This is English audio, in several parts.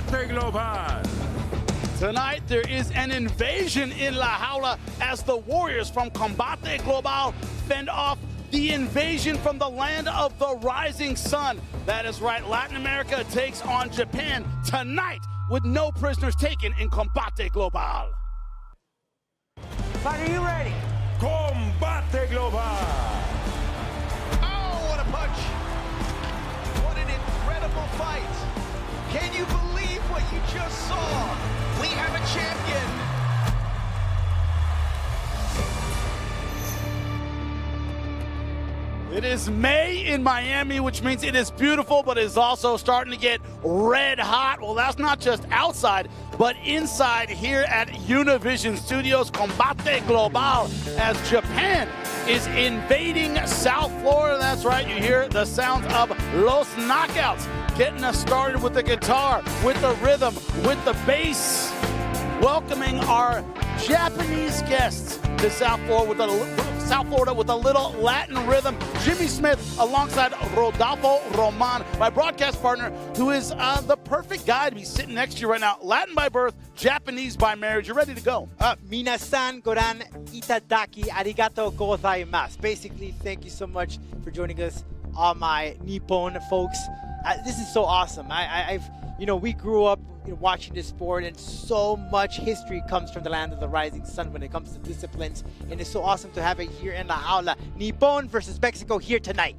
Combate Global. Tonight, there is an invasion in La Jaula as the Warriors from Combate Global fend off the invasion from the land of the rising sun. That is right, Latin America takes on Japan tonight with no prisoners taken in Combate Global. Fighter, are you ready? Combate Global. Oh, what a punch. What an incredible fight. Can you believe what you just saw? We have a champion. It is May in Miami, which means it is beautiful, but it is also starting to get red hot. Well, that's not just outside, but inside here at Univision Studios, Combate Global, as Japan is invading South Florida. That's right, you hear the sounds of Los Knockouts getting us started with the guitar, with the rhythm, with the bass, welcoming our Japanese guests to South Florida with a little Latin rhythm. Jimmy Smith alongside Rodolfo Roman, my broadcast partner, who is the perfect guy to be sitting next to you right now. Latin by birth, Japanese by marriage. You're ready to go. Minasan goran itadaki arigato gozaimasu. Basically, thank you so much for joining us, all my Nippon folks. This is so awesome. We grew up watching this sport, and so much history comes from the land of the rising sun when it comes to disciplines, and it's so awesome to have it here in La Jaula. Nippon versus Mexico here tonight.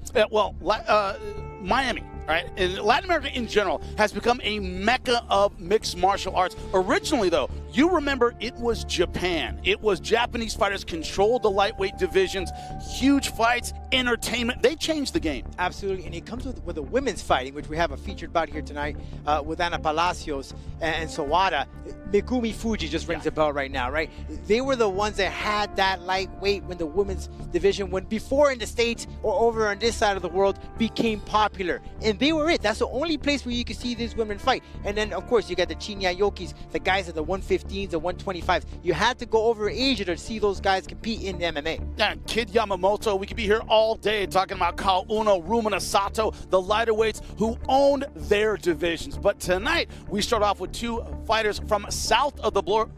Miami, right? And Latin America in general has become a mecca of mixed martial arts. Originally, though, you remember it was Japan. It was Japanese fighters controlled the lightweight divisions, huge fights, entertainment. They changed the game. Absolutely, and it comes with the women's fighting, which we have a featured bout here tonight with Ana Palasios and Sawada. Megumi Fuji just rings a bell right now, right? They were the ones that had that lightweight when the women's division, when before in the States or over on this side of the world, became popular. And they were it. That's the only place where you can see these women fight. And then, of course, you got the Chinyayokis, the guys at the 115s, the 125s. You had to go over Asia to see those guys compete in MMA. Yeah, Kid Yamamoto, we could be here all day talking about Kao Uno, Rumina Sato, the lighter weights who owned their divisions. But tonight, we start off with two fighters from south of the border.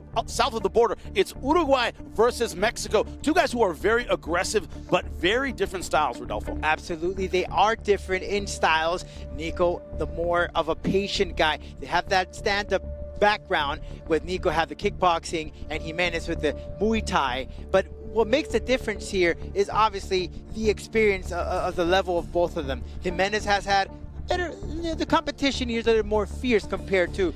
It's Uruguay versus Mexico. Two guys who are very aggressive, but very different styles, Rodolfo. Absolutely, they are different in styles. Nico, the more of a patient guy. They have that stand-up background, with Nico have the kickboxing and Jimenez with the Muay Thai. But what makes the difference here is obviously the experience of the level of both of them. Jimenez has had better, the competition here is a little more fierce compared to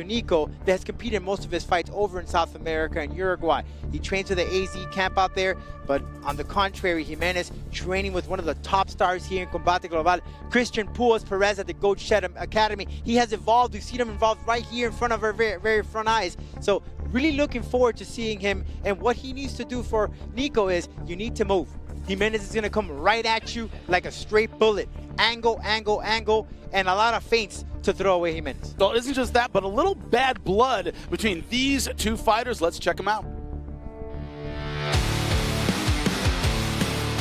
Nico, that has competed in most of his fights over in South America and Uruguay. He trains with the AZ camp out there, but on the contrary, Jimenez training with one of the top stars here in Combate Global, Christian Perez at the Goat Shed Academy. He has evolved. We've seen him involved right here in front of our very, very front eyes. So really looking forward to seeing him, and what he needs to do for Nico is you need to move. Jimenez is going to come right at you like a straight bullet. Angle, angle, angle, and a lot of feints to throw away Jimenez. So it isn't just that, but a little bad blood between these two fighters. Let's check them out.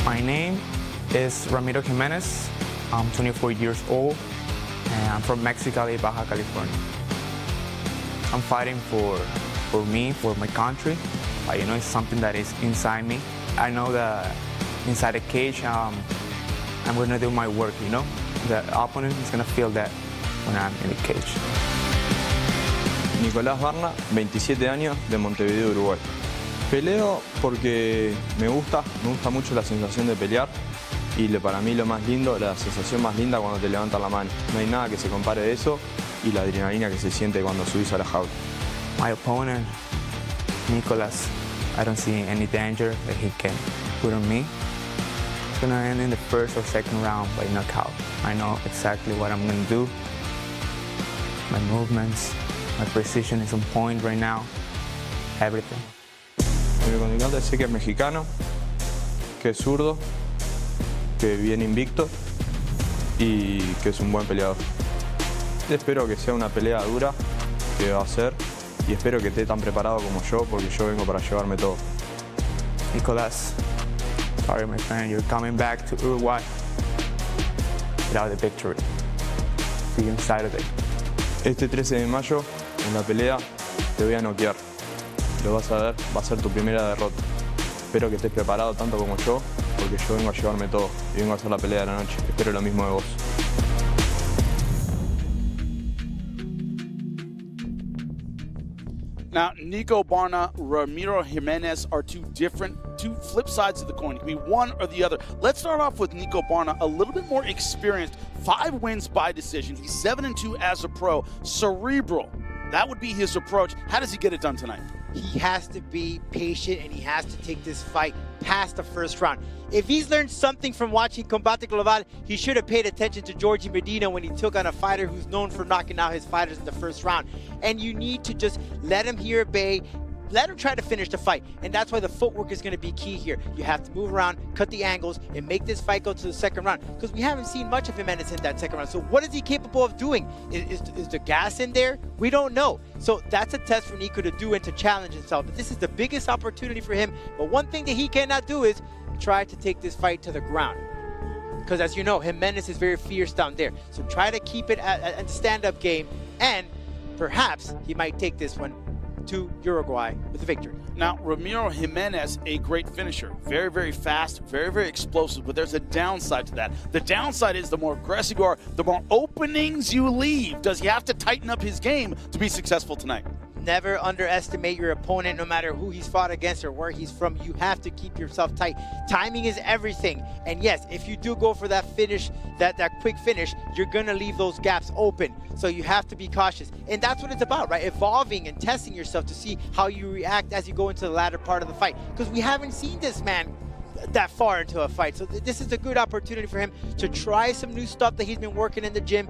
My name is Ramiro Jimenez. I'm 24 years old, and I'm from Mexicali, Baja California. I'm fighting for me, for my country. It's something that is inside me. I know that inside the cage, I'm going to do my work, The opponent is going to feel that when I'm in the cage. Nicolás Barna, 27 años, de Montevideo, Uruguay. Peleo porque me gusta mucho la sensación de pelear, y para mí lo más lindo, la sensación más linda cuando te levantan la mano. No hay nada que se compare de eso y la adrenalina que se siente cuando subís a la jaula. My opponent, Nicolás, I don't see any danger that he can put on me. It's going to end in the first or second round by knockout. I know exactly what I'm going to do. My movements, my precision is on point right now. Everything. Mi contrincante sé que es mexicano, que es zurdo, que viene invicto y que es un buen peleador. Espero que sea una pelea dura, que va a ser, y espero que esté tan preparado como yo, porque yo vengo para llevarme todo. Nicolás, sorry my friend, you're coming back to Uruguay without the victory. See you on Saturday. Este 13 de mayo, en la pelea, te voy a noquear. Lo vas a ver, va a ser tu primera derrota. Espero que estés preparado tanto como yo, porque yo vengo a llevarme todo y vengo a hacer la pelea de la noche. Espero lo mismo de vos. Now, Nico, Barna, Ramiro Jimenez are two flip sides of the coin. It can be one or the other. Let's start off with Nico Barna, a little bit more experienced, 5 wins by decision. He's 7-2 as a pro, cerebral. That would be his approach. How does he get it done tonight? He has to be patient and he has to take this fight past the first round. If he's learned something from watching Combate Global, he should have paid attention to Georgie Medina when he took on a fighter who's known for knocking out his fighters in the first round. And you need to just let him here at bay, let him try to finish the fight. And that's why the footwork is going to be key here. You have to move around, cut the angles, and make this fight go to the second round. Because we haven't seen much of Jimenez in that second round. So what is he capable of doing? Is the gas in there? We don't know. So that's a test for Nico to do and to challenge himself. But this is the biggest opportunity for him. But one thing that he cannot do is try to take this fight to the ground. Because as you know, Jimenez is very fierce down there. So try to keep it at the stand-up game. And perhaps he might take this one to Uruguay with a victory. Now, Ramiro Jimenez, a great finisher. Very, very fast, very, very explosive, but there's a downside to that. The downside is the more aggressive you are, the more openings you leave. Does he have to tighten up his game to be successful tonight? Never underestimate your opponent, no matter who he's fought against or where he's from. You have to keep yourself tight. Timing is everything. And yes, if you do go for that finish, that quick finish, you're gonna leave those gaps open. So you have to be cautious. And that's what it's about, right? Evolving and testing yourself to see how you react as you go into the latter part of the fight. Because we haven't seen this man that far into a fight. So this is a good opportunity for him to try some new stuff that he's been working in the gym.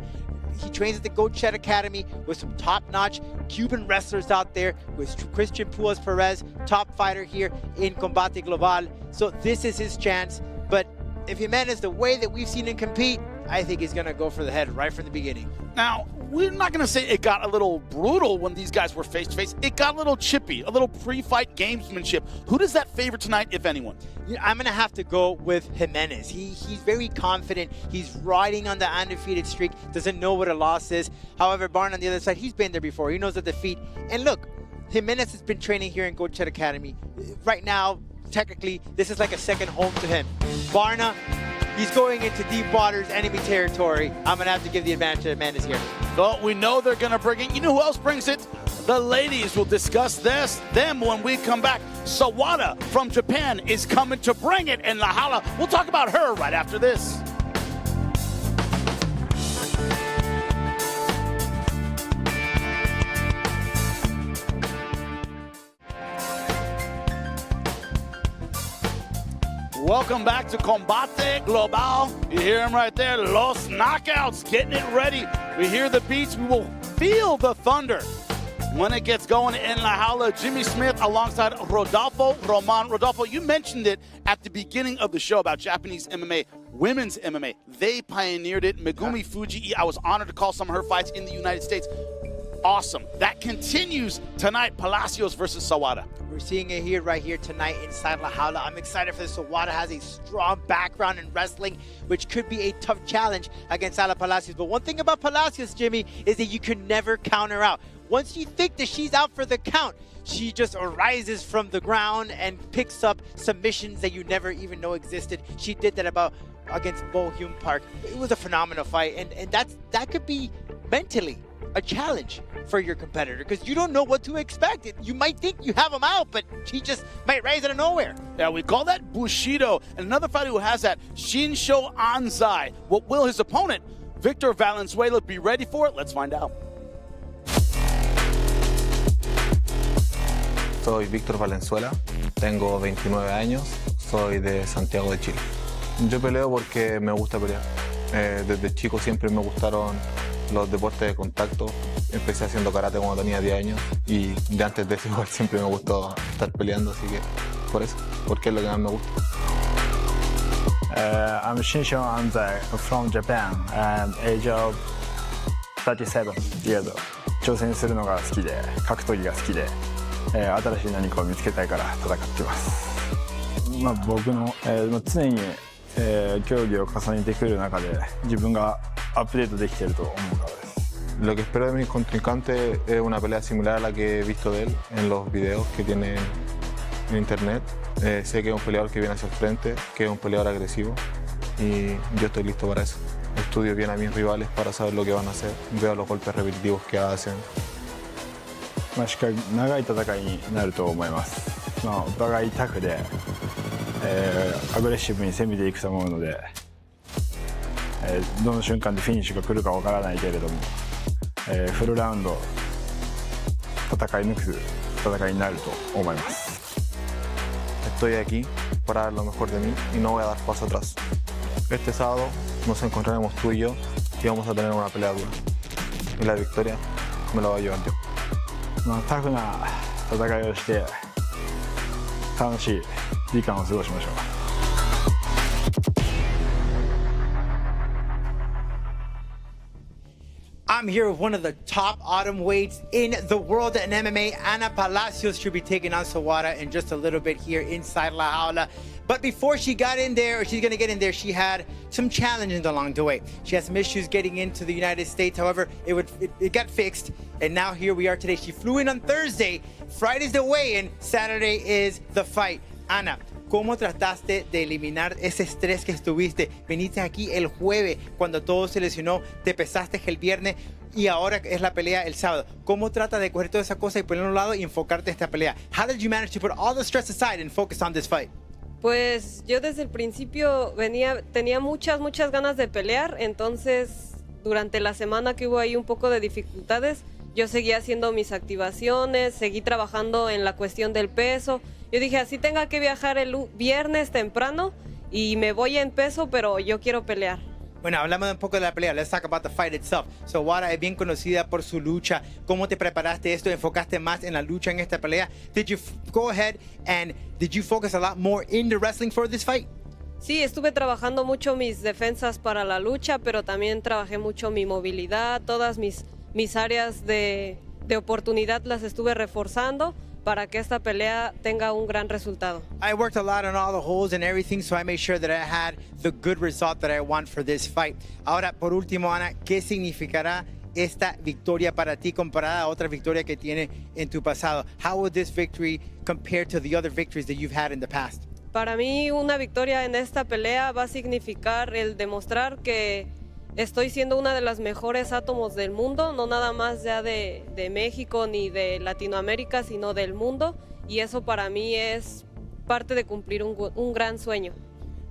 He trains at the Goat Shed Academy with some top-notch Cuban wrestlers out there, with Christian Puas Perez, top fighter here in Combate Global. So this is his chance. But if Jimenez, the way that we've seen him compete, I think he's gonna go for the head right from the beginning. Now, we're not gonna say it got a little brutal when these guys were face-to-face. It got a little chippy, a little pre-fight gamesmanship. Who does that favor tonight, if anyone? I'm gonna have to go with Jimenez. He's very confident. He's riding on the undefeated streak, doesn't know what a loss is. However, Barna on the other side, he's been there before. He knows the defeat. And look, Jimenez has been training here in Goat Shed Academy. Right now, technically, this is like a second home to him. Barna, he's going into deep waters, enemy territory. I'm gonna have to give the advantage to Jimenez here. Well, we know they're gonna bring it. You know who else brings it? The ladies. Will discuss them when we come back. Sawada from Japan is coming to bring it in La Hala. We'll talk about her right after this. Welcome back to Combate Global. You hear him right there, Los Knockouts, getting it ready. We hear the beats, we will feel the thunder when it gets going in La Hala. Jimmy Smith alongside Rodolfo Roman. Rodolfo, you mentioned it at the beginning of the show about Japanese MMA, women's MMA. They pioneered it. Megumi Fujii, I was honored to call some of her fights in the United States. Awesome. That continues tonight, Palasios versus Sawada. We're seeing it here, right here tonight inside La Hala. I'm excited for this. Sawada has a strong background in wrestling, which could be a tough challenge against Ala Palasios. But one thing about Palasios, Jimmy, is that you can never count her out. Once you think that she's out for the count, she just arises from the ground and picks up submissions that you never even know existed. She did that against Bo Hyun Park. It was a phenomenal fight, and that could be mentally a challenge for your competitor, because you don't know what to expect. You might think you have him out, but he just might rise out of nowhere. Yeah, we call that Bushido. And another fighter who has that, Shinsho Anzai. What will his opponent, Victor Valenzuela, be ready for it? Let's find out. Soy Víctor Valenzuela, tengo 29 años, soy de Santiago de Chile. Yo peleo porque me gusta pelear. Desde chico siempre me gustaron los deportes de contacto. Empecé haciendo karate cuando tenía 10 años y de antes de eso igual siempre me gustó estar peleando, así que por eso, porque es lo que más me gusta. I'm Shinsho Anzai from Japan and age of 37 years old. 挑戦するのが好きで、格闘技が好きで、新しい何かを見つけたいから戦っています。僕の、常に、競技を重ねてくる中で自分がアップデートできていると思うからです。Lo que espero de mi contrincante es una pelea similar a la que he visto de él en los videos que tiene en internet. Sé que es un peleador que viene hacia el frente, que es un peleador agresivo y yo estoy listo para eso. Estudio bien a mis rivales para saber lo que van a hacer, veo los golpes repetitivos que hacen. しっかり長い戦いになると思います。お互いタフで、アグレッシブに攻めていくと思うので、どの瞬間でフィニッシュが来るかわからないけれども、フルラウンド戦い抜く戦いになると思います。Estoy aquí para dar lo mejor de mí y no voy a dar paso atrás. Este sábado nos encontraremos tú y yo y vamos a tener una pelea dura. Y la victoria me la voy a llevar yo. タフな戦いをして楽しい時間を過ごしましょう。I'm here with one of the top autumn weights in the world in MMA. Ana Palasios should be taking on Sawada in just a little bit here inside La Jaula. But before she got in there, or she's going to get in there, she had some challenges along the way. She had some issues getting into the United States. However, it got fixed. And now here we are today. She flew in on Thursday. Friday's the weigh-in. Saturday is the fight. Ana, ¿cómo trataste de eliminar ese estrés que estuviste? Viniste aquí el jueves cuando todo se lesionó, te pesaste el viernes y ahora es la pelea el sábado. ¿Cómo tratas de coger toda esa cosa y ponerlo a un lado y enfocarte en esta pelea? How did you manage to put all the stress aside and focus on this fight? Pues yo desde el principio tenía muchas ganas de pelear, entonces durante la semana que hubo ahí un poco de dificultades, yo seguí haciendo mis activaciones, seguí trabajando en la cuestión del peso. Yo dije, así tenga que viajar el viernes temprano y me voy en peso, pero yo quiero pelear. Bueno, hablamos un poco de la pelea. Let's talk about the fight itself. Sawada es bien conocida por su lucha. ¿Cómo te preparaste esto? ¿Enfocaste más en la lucha en esta pelea? Did you go ahead and did you focus a lot more in the wrestling for this fight? Sí, estuve trabajando mucho mis defensas para la lucha, pero también trabajé mucho mi movilidad, todas mis áreas de oportunidad las estuve reforzando para que esta pelea tenga un gran resultado. I worked a lot on all the holes and everything, so I made sure that I had the good result that I want for this fight. Ahora, por último, Ana, ¿qué significará esta victoria para ti comparada a otra victoria que tiene en tu pasado? How will this victory compare to the other victories that you've had in the past? Para mí, una victoria en esta pelea va a significar el demostrar que estoy siendo una de las mejores átomos del mundo, no nada más ya de México ni de Latinoamérica, sino del mundo. Y eso para mí es parte de cumplir un gran sueño.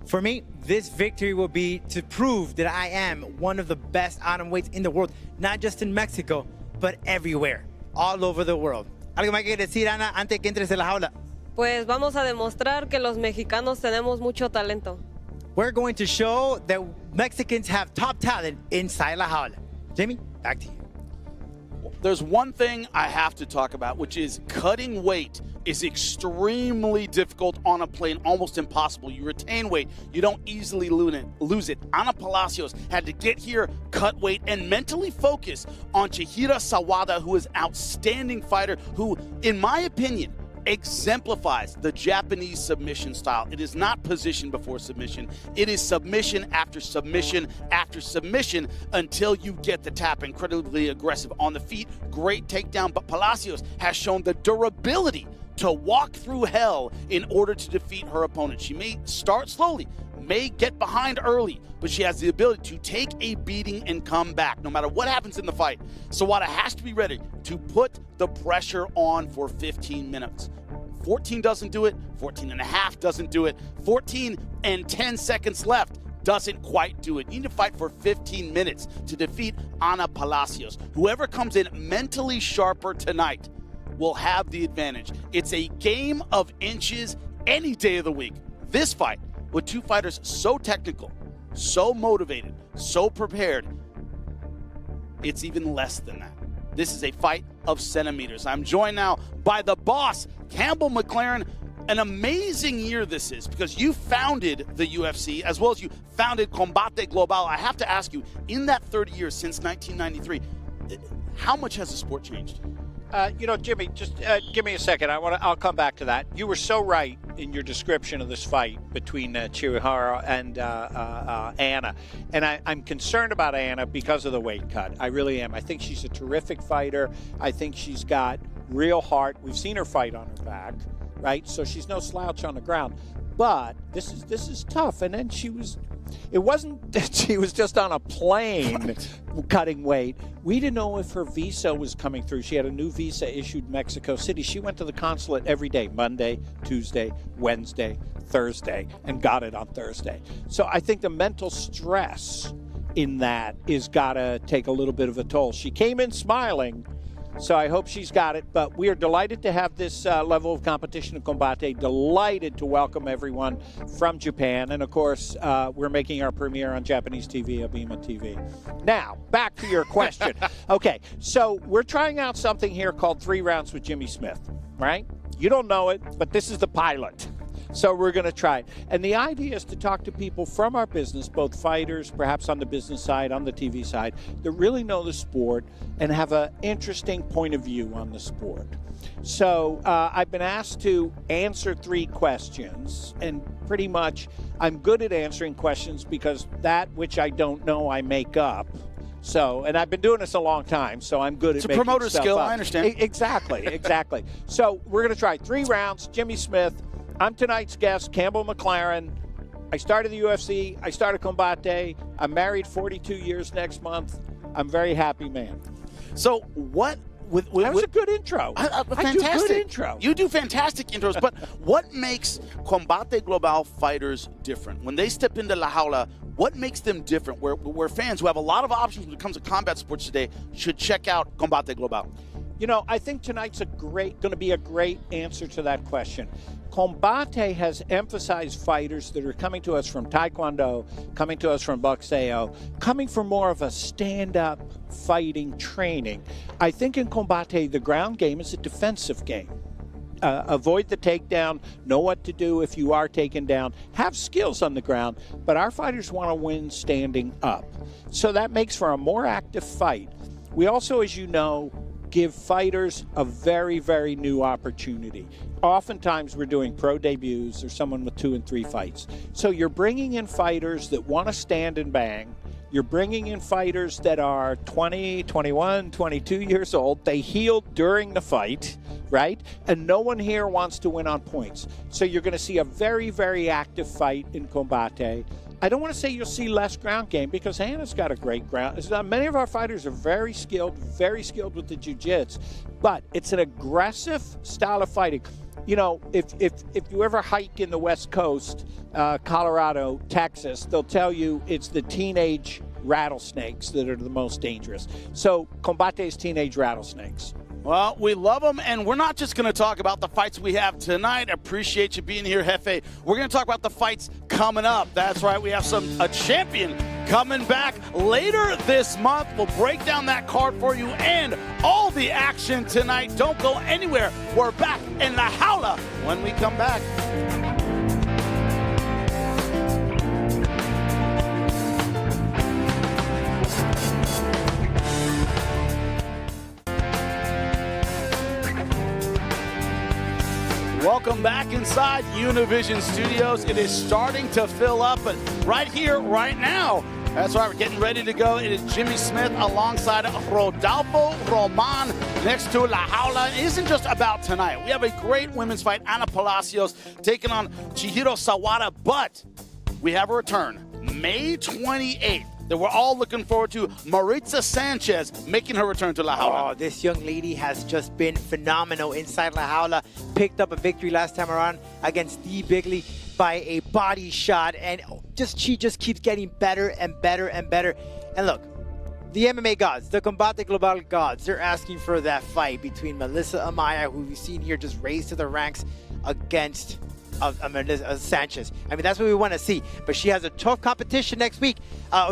For me, this victory will be to prove that I am one of the best atomweights in the world, not just in Mexico, but everywhere, all over the world. ¿Algo más que decir, Ana, antes que entres en la jaula? Pues vamos a demostrar que los mexicanos tenemos mucho talento. We're going to show that Mexicans have top talent inside La Jaula. Jamie, back to you. There's one thing I have to talk about, which is cutting weight is extremely difficult on a plane, almost impossible. You retain weight, you don't easily lose it. Ana Palasios had to get here, cut weight, and mentally focus on Chihiro Sawada, who is an outstanding fighter, who, in my opinion, exemplifies the Japanese submission style. It is not position before submission. It is submission after submission after submission until you get the tap. Incredibly aggressive on the feet, great takedown, but Palasios has shown the durability to walk through hell in order to defeat her opponent. She may start slowly, may get behind early, but she has the ability to take a beating and come back no matter what happens in the fight. Sawada has to be ready to put the pressure on for 15 minutes. 14 doesn't do it, 14 and a half doesn't do it, 14 and 10 seconds left doesn't quite do it. You need to fight for 15 minutes to defeat Ana Palasios. Whoever comes in mentally sharper tonight will have the advantage. It's a game of inches any day of the week. This fight, with two fighters so technical, so motivated, so prepared, it's even less than that. This is a fight of centimeters. I'm joined now by the boss, Campbell McLaren. An amazing year this is because you founded the UFC as well as you founded Combate Global. I have to ask you, in that 30 years since 1993, how much has the sport changed? Jimmy, just give me a second. I'll come back to that. You were so right. in your description of this fight between Chihiro and Anna. And I'm concerned about Anna because of the weight cut. I really am. I think she's a terrific fighter. I think she's got real heart. We've seen her fight on her back, right? So she's no slouch on the ground. But this is tough. And then it wasn't that she was just on a plane cutting weight. We didn't know if her visa was coming through. She had a new visa issued in Mexico City. She went to the consulate every day, Monday, Tuesday, Wednesday, Thursday, and got it on Thursday. So I think the mental stress in that is got to take a little bit of a toll. She came in smiling, so I hope she's got it. But we are delighted to have this level of competition in Combate. Delighted to welcome everyone from Japan. And, of course, we're making our premiere on Japanese TV, Abima TV. Now, back to your question. Okay, so we're trying out something here called 3 Rounds with Jimmy Smith, right? You don't know it, but this is the pilot. So we're going to try it. And the idea is to talk to people from our business, both fighters, perhaps on the business side, on the TV side, that really know the sport and have an interesting point of view on the sport. So I've been asked to answer 3 questions, and pretty much I'm good at answering questions because that which I don't know, I make up. So, and I've been doing this a long time, so I'm good at making stuff up. It's a promoter skill, I understand. Exactly. So we're going to try 3 rounds. Jimmy Smith. I'm tonight's guest, Campbell McLaren. I started the UFC. I started Combate. I'm married 42 years next month. I'm a very happy man. So what... that was a good intro. Fantastic. I do good intro. You do fantastic intros, but what makes Combate Global fighters different? When they step into La Jaula, what makes them different? Where fans who have a lot of options when it comes to combat sports today should check out Combate Global. You know, I think tonight's going to be a great answer to that question. Combate has emphasized fighters that are coming to us from Taekwondo, coming to us from Boxeo, coming from more of a stand-up fighting training. I think in Combate, the ground game is a defensive game. Avoid the takedown, know what to do if you are taken down, have skills on the ground, but our fighters want to win standing up. So that makes for a more active fight. We also, as you know, give fighters a very, very new opportunity. Oftentimes we're doing pro debuts or someone with 2 and 3 fights. So you're bringing in fighters that want to stand and bang. You're bringing in fighters that are 20, 21, 22 years old. They healed during the fight, right? And no one here wants to win on points. So you're going to see a very, very active fight in Combate. I don't want to say you'll see less ground game because Hannah's got a great ground. Many of our fighters are very skilled with the jiu-jitsu, but it's an aggressive style of fighting. You know, if you ever hike in the West Coast, Colorado, Texas, they'll tell you it's the teenage rattlesnakes that are the most dangerous. So Combate is teenage rattlesnakes. Well, we love them, and we're not just going to talk about the fights we have tonight. Appreciate you being here, Jefe. We're going to talk about the fights coming up. That's right, we have a champion coming back later this month. We'll break down that card for you and all the action tonight. Don't go anywhere. We're back in La Jaula when we come back. Welcome back inside Univision Studios. It is starting to fill up, but right here, right now, that's right, we're getting ready to go. It is Jimmy Smith alongside Rodolfo Roman next to La Jaula. It isn't just about tonight. We have a great women's fight, Anna Palasios taking on Chihiro Sawada, but we have a return, May 28th. That we're all looking forward to. Maritza Sanchez making her return to La Jaula. Oh, this young lady has just been phenomenal inside La Jaula. Picked up a victory last time around against Dee Bigley by a body shot, and she just keeps getting better and better and better. And look, the MMA gods, the Combate Global gods, they're asking for that fight between Melissa Amaya, who we've seen here just raised to the ranks, against Sanchez. I mean, that's what we want to see. But she has a tough competition next week.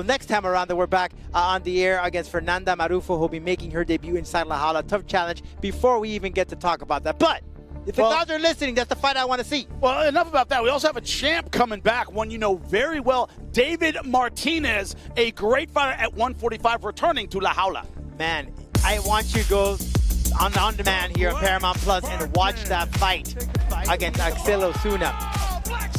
Next time around that we're back on the air against Fernanda Marufo, who'll be making her debut inside La Jaula. Tough challenge before we even get to talk about that. But if the gods are listening, that's the fight I want to see. Well, enough about that. We also have a champ coming back, one you know very well, David Martinez, a great fighter at 145, returning to La Jaula. Man, I want you to go on demand here on Paramount Plus and watch that fight. against Axel Osuna.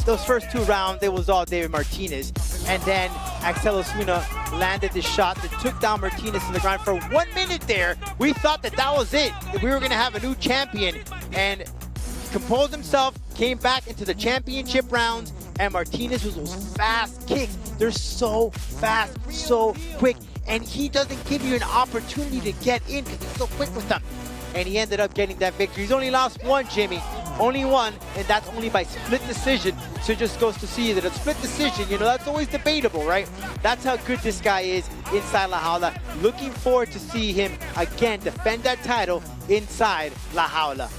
Those first 2 rounds, it was all David Martinez. And then Axel Osuna landed the shot that took down Martinez to the ground for 1 minute there. We thought that was it. That we were going to have a new champion. And he composed himself, came back into the championship rounds, and Martinez was those fast kicks. They're so fast, so quick. And he doesn't give you an opportunity to get in because he's so quick with them. And he ended up getting that victory. He's only lost 1, Jimmy. Only 1, and that's only by split decision. So it just goes to see that a split decision, you know, that's always debatable, right? That's how good this guy is inside La Jaula. Looking forward to see him again defend that title inside La Jaula.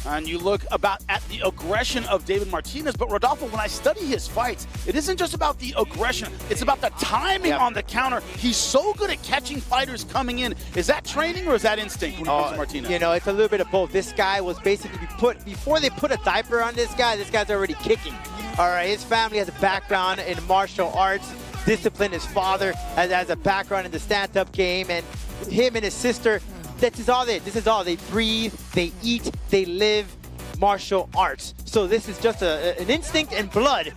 And you look at the aggression of David Martinez, but Rodolfo, when I study his fights, it isn't just about the aggression, it's about the timing on the counter. He's so good at catching fighters coming in. Is that training or is that instinct when it comes to Martinez? You know, it's a little bit of both. This guy was basically before they put a diaper on this guy's already kicking. All right, his family has a background in martial arts, discipline. His father has a background in the stand-up game, and him and his sister, this is all they breathe, they eat, they live martial arts. So this is just an instinct and blood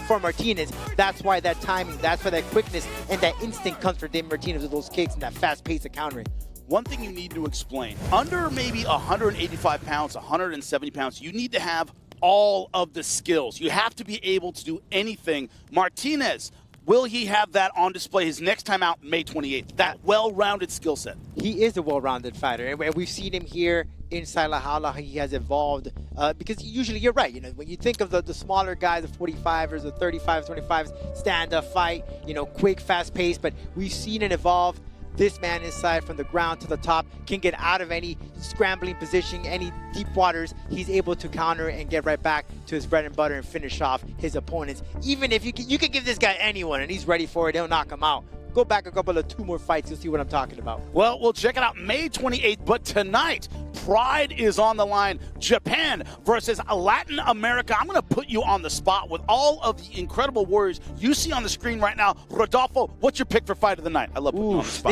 for Martinez. That's why that timing, that's why that quickness and that instinct comes from David Martinez with those kicks and that fast pace of countering. One thing you need to explain, under maybe 185 pounds, 170 pounds, you need to have all of the skills. You have to be able to do anything. Martinez, will he have that on display his next time out, May 28th? That well-rounded skill set. He is a well-rounded fighter, and we've seen him here inside La Jaula. He has evolved because usually you're right. You know, when you think of the smaller guys, the 45ers, the 35s, 25s, stand-up fight, you know, quick, fast-paced. But we've seen it evolve. This man inside from the ground to the top can get out of any scrambling position, any deep waters. He's able to counter and get right back to his bread and butter and finish off his opponents. Even if you could give this guy anyone and he's ready for it, he'll knock him out. Go back a couple of 2 more fights, you'll see what I'm talking about. Well, we'll check it out May 28th, but tonight, Pride is on the line. Japan versus Latin America. I'm going to put you on the spot with all of the incredible warriors you see on the screen right now. Rodolfo, what's your pick for fight of the night? I love putting you on the spot.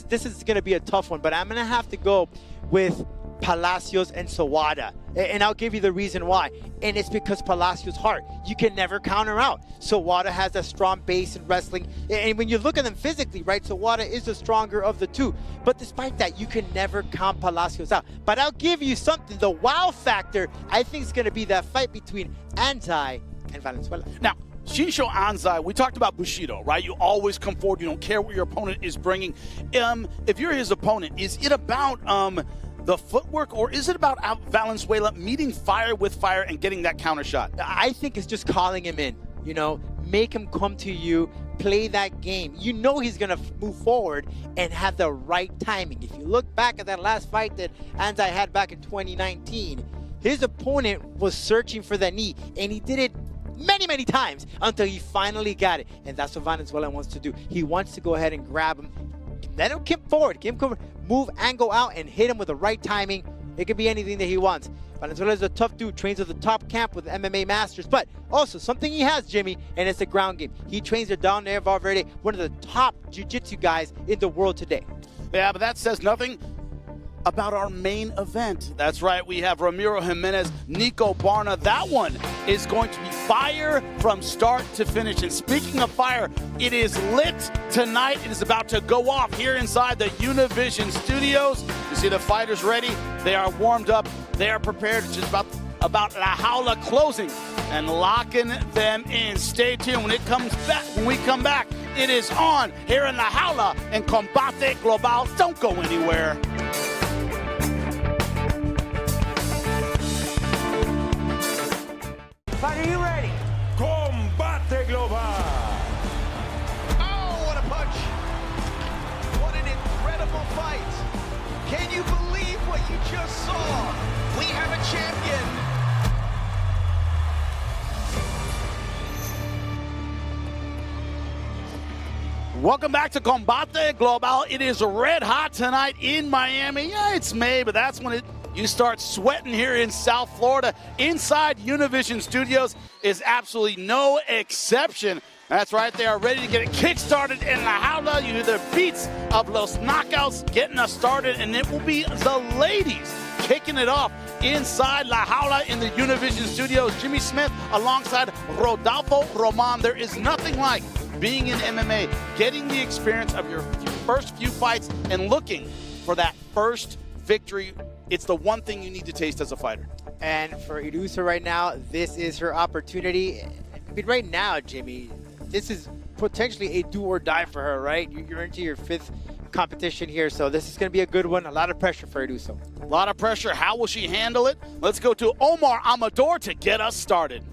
This is going to be a tough one, but I'm going to have to go with Palasios and Sawada. And I'll give you the reason why. And it's because Palasios' heart. You can never counter out. Sawada has a strong base in wrestling. And when you look at them physically, right, Sawada is the stronger of the 2. But despite that, you can never count Palasios out. But I'll give you something. The wow factor, I think, is going to be that fight between Anzai and Valenuela. Now, Shinsho Anzai, we talked about Bushido, right? You always come forward. You don't care what your opponent is bringing. If you're his opponent, is it about the footwork, or is it about Valenzuela meeting fire with fire and getting that counter shot? I think it's just calling him in, you know, make him come to you, play that game. You know he's going to move forward and have the right timing. If you look back at that last fight that Anzai had back in 2019, his opponent was searching for the knee, and he did it many, many times until he finally got it. And that's what Valenzuela wants to do. He wants to go ahead and grab him, let him come forward, move and go out and hit him with the right timing. It could be anything that he wants. Valenzuela is a tough dude, trains at the top camp with MMA masters, but also something he has, Jimmy, and it's the ground game. He trains down there, Valverde, one of the top jiu-jitsu guys in the world today. Yeah, but that says nothing about our main event. That's right, we have Ramiro Jimenez, Nico, Barna. That one is going to be fire from start to finish. And speaking of fire, it is lit tonight. It is about to go off here inside the Univision studios. You see the fighters ready. They are warmed up. They are prepared. It's just about La Jaula closing and locking them in. Stay tuned. When we come back, it is on here in La Jaula and Combate Global. Don't go anywhere. Are you ready? Combate Global. Oh, what a punch. What an incredible fight. Can you believe what you just saw? We have a champion. Welcome back to Combate Global. It is red hot tonight in Miami. Yeah, it's May, but that's when you start sweating here in South Florida. Inside Univision Studios is absolutely no exception. That's right, they are ready to get it kick-started in La Jaula. You hear the beats of Los Knockouts getting us started, and it will be the ladies kicking it off inside La Jaula in the Univision Studios. Jimmy Smith alongside Rodolfo Roman. There is nothing like being in MMA, getting the experience of your first few fights and looking for that first victory. It's the one thing you need to taste as a fighter. And for Irurzo right now, this is her opportunity. I mean, right now, Jimmy, this is potentially a do or die for her, right? You're into your 5th competition here, so this is going to be a good one. A lot of pressure for Irurzo. A lot of pressure. How will she handle it? Let's go to Omar Amador to get us started.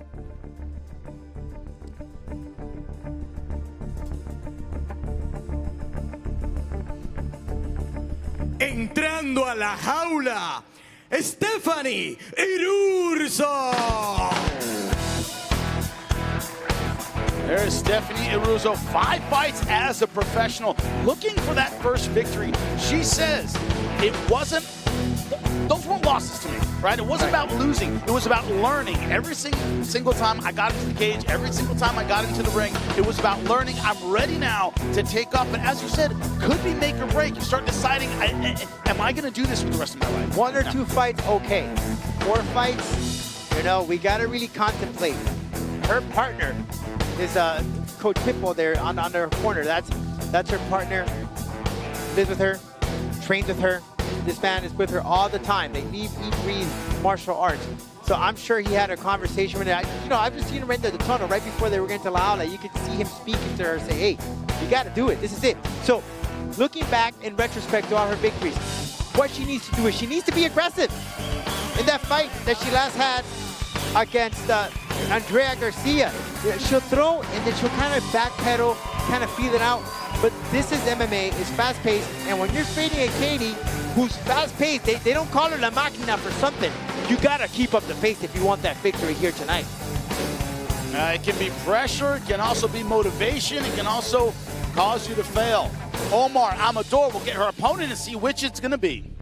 Entrando a la jaula, Stephanie Irurzo. There's Stephanie Irurzo, 5 fights as a professional, looking for that first victory. She says it wasn't, those weren't losses to me, right? It wasn't about losing, it was about learning. Every single time I got into the cage, every single time I got into the ring, it was about learning. I'm ready now to take off, but as you said, could be make or break. You start deciding, am I gonna do this for the rest of my life? 1 or 2 fights, okay. 4 fights, you know, we gotta really contemplate. Her partner is Coach Pitbull there on her corner. That's her partner. Lives with her, trains with her. This man is with her all the time. They leave, eat, breathe martial arts. So I'm sure he had a conversation with her. You know, I've just seen him in the tunnel right before they were getting to La Jaula. You could see him speaking to her, say, hey, you got to do it. This is it. So looking back in retrospect to all her victories, what she needs to do is she needs to be aggressive. In that fight that she last had against Andrea Garcia, she'll throw and then she'll kind of backpedal, kind of feel it out. But this is MMA, it's fast-paced, and when you're fighting a Katie who's fast-paced, they don't call her La Máquina for something. You gotta keep up the pace if you want that victory here tonight. It can be pressure, it can also be motivation, it can also cause you to fail. Omar Amador will get her opponent and see which it's gonna be.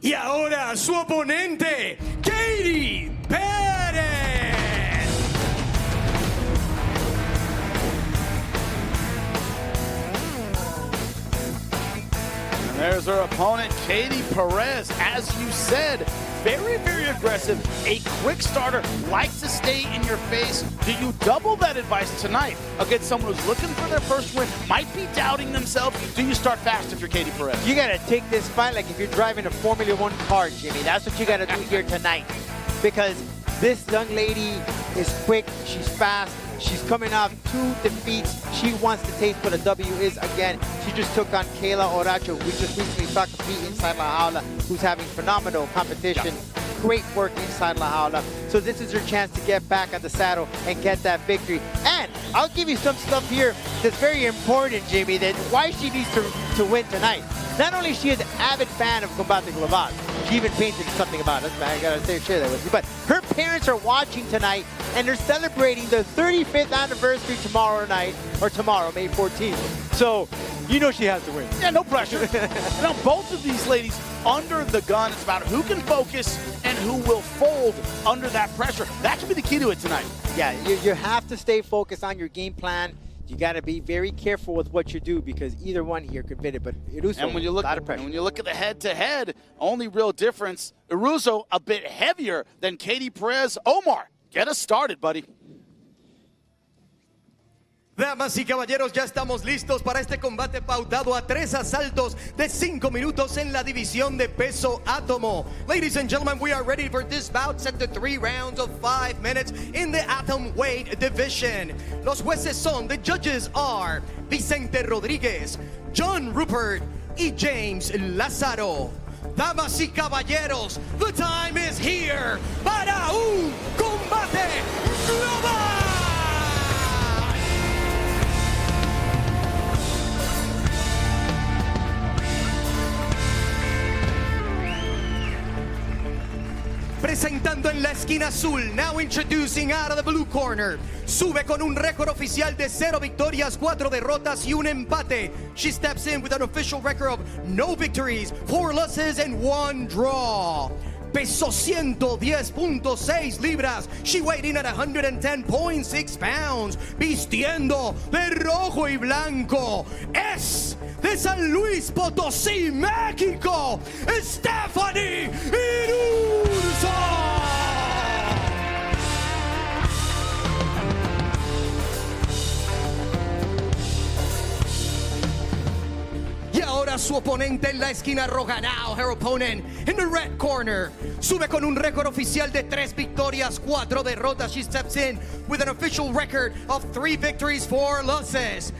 Y ahora su oponente, Katie Perez. And there's her opponent, Katie Perez. As you said, very, very aggressive, a quick starter, likes to stay in your face. Do you double that advice tonight against someone who's looking for their first win, might be doubting themselves? Do you start fast if you're Katie Perez? You gotta take this fight like if you're driving a Formula One car, Jimmy. That's what you gotta do here tonight. Because this young lady is quick, she's fast, she's coming off 2 defeats. She wants to taste what a W is again. She just took on Kayla Oracho, who just recently saw compete inside La Jaula, who's having phenomenal competition. Great work inside La Jaula. So this is her chance to get back on the saddle and get that victory. And I'll give you some stuff here that's very important, Jimmy, that why she needs to win tonight. Not only is she an avid fan of Combate Global, she even painted something about it. I gotta share that with you. But her parents are watching tonight, and they're celebrating the 35th anniversary tomorrow night, or tomorrow, May 14th. So, you know she has to win. Yeah, no pressure. Now, both of these ladies under the gun. It's about who can focus and who will fold under that pressure. That could be the key to it tonight. Yeah, you have to stay focused on your game plan. You got to be very careful with what you do because either one here could fit it. But Irurzo, and when you look, a lot of pressure. And when you look at the head-to-head, only real difference, Irurzo a bit heavier than Katie Perez. Omar, get us started, buddy. Damas y caballeros, ya estamos listos para este combate pautado a 3 asaltos de 5 minutos en la división de peso átomo. Ladies and gentlemen, we are ready for this bout set to 3 rounds of 5 minutes in the atom weight division. Los jueces son, the judges are Vicente Rodríguez, John Rupert y James Lázaro. Damas y caballeros, the time is here para un combate global. Presentando en la esquina azul, now introducing out of the blue corner. Sube con un récord oficial de 0 victorias, 4 derrotas y un empate. She steps in with an official record of no victories, 4 losses and 1 draw. Peso 110.6 libras. She weighed in at 110.6 pounds. Vistiendo de rojo y blanco. Es de San Luis Potosí, México, Stephanie Irurzo. Y ahora su oponente en la esquina roja. Now her opponent in the red corner. Sube con un récord oficial de 3 victorias, 4 derrotas. She steps in with an official record of 3 victories, 4 losses.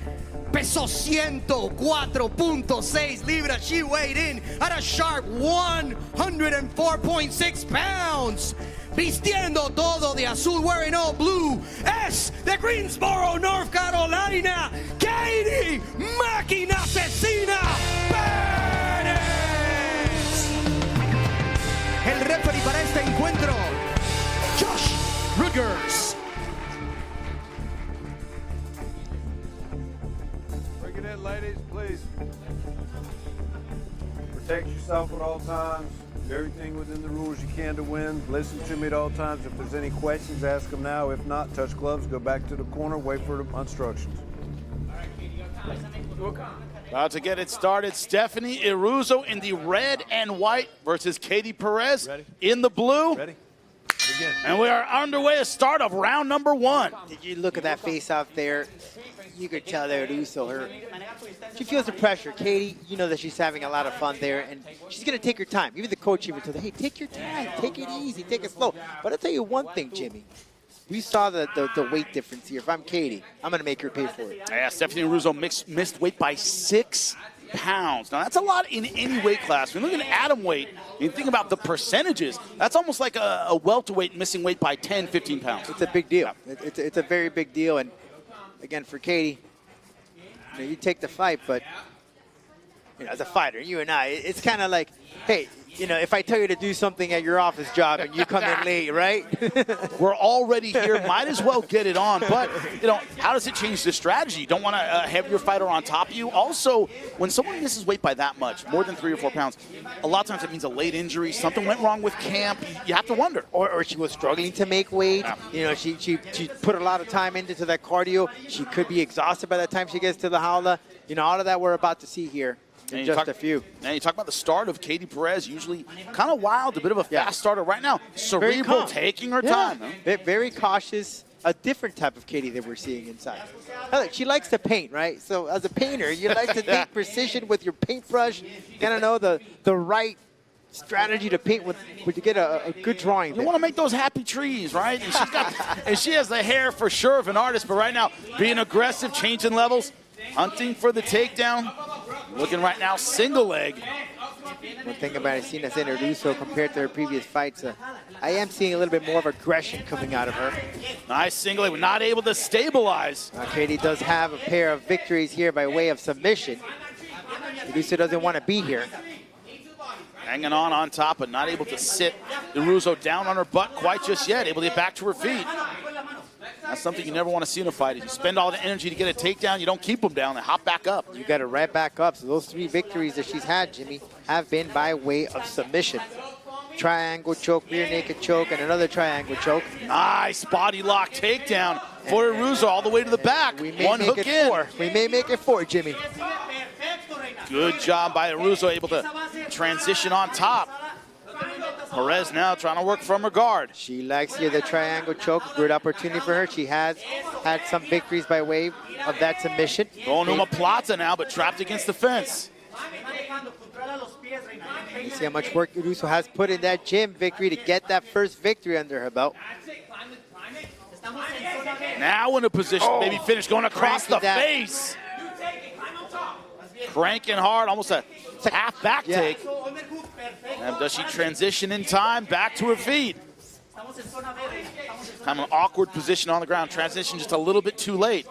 Peso 104.6 libras. She weighed in at a sharp 104.6 pounds. Vistiendo todo de azul, wearing all blue, es de Greensboro, North Carolina, Katie Máquina Asesina Perez. El referee para este encuentro, Josh Rutgers. Bring it in, ladies, please. Protect yourself at all times. Do everything within the rules you can to win. Listen to me at all times. If there's any questions, ask them now. If not, touch gloves, go back to the corner, wait for the instructions. About to get it started, Stephanie Irurzo in the red and white versus Katie Perez in the blue. Ready? Begin. And we are underway, a start of round number 1. Did you look at that face off there? You could tell that Irurzo, she feels the pressure. Katie, you know that she's having a lot of fun there, and she's going to take her time. Even the coach even told her, hey, take your time, take it easy, take it slow. But I'll tell you one thing, Jimmy. We saw the weight difference here. If I'm Katie, I'm going to make her pay for it. Yeah, Stephanie Irurzo missed weight by 6 pounds. Now, that's a lot in any weight class. When you look at atom weight, you think about the percentages, that's almost like a welterweight missing weight by 10, 15 pounds. It's a big deal. It's a very big deal. And again, for Katie, you take the fight, but as a fighter, you and I, it's kind of like, hey, if I tell you to do something at your office job and you come in late, right? We're already here. Might as well get it on. But, how does it change the strategy? You don't want to have your fighter on top of you. Also, when someone misses weight by that much, more than 3 or 4 pounds, a lot of times it means a late injury. Something went wrong with camp. You have to wonder. Or she was struggling to make weight. Yeah. She put a lot of time into that cardio. She could be exhausted by the time she gets to the jaula. All of that we're about to see here. And just a few. And you talk about the start of Katie Perez, usually kind of wild, a bit of a fast starter. Right now, cerebral, taking her time. Huh? Very cautious, a different type of Katie that we're seeing inside. She likes to paint, right? So as a painter, you like to take precision with your paintbrush. You gotta know the right strategy to paint with to get a good drawing. You want to make those happy trees, right? And, and she has the hair for sure of an artist, but right now, being aggressive, changing levels, hunting for the takedown. Looking right now, single leg. One thing about it, seeing as Irurzo compared to her previous fights, I am seeing a little bit more of aggression coming out of her. Nice single leg, not able to stabilize. Katie does have a pair of victories here by way of submission. Irurzo doesn't want to be here. Hanging on top, but not able to sit Irurzo down on her butt quite just yet. Able to get back to her feet. That's something you never want to see in a fight. If you spend all the energy to get a takedown, you don't keep them down. They hop back up. You got it right back up. So those 3 victories that she's had, Jimmy, have been by way of submission. Triangle choke, rear naked choke, and another triangle choke. Nice body lock takedown for Irurzo all the way to the back. One hook in. 4. We may make it 4, Jimmy. Good job by Irurzo, able to transition on top. Perez now trying to work from her guard. She likes here the triangle choke. Good opportunity for her. She has had some victories by way of that submission. Going to Plata now, but trapped against the fence. You see how much work Irurzo has put in that gym victory to get that first victory under her belt. Now in a position, maybe finish, going across the face. Cranking hard, almost a half back take. And does she transition in time back to her feet? Kind of an awkward position on the ground. Transition just a little bit too late.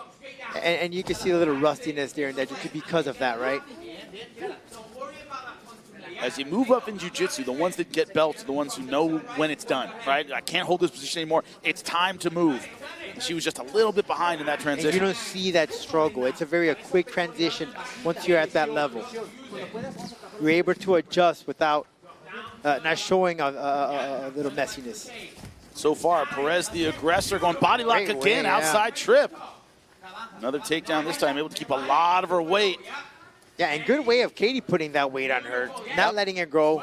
And you can see a little rustiness there, and that just because of that, right? As you move up in jiu-jitsu, the ones that get belts are the ones who know when it's done, right? I can't hold this position anymore. It's time to move. And she was just a little bit behind in that transition. And you don't see that struggle. It's a quick transition once you're at that level. You're able to adjust without not showing a little messiness. So far, Perez, the aggressor, going body lock again, outside trip. Another takedown this time, able to keep a lot of her weight. Yeah, and good way of Katie putting that weight on her. Not letting her go,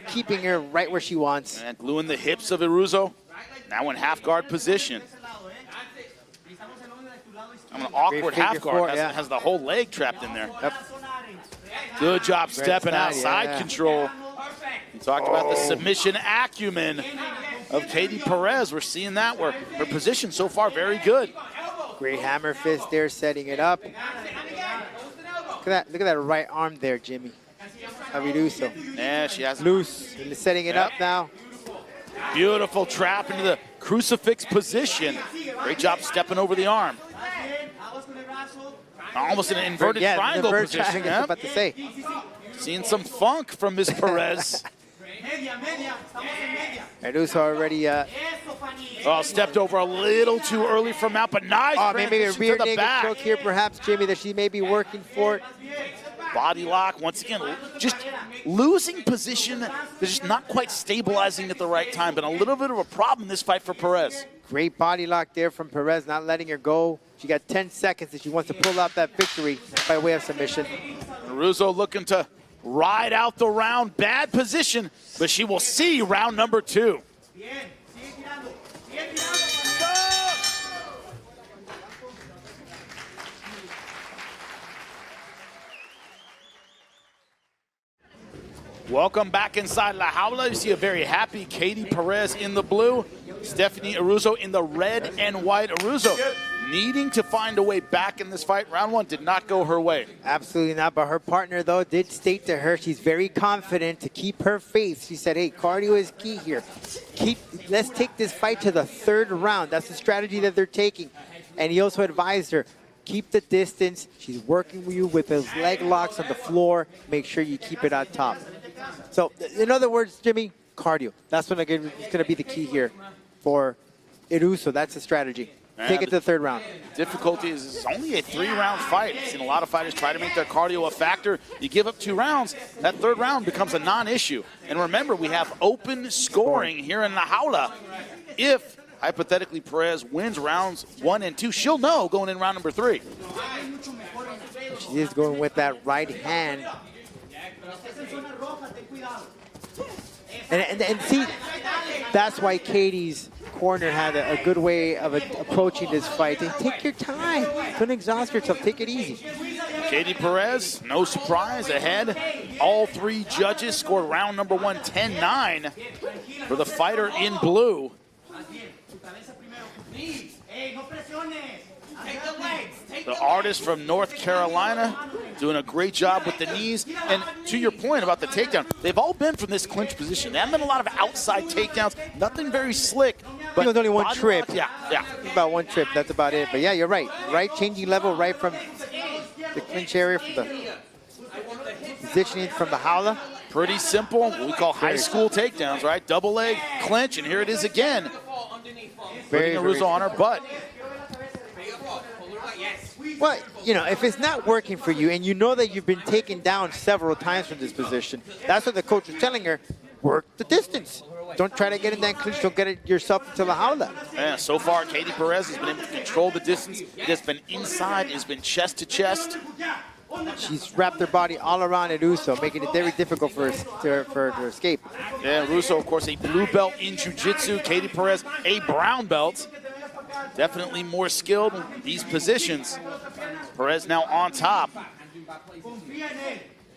keeping her right where she wants. And gluing the hips of Irurzo. Now in half guard position. I'm an awkward half guard. Has the whole leg trapped in there. Yep. Good job stepping outside control. We talked about the submission acumen of Katie Perez. We're seeing that where her position so far very good. Great hammer fist there, setting it up. Look at that right arm there, Jimmy. Irurzo. Yeah, she has loose. And setting it up now. Beautiful trap into the crucifix position. Great job stepping over the arm. Almost an inverted triangle position. I was about to say. Seeing some funk from Miss Perez. Irurzo already stepped over a little too early from out, but nice. Maybe a rear naked choke here, perhaps, Jimmy, that she may be working for. Body lock, once again, just losing position. They're just not quite stabilizing at the right time. Been a little bit of a problem in this fight for Perez. Great body lock there from Perez, not letting her go. She got 10 seconds if she wants to pull out that victory by way of submission. Irurzo looking to ride out the round. Bad position, but she will see round number 2. Welcome back inside La Jaula. You see a very happy Katie Perez in the blue, Stephanie Irurzo in the red and white. Irurzo needing to find a way back in this fight. Round 1 did not go her way. Absolutely not, but her partner, though, did state to her she's very confident to keep her faith. She said, hey, cardio is key here. Let's take this fight to the 3rd round. That's the strategy that they're taking. And he also advised her, keep the distance. She's working with you with those leg locks on the floor. Make sure you keep it on top. So, in other words, Jimmy, cardio. That's what is going to be the key here for Irurzo. That's the strategy. Take it to the 3rd round. Difficulty is it's only a 3-round fight. I've seen a lot of fighters try to make their cardio a factor. You give up 2 rounds, that 3rd round becomes a non-issue. And remember, we have open scoring here in La Jaula. If, hypothetically, Perez wins rounds 1 and 2, she'll know going in round number 3. She is going with that right hand. And see, that's why Katie's corner had a good way of approaching this fight. Take your time. Don't exhaust yourself. Take it easy. Katie Perez, no surprise, ahead. All 3 judges scored round number 1, 10-9 for the fighter in blue. The artist from North Carolina doing a great job with the knees. And to your point about the takedown, they've all been from this clinch position. There haven't been a lot of outside takedowns, nothing very slick. But only one trip. Yeah. About one trip, that's about it. But yeah, you're right. Right changing level right from the clinch area, from the positioning from the jaula. Pretty simple, what we call high school takedowns, right? Double leg, clinch, and here it is again. Putting Irurzo on her butt. Well, you know, if it's not working for you and you know that you've been taken down several times from this position, that's what the coach was telling her, work the distance. Don't try to get in that clinch. Don't get it yourself into the jaula. Yeah, so far, Katie Perez has been able to control the distance. It has been inside, it has been chest to chest. She's wrapped her body all around Irurzo, making it very difficult for her to escape. Yeah, Irurzo, of course, a blue belt in jiu-jitsu. Katie Perez, a brown belt. Definitely more skilled in these positions. Perez now on top.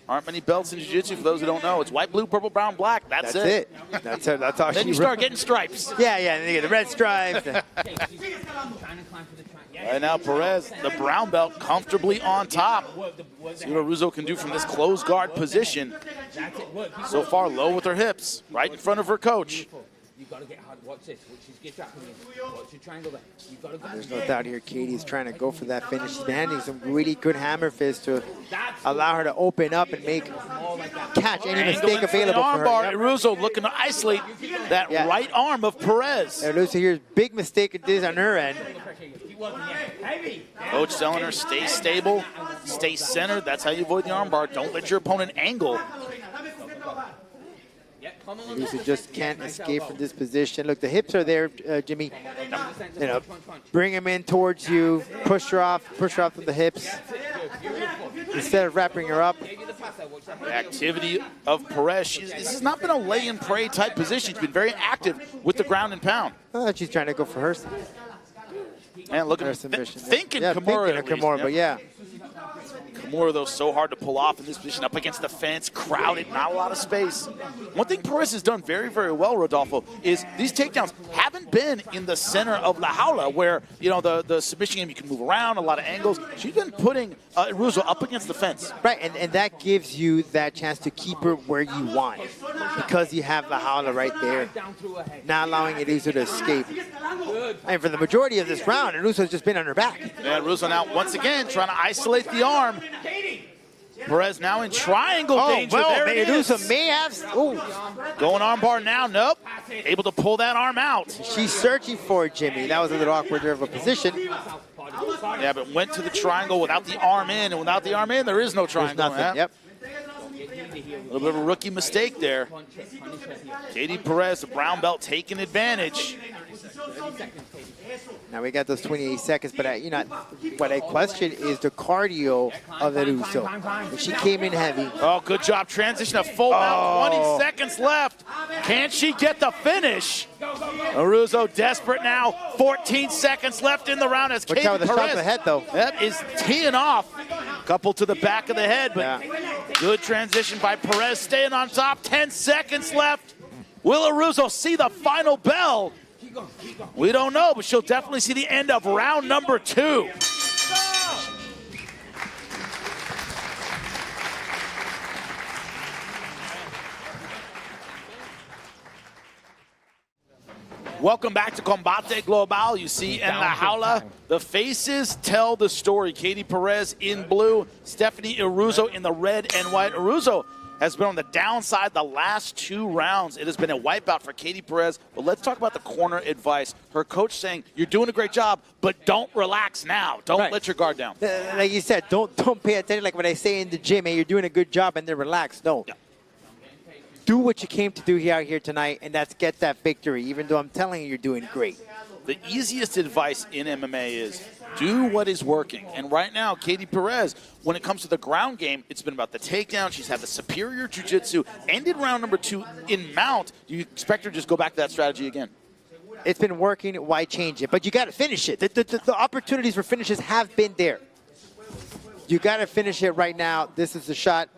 Aren't many belts in jiu-jitsu, for those who don't know. It's white, blue, purple, brown, black. That's it. That's it. That's all. Then you start getting stripes. Yeah, and then you get the red stripes. Right now, Perez, the brown belt, comfortably on top. See what Irurzo can do from this closed guard position. So far, low with her hips, right in front of her coach. You've got to get hard. Watch this. She's trapping you. Watch your triangle there. You've got to go. There's no doubt here Katie's trying to go for that finish. She's been handing some really good hammer fists to allow her to open up and catch any mistake available for her. Armbar, Irurzo looking to isolate that right arm of Perez. Irurzo here's big mistake it is on her end. Coach telling her, stay stable, stay centered. That's how you avoid the armbar. Don't let your opponent angle. Irurzo just can't escape from this position. Look, the hips are there, Jimmy. You know, bring him in towards you, push her off from the hips. instead of wrapping her up. The activity of Perez. This has not been a lay and pray type position. She's been very active with the ground and pound. She's trying to go for her. And look at her thinking Kimura. Thinking Kimura, but yeah. Kimura, though, so hard to pull off in this position, up against the fence, crowded, not a lot of space. One thing Perez has done very, very well, Rodolfo, is these takedowns haven't been in the center of La Jaula, where, you know, the submission game, you can move around, a lot of angles. She's been putting Irurzo up against the fence. Right, and that gives you that chance to keep her where you want, because you have La Jaula right there, not allowing Irurzo to escape. And for the majority of this round, Irurzo's just been on her back. Yeah, Irurzo now, once again, trying to isolate the arm. Perez now in triangle danger. Well, there it Irurzo is. may have. Ooh. Going armbar now. Nope. Able to pull that arm out. She's searching for it, Jimmy. That was a little awkward of a position. Yeah, but went to the triangle without the arm in, and without the arm in, there is no triangle. There's nothing. Yep. A little bit of a rookie mistake there. Katie Perez, the brown belt, taking advantage. Now we got those 28 seconds, but you know what I question is the cardio of Irurzo. She came in heavy. Oh, good job. Transition to full mount. 20 seconds left. Can she get the finish? Irurzo desperate now. 14 seconds left in the round as Katie Perez. The shot to the head, though. That is teeing off. Couple to the back of the head, but good transition by Perez, staying on top. 10 seconds left. Will Irurzo see the final bell? We don't know, but she'll definitely see the end of round number 2. Welcome back to Combate Global. You see in La Jaula, the faces tell the story. Katie Perez in blue, Stephanie Irurzo in the red and white. Irurzo has been on the downside the last 2 rounds. It has been a wipeout for Katie Perez. But let's talk about the corner advice. Her coach saying, you're doing a great job, but don't relax now. Don't let your guard down. Like you said, don't pay attention. Like when I say in the gym, hey, you're doing a good job, and then relax. No. Yeah. Do what you came to do out here tonight, and that's get that victory, even though I'm telling you you're doing great. The easiest advice in MMA is do what is working. And right now, Katie Perez, when it comes to the ground game, it's been about the takedown. She's had the superior jiu-jitsu. Ended round number 2 in mount. Do you expect her to just go back to that strategy again? It's been working. Why change it? But you got to finish it. The opportunities for finishes have been there. You got to finish it right now. This is the shot.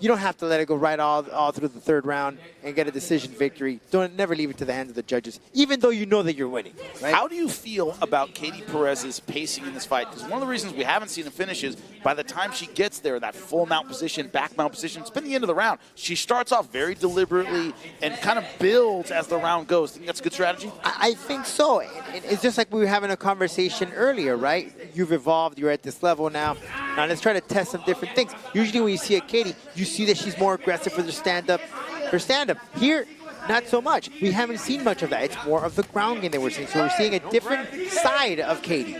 You don't have to let it go right all through the 3rd round and get a decision victory. Never leave it to the hands of the judges, even though you know that you're winning. Right? How do you feel about Katie Perez's pacing in this fight? Because one of the reasons we haven't seen the finishes, by the time she gets there, that full mount position, back mount position, it's been the end of the round. She starts off very deliberately and kind of builds as the round goes. Think that's a good strategy? I think so. It's just like we were having a conversation earlier, right? You've evolved. You're at this level now. Now let's try to test some different things. Usually when you see a Katie, you see that she's more aggressive for the stand-up. Here, not so much. We haven't seen much of that. It's more of the ground game that we're seeing. So we're seeing a different side of Katie.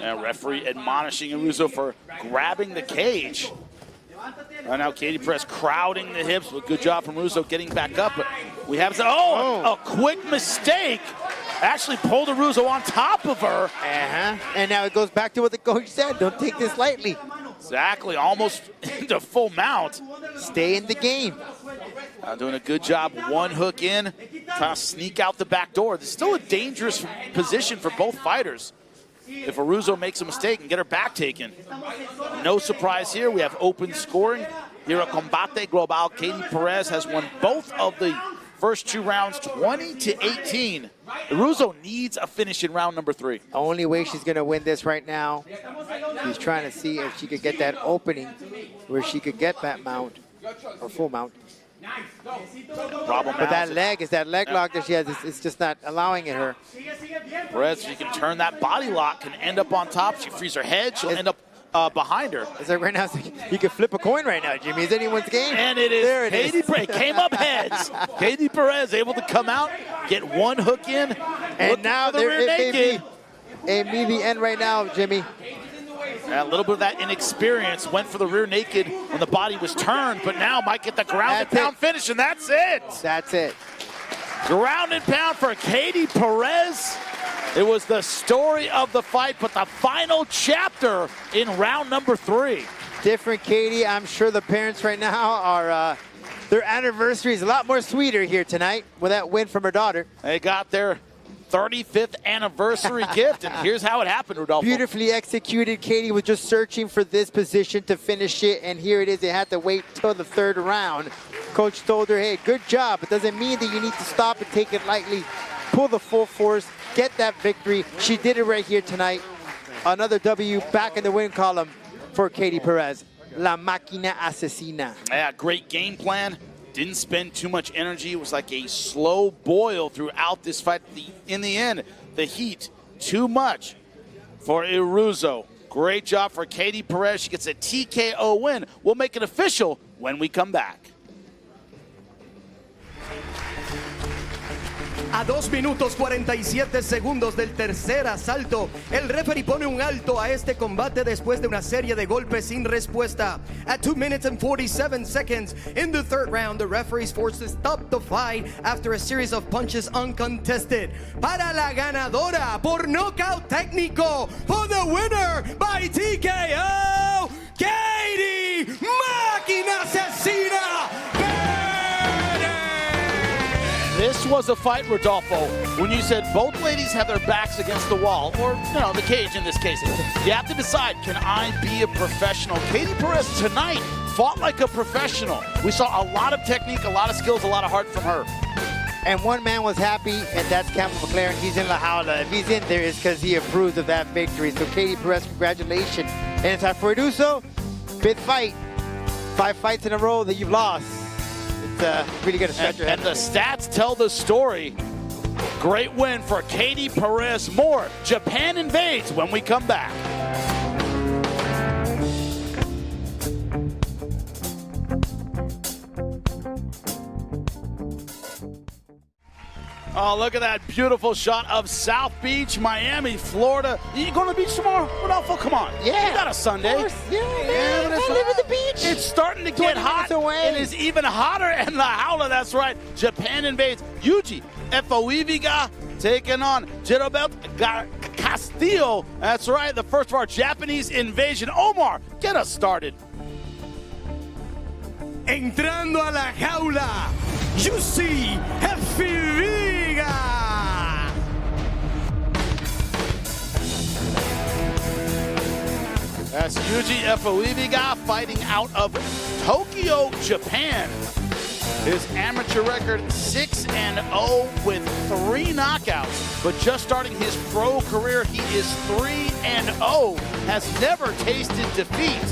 And referee admonishing Irurzo for grabbing the cage. Right now, Katie Perez crowding the hips, but good job from Irurzo getting back up. But we have a quick mistake. Actually pulled Irurzo on top of her. And now it goes back to what the coach said. Don't take this lightly. Exactly, almost into full mount. Stay in the game. Doing a good job, 1 hook in, trying to sneak out the back door. This is still a dangerous position for both fighters. If Irurzo makes a mistake and get her back taken. No surprise here, we have open scoring. Here at Combate Global, Katie Perez has won both of the first 2 rounds, 20-18. Irurzo needs a finish in round number 3. The only way she's going to win this right now, she's trying to see if she could get that opening where she could get that mount, or full mount. Problem but that leg lock that she has, it's just not allowing it her. Perez, she can turn that body lock, can end up on top. She frees her head, she'll end up behind her. It's like right now, you can flip a coin right now, Jimmy. Is anyone's game? And it is. There it Katie Perez came up heads. Katie Perez able to come out, get 1 hook in, and now the rear naked. It may be end right now, Jimmy. A little bit of that inexperience went for the rear naked when the body was turned, but now might get the ground and pound finish, and that's it. That's it. Ground and pound for Katie Perez. It was the story of the fight, but the final chapter in round number 3. Different Katie. I'm sure the parents right now are, their anniversary is a lot more sweeter here tonight with that win from her daughter. They got their 35th anniversary gift, and here's how it happened, Rodolfo. Beautifully executed. Katie was just searching for this position to finish it, and here it is. They had to wait till the 3rd round. Coach told her, hey, good job. It doesn't mean that you need to stop and take it lightly. Pull the full force, get that victory. She did it right here tonight. Another W back in the win column for Katie Perez. La Máquina Asesina. Yeah, great game plan. Didn't spend too much energy. It was like a slow boil throughout this fight. In the end, the heat, too much for Irurzo. Great job for Katie Perez. She gets a TKO win. We'll make it official when we come back. A 2 minutos 47 segundos del tercer asalto, el referee pone un alto a este combate después de una serie de golpes sin respuesta. At 2 minutes and 47 seconds in the 3rd round, the referee is forced to stop the fight after a series of punches uncontested. Para la ganadora por nocaut técnico, for the winner by TKO, Katie Máquina Asesina. This was a fight, Rodolfo, when you said both ladies have their backs against the wall, or, you know, the cage in this case. You have to decide, can I be a professional? Katie Perez tonight fought like a professional. We saw a lot of technique, a lot of skills, a lot of heart from her. And one man was happy, and that's Campbell McLaren. He's in La Jaula. If he's in there, it's because he approves of that victory. So Katie Perez, congratulations. And it's time for Irurzo. 5th fight. 5 fights in a row that you've lost. Really going to scratch your head. And the stats tell the story. Great win for Katie Perez. More Japan Invades when we come back. Oh, look at that beautiful shot of South Beach, Miami, Florida. You going to the beach tomorrow? Rodolfo, come on. Yeah. You got a Sunday. Of course. Yeah, man. I live at the beach. It's starting to get hot. It is even hotter in La Jaula. That's right. Japan Invades. Yuji, EPHOEVI-GA taking on Geralbert Castillo. That's right. The first of our Japanese invasion. Omar, get us started. Entrando a la jaula, Yuji EPHOEVI-GA. That's Yuji EPHOEVI-GA fighting out of Tokyo, Japan. His amateur record 6-0 with 3 knockouts, but just starting his pro career, he is 3-0, has never tasted defeat.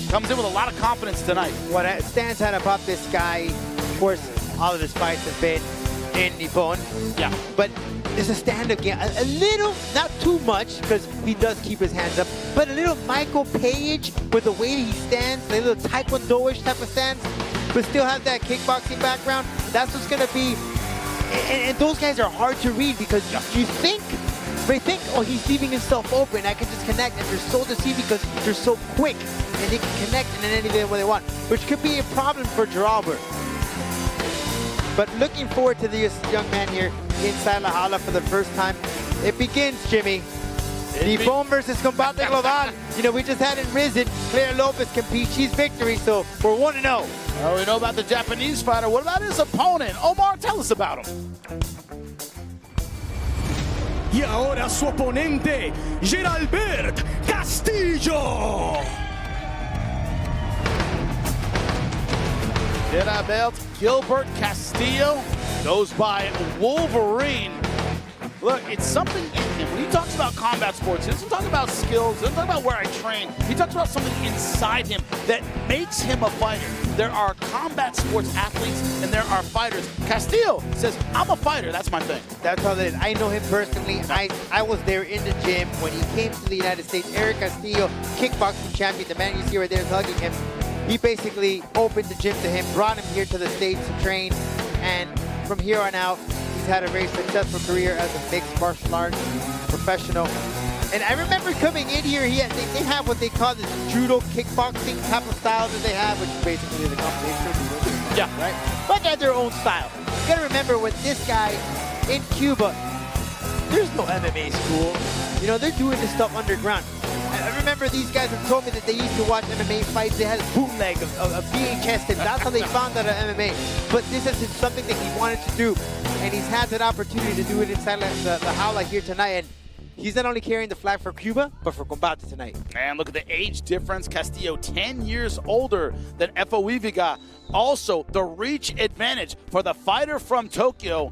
Comes in with a lot of confidence tonight. What stands out about this guy, of course, all of his fights have been in Nippon. Yeah. But it's a stand-up game. A little, not too much, because he does keep his hands up, but a little Michael Page with the way he stands, a little taekwondo-ish type of stance, but still have that kickboxing background. That's what's going to be. And those guys are hard to read because you think, they think, oh, he's leaving himself open. I can just connect. And they're so deceiving because they're so quick and they can connect in any way they want, which could be a problem for Geralbert. But looking forward to this young man here inside La Jaula for the first time. It begins, Jimmy. Nippon versus Combate Global. You know, we just had in Risen, Claire Lopez compete. She's victory, so we're 1-0. Well, we know about the Japanese fighter. What about his opponent? Omar, tell us about him. Y ahora su oponente, Geralbert Castillo. Gilbert Castillo goes by Wolverine. Look, it's something in him. When he talks about combat sports, he doesn't talk about skills, he doesn't talk about where I train. He talks about something inside him that makes him a fighter. There are combat sports athletes and there are fighters. Castillo says, I'm a fighter, that's my thing. That's how it is. I know him personally. I was there in the gym when he came to the United States. Eric Castillo, kickboxing champion, the man you see right there is hugging him. He basically opened the gym to him, brought him here to the States to train, and from here on out, he's had a very successful career as a mixed martial arts professional. And I remember coming in here, they have what they call this judo kickboxing type of style that they have, which is basically the combination. Yeah. Right? But they have their own style. You gotta remember with this guy in Cuba, There's no MMA school. You know, they're doing this stuff underground. I remember these guys have told me that they used to watch MMA fights. They had a bootleg of VHS, and that's how they found out of MMA. But this is something that he wanted to do, and he's had that opportunity to do it inside the Jaula here tonight. And he's not only carrying the flag for Cuba, but for Combate tonight. And look at the age difference. Castillo, 10 years older than EPHOEVI-GA. Also, the reach advantage for the fighter from Tokyo.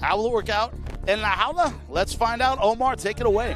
How will it work out in La Jaula? Let's find out. Omar, take it away.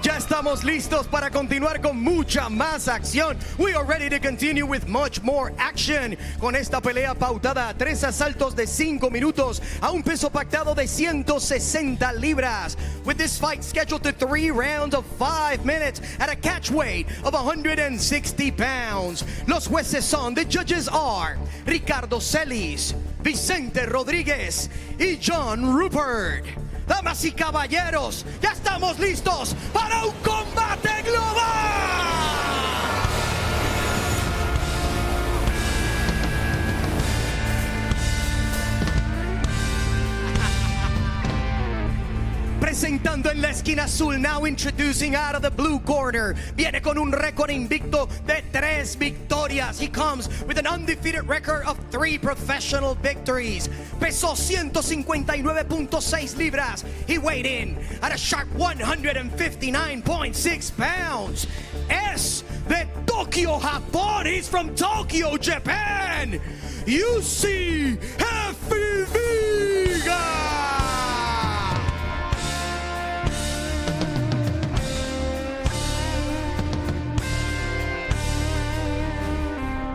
Ya estamos listos para continuar con mucha más acción. We are ready to continue with much more action. Con esta pelea pautada a 3 asaltos de 5 minutos a un peso pactado de 160 libras. With this fight scheduled to 3 rounds of 5 minutes at a catch weight of 160 pounds. Los jueces son, the judges are Ricardo Celis, Vicente Rodríguez y John Rupert. Damas y caballeros, ya estamos listos para un combate global. Presentando en la esquina azul, now introducing out of the blue corner. Viene con un récord invicto de 3 victorias. He comes with an undefeated record of 3 professional victories. Pesó 159.6 libras. He weighed in at a sharp 159.6 pounds. Es de Tokyo, Japón. He's from Tokyo, Japan. Yuji EPHOEVI-GA.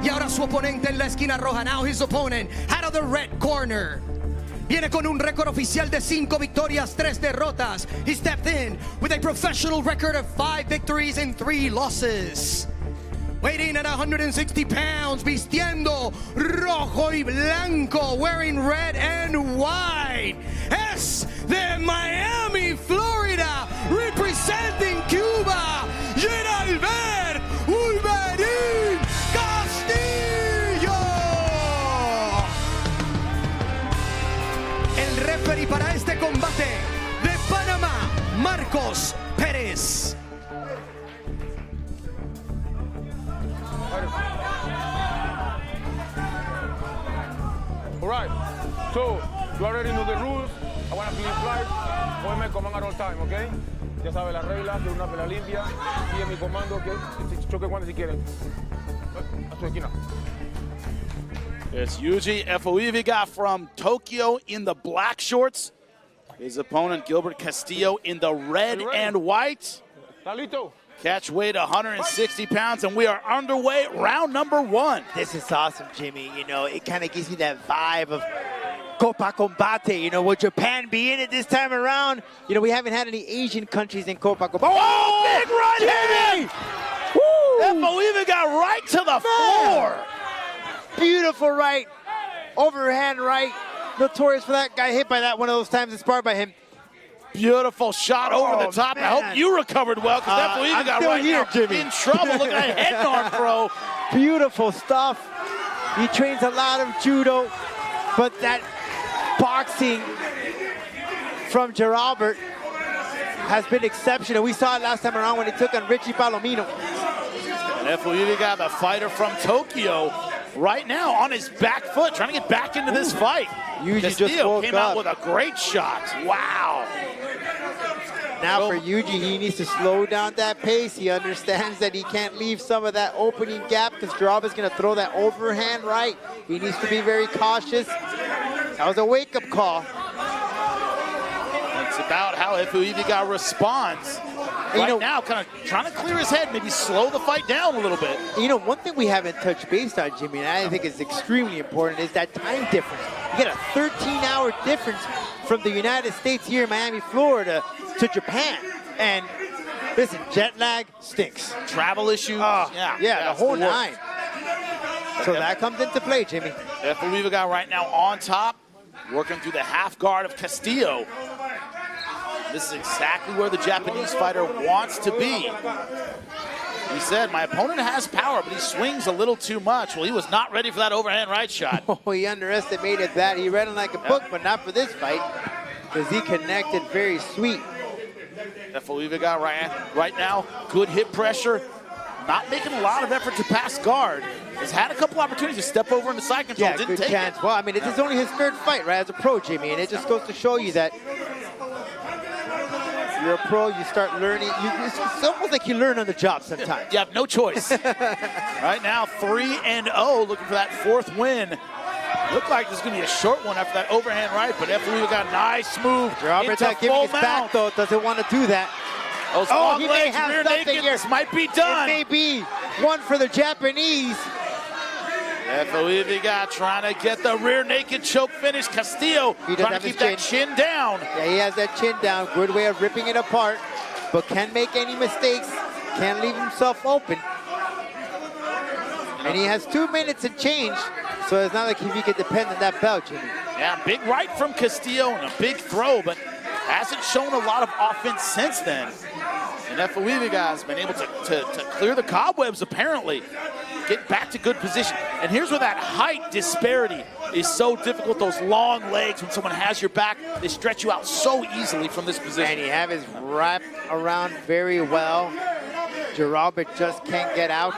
Y ahora su oponente en la esquina roja. Now his opponent out of the red corner. Viene con un récord oficial de 5 victorias, 3 derrotas. He stepped in with a professional record of 5 victories and 3 losses. Weighing at 160 pounds, vistiendo rojo y blanco, wearing red and white. Es de Miami, Florida, representing Cuba, Geralbert Castillo. El referee para este combate de Panamá, Marcos Perez. All right, so you already know the rules. I want to clean flight. Hoy me coman at all time, okay? Ya sabe las reglas de una pelea limpia. Sigue mi comando, okay? Choque cuando si quieren. A su esquina. It's Yuji EPHOEVI-GA from Tokyo in the black shorts. His opponent, Geralbert Castillo, in the red and white. Talito. Catch weight 160 pounds, and we are underway, round number 1. This is awesome, Jimmy. You know, it kind of gives you that vibe of Copa Combate. You know, will Japan be in it this time around? You know, we haven't had any Asian countries in Copa Combate. Oh, big right hand! EPHOEVI-GA right to the floor. Beautiful right, overhand right. Notorious for that guy hit by that one of those times inspired by him. Beautiful shot over the top. Man. I hope you recovered well, because EPHOEVI-GA right here, now Jimmy. in trouble. Look at that head and arm throw. Beautiful stuff. He trains a lot of judo, but that boxing from Geralbert has been exceptional. We saw it last time around when he took on Richie Palomino. EPHOEVI-GA, the fighter from Tokyo, right now on his back foot, trying to get back into this fight. Yuji Castillo just woke came up. out with a great shot. Wow. Now for Yuji, he needs to slow down that pace. He understands that he can't leave some of that opening gap because Geralbert's going to throw that overhand right. He needs to be very cautious. That was a wake-up call. It's about how EPHOEVI-GA responds. Right now, kind of trying to clear his head, maybe slow the fight down a little bit. You know, one thing we haven't touched base on, Jimmy, and I think is extremely important, is that time difference. You get a 13-hour difference from the United States here in Miami, Florida, to Japan. And listen, jet lag stinks. Travel issues. Yeah, the whole 9. So that comes into play, Jimmy. EPHOEVI-GA right now on top, working through the half guard of Castillo. This is exactly where the Japanese fighter wants to be. He said, my opponent has power, but he swings a little too much. Well, he was not ready for that overhand right shot. Oh, he underestimated that. He read it like a book, but not for this fight. because he connected very sweet. EPHOEVI-GA right now, good hit pressure. Not making a lot of effort to pass guard. Has had a couple opportunities to step over into side control. Yeah, didn't good take chance. it. Well, I mean, this is only his third fight, right, as a pro, Jimmy, and it just goes to show you that you're a pro, you start learning. It's almost like you learn on the job sometimes. You have no choice. Right now, 3-0, looking for that fourth win. Looked like this is going to be a short one after that overhand right, but EPHOEVI-GA, nice move. Geralbert not giving his back, though, doesn't want to do that. Those Oh, he may legs, have rear something naked. here. This might be done. It may be one for the Japanese. EPHOEVI-GA trying to get the rear naked choke finish. Castillo He doesn't trying to have his keep that chin down. Yeah, he has that chin down. Good way of ripping it apart, but can't make any mistakes. Can't leave himself open. And he has 2 minutes and change, so it's not like he could depend on that belt, Jimmy. Yeah, big right from Castillo and a big throw, but hasn't shown a lot of offense since then. And EPHOEVI-GA has been able to clear the cobwebs, apparently. Get back to good position. And here's where that height disparity is so difficult. Those long legs, when someone has your back, they stretch you out so easily from this position. And he have his wrapped around very well. Geralbert just can't get out.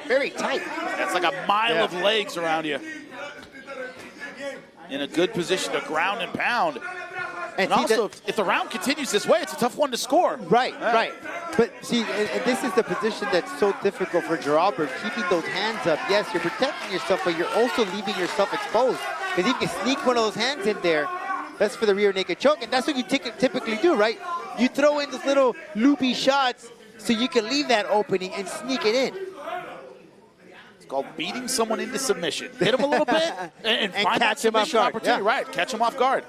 Very tight. That's like a mile of legs around you. In a good position to ground and pound. And also, if the round continues this way, it's a tough one to score. Right, right. But see, and this is the position that's so difficult for Geralbert, keeping those hands up. Yes, you're protecting yourself, but you're also leaving yourself exposed. Because you can sneak one of those hands in there. That's for the rear naked choke, and that's what you typically do, right? You throw in those little loopy shots so you can leave that opening and sneak it in. It's called beating someone into submission. Hit him a little bit and find that catch him off submission guard. opportunity. Yeah. Right, catch him off guard.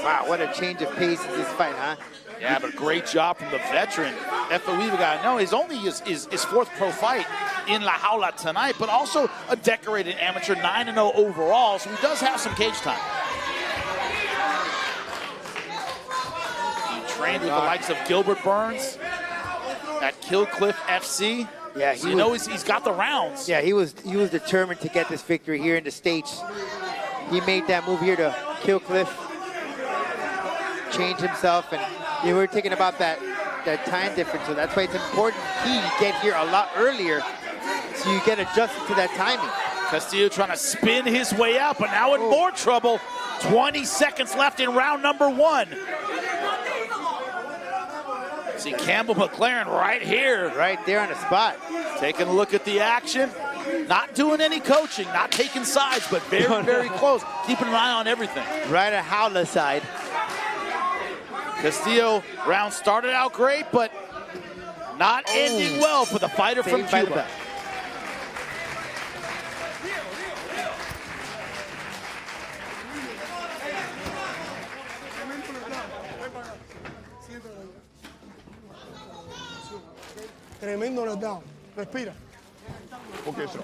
Wow, what a change of pace in this fight, huh? Yeah, but great job from the veteran. EPHOEVI-GA, no, he's only his fourth pro fight in La Jaula tonight, but also a decorated amateur, 9-0 overall, so he does have some cage time. He trained with the likes of Gilbert Burns at Kill Cliff FC. Yeah, so you know he's got the rounds. Yeah, he was determined to get this victory here in the States. He made that move here to Kill Cliff, change himself, and we were thinking about that time difference, so that's why it's important he get here a lot earlier so you get adjusted to that timing. Castillo trying to spin his way out, but now in more trouble. 20 seconds left in round number 1. See Campbell McLaren right here. Right there on the spot. Taking a look at the action. Not doing any coaching, not taking sides, but very, very close. Keeping an eye on everything. Right at Jaula side. Castillo round started out great, but not ending well for the fighter from Cuba. Tremendo knockdown. Respira. OK しろ。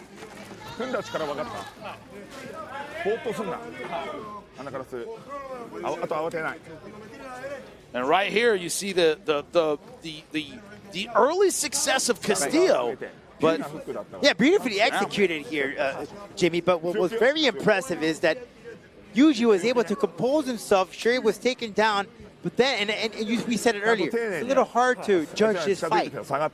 組んだ力分かった。ぼーっとすんな。鼻から吸う。あと慌てない。 And right here, you see the early success of Castillo, but yeah, beautifully executed here, Jimmy. But what was very impressive is that Yuji was able to compose himself. Sure, he was taken down, but then we said it earlier. It's a little hard to judge this fight. It's gonna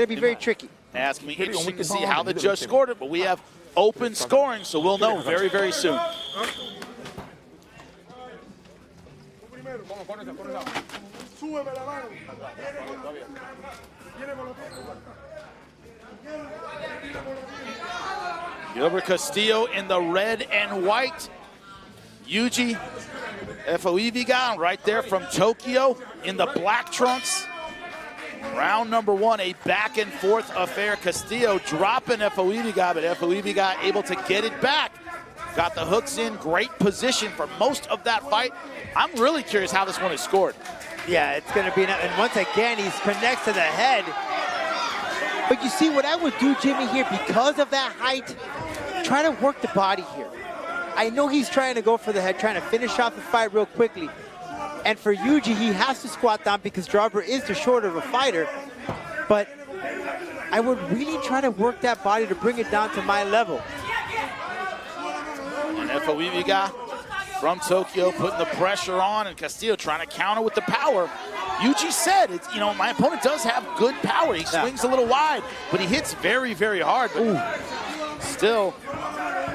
be very tricky. It's gonna be interesting to see how the judge scored it. But we have open scoring, so we'll know very, very soon. Gilbert Castillo in the red and white. Yuji EPHOEVI-GA right there from Tokyo in the black trunks. Round number 1, a back and forth affair. Castillo dropping EPHOEVI-GA, but EPHOEVI-GA able to get it back. Got the hooks in, great position for most of that fight. I'm really curious how this one is scored. Yeah, it's going to be, and once again, he connects to the head. But you see what I would do, Jimmy, here, because of that height, try to work the body here. I know he's trying to go for the head, trying to finish off the fight real quickly. And for Yuji, he has to squat down because Geralbert is the shorter of a fighter. But I would really try to work that body to bring it down to my level. And EPHOEVI-GA from Tokyo, putting the pressure on, and Castillo trying to counter with the power. Yuji said, you know, my opponent does have good power. He swings a little wide, but he hits very, very hard. But still,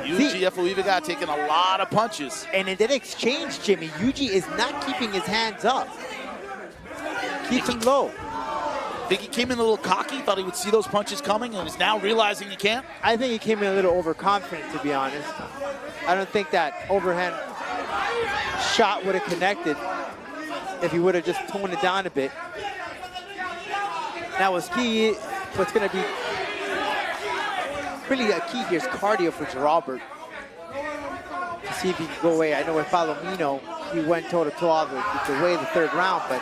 Yuji EPHOEVI-GA taking a lot of punches. And in that exchange, Jimmy, Yuji is not keeping his hands up. Keeps him low. Think he came in a little cocky, thought he would see those punches coming, and is now realizing he can't? I think he came in a little overconfident, to be honest. I don't think that overhand shot would have connected if he would have just toned it down a bit. Now, what's going to be really a key here is cardio for Geralbert. To see if he can go away. I know with Palomino, he went toe-to-toe the way of the third round, but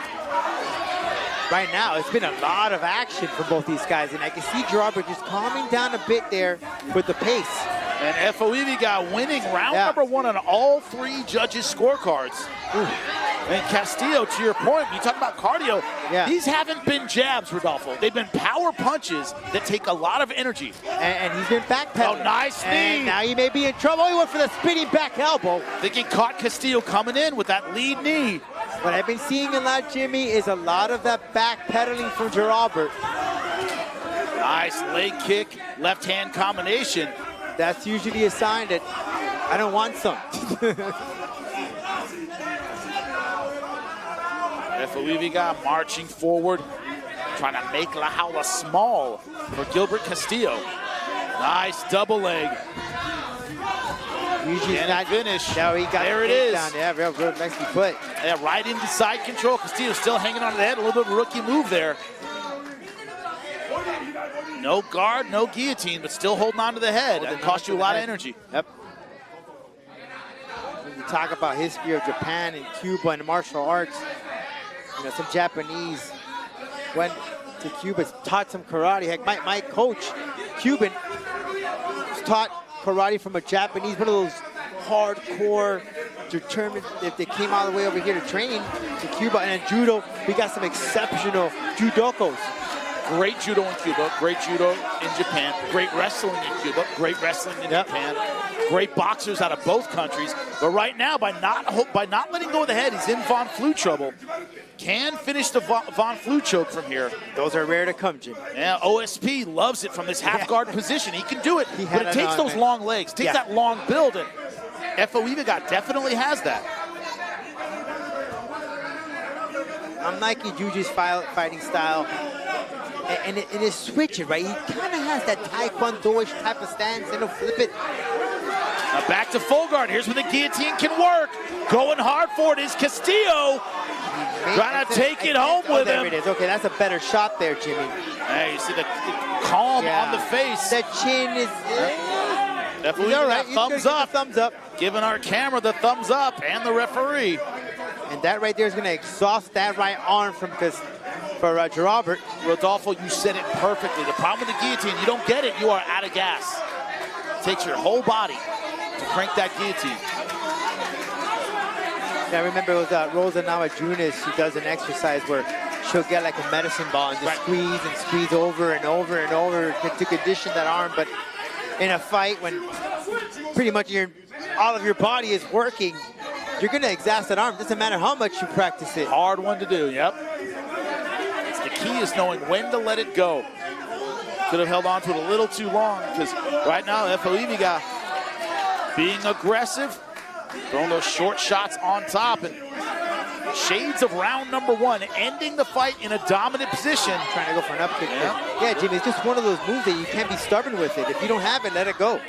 right now, it's been a lot of action for both these guys, and I can see Geralbert just calming down a bit there with the pace. And EPHOEVI-GA winning round number 1 on all 3 judges' scorecards. And Castillo, to your point, you talk about cardio, these haven't been jabs, Rodolfo. They've been power punches that take a lot of energy. And he's been backpedaling. Oh, nice knee. And now he may be in trouble. He went for the spinning back elbow. I think he caught Castillo coming in with that lead knee. What I've been seeing a lot, Jimmy, is a lot of that backpedaling from Geralbert. Nice leg kick, left-hand combination. That's usually a sign that I don't want some. EPHOEVI-GA marching forward, trying to make La Jaula small for Gilbert Castillo. Nice double leg. Yuji's not finish. No, he got there it is. Down. Yeah, real nicely put. Yeah, right into side control. Castillo still hanging on to the head. A little bit of a rookie move there. No guard, no guillotine, but still holding on to the head. That cost you a lot of energy. Yep. When you talk about history of Japan and Cuba and martial arts, you know, some Japanese went to Cuba, taught some karate. Heck, my coach, Cuban, taught karate from a Japanese, one of those hardcore, determined, if they came all the way over here to train to Cuba. And in judo, we got some exceptional judokos. Great judo in Cuba, great judo in Japan, great wrestling in Cuba, great wrestling in Japan, great boxers out of both countries. But right now, by not letting go of the head, he's in Von Flue trouble. Can finish the Von Flue choke from here. Those are rare to come, Jim. Yeah, OSP loves it from this half guard position. He can do it, but it takes those long legs, takes that long build, and EPHOEVI-GA definitely has that. Unlike Yuji's fighting style, and it is switching, right? He kind of has that taekwondo-ish type of stance, and he'll flip it. Now back to full guard. Here's where the guillotine can work. Going hard for it is Castillo. Trying to take it home with him. There it is. Okay, that's a better shot there, Jimmy. Hey, you see the calm on the face. That chin is... Definitely all right. Thumbs up. Thumbs up. Giving our camera the thumbs up and the referee. And that right there is going to exhaust that right arm for Geralbert. Rodolfo, you said it perfectly. The problem with the guillotine, you don't get it, you are out of gas. It takes your whole body to crank that guillotine. Yeah, I remember it was Rosa Namajunas who does an exercise where she'll get like a medicine ball and just squeeze and squeeze over and over and over to condition that arm. But in a fight, when pretty much all of your body is working, you're going to exhaust that arm. Doesn't matter how much you practice it. Hard one to do, yep. The key is knowing when to let it go. Could have held on to it a little too long, because right now EPHOEVI-GA being aggressive, throwing those short shots on top, and shades of round number 1, ending the fight in a dominant position. Trying to go for an up kick. Yeah, Jimmy, it's just one of those moves that you can't be stubborn with it. If you don't have it, let it go.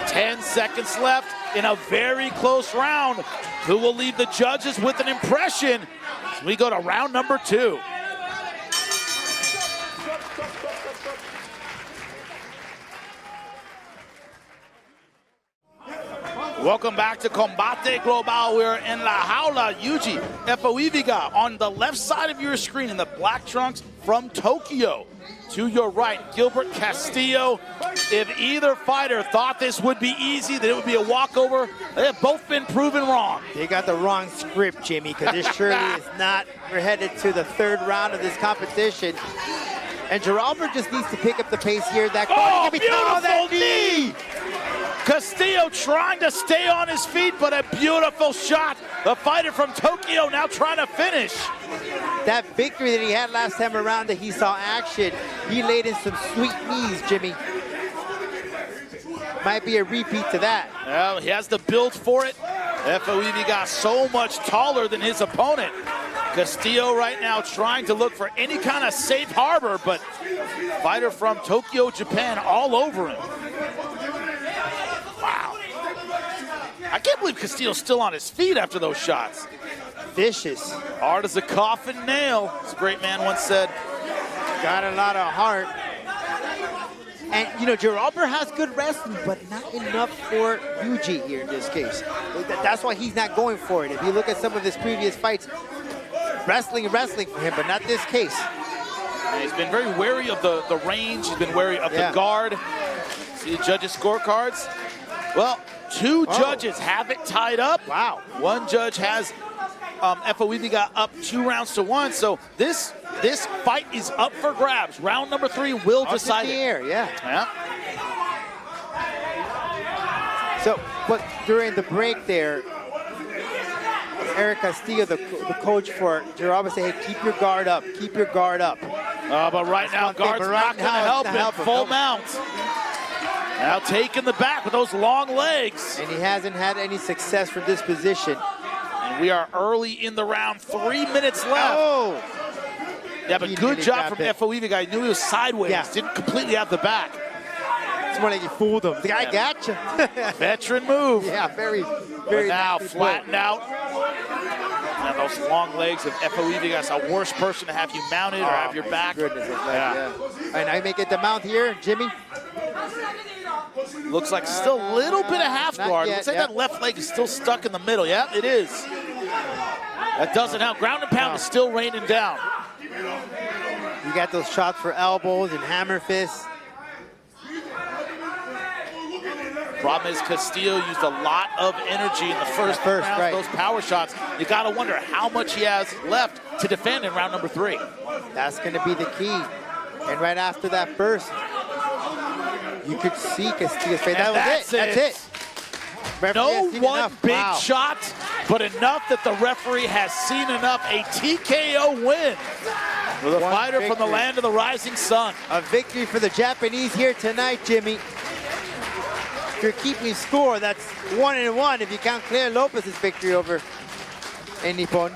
10 seconds left in a very close round. Who will leave the judges with an impression? We go to round number 2. Welcome back to Combate Global. We're in La Jaula. Yuji EPHOEVI-GA on the left side of your screen in the black trunks from Tokyo. To your right, Gilbert Castillo. If either fighter thought this would be easy, that it would be a walkover, they have both been proven wrong. They got the wrong script, Jimmy, because this surely is not. We're headed to the 3rd round of this competition. And Geralbert just needs to pick up the pace here. That beautiful knee! Castillo trying to stay on his feet, but a beautiful shot. The fighter from Tokyo now trying to finish. That victory that he had last time around that he saw action, he laid in some sweet knees, Jimmy. Might be a repeat to that. Well, he has the build for it. EPHOEVI-GA so much taller than his opponent. Castillo right now trying to look for any kind of safe harbor, but fighter from Tokyo, Japan all over him. Wow. I can't believe Castillo's still on his feet after those shots. Vicious. Hard as a coffin nail, as a great man once said. Got a lot of heart. And, you know, Geralbert has good wrestling, but not enough for Yuji here in this case. That's why he's not going for it. If you look at some of his previous fights, wrestling for him, but not this case. And he's been very wary of the range. He's been wary of the guard. See the judges' scorecards? Well, two judges have it tied up. Wow. One judge has EPHOEVI-GA up 2-1. So this fight is up for grabs. Round number 3 will decide it. Yeah. So, but during the break there, Eric Castillo, the coach for Geralbert, said, hey, keep your guard up, keep your guard up. But right now, guard's not going to help him. Full mount. Now taking the back with those long legs. And he hasn't had any success from this position. And we are early in the round, 3 minutes left. Oh! Yeah, but good job from EPHOEVI-GA. He knew he was sideways, didn't completely have the back. It's more like he fooled him. The guy gotcha. Veteran move. Yeah, very but now flattened out. And those long legs of EPHOEVI-GA is the worst person to have you mounted or have your back. Goodness, And I may get the mount here, Jimmy. Looks like still a little bit of half guard. Looks like that left leg is still stuck in the middle. Yeah, it is. That doesn't help. Ground and pound is still raining down. You got those shots for elbows and hammer fists. Problem is Castillo used a lot of energy in the first round, those power shots. You got to wonder how much he has left to defend in round number 3. That's going to be the key. And right after that burst, you could see Castillo's face. That's it. No one big shot, but enough that the referee has seen enough. A TKO win for the fighter from the land of the rising sun. A victory for the Japanese here tonight, Jimmy. If you're keeping score, that's 1-1 if you count Claire Lopez's victory over Nippon.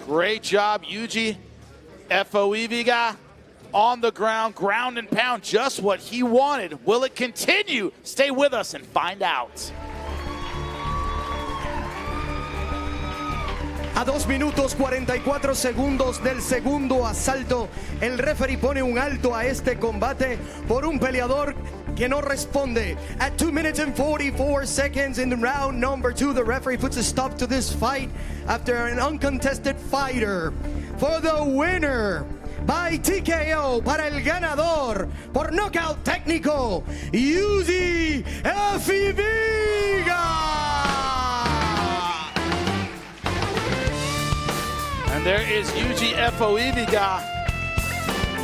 Great job, Yuji. EPHOEVI-GA on the ground, ground and pound, just what he wanted. Will it continue? Stay with us and find out. A 2 minutos 44 segundos del segundo asalto, el referee pone un alto a este combate por un peleador que no responde. At 2 minutes and 44 seconds in round number 2, the referee puts a stop to this fight after an uncontested fighter. For the winner, by TKO, para el ganador, por nocaut técnico, Yuji EPHOEVI-GA. And there is Yuji EPHOEVI-GA.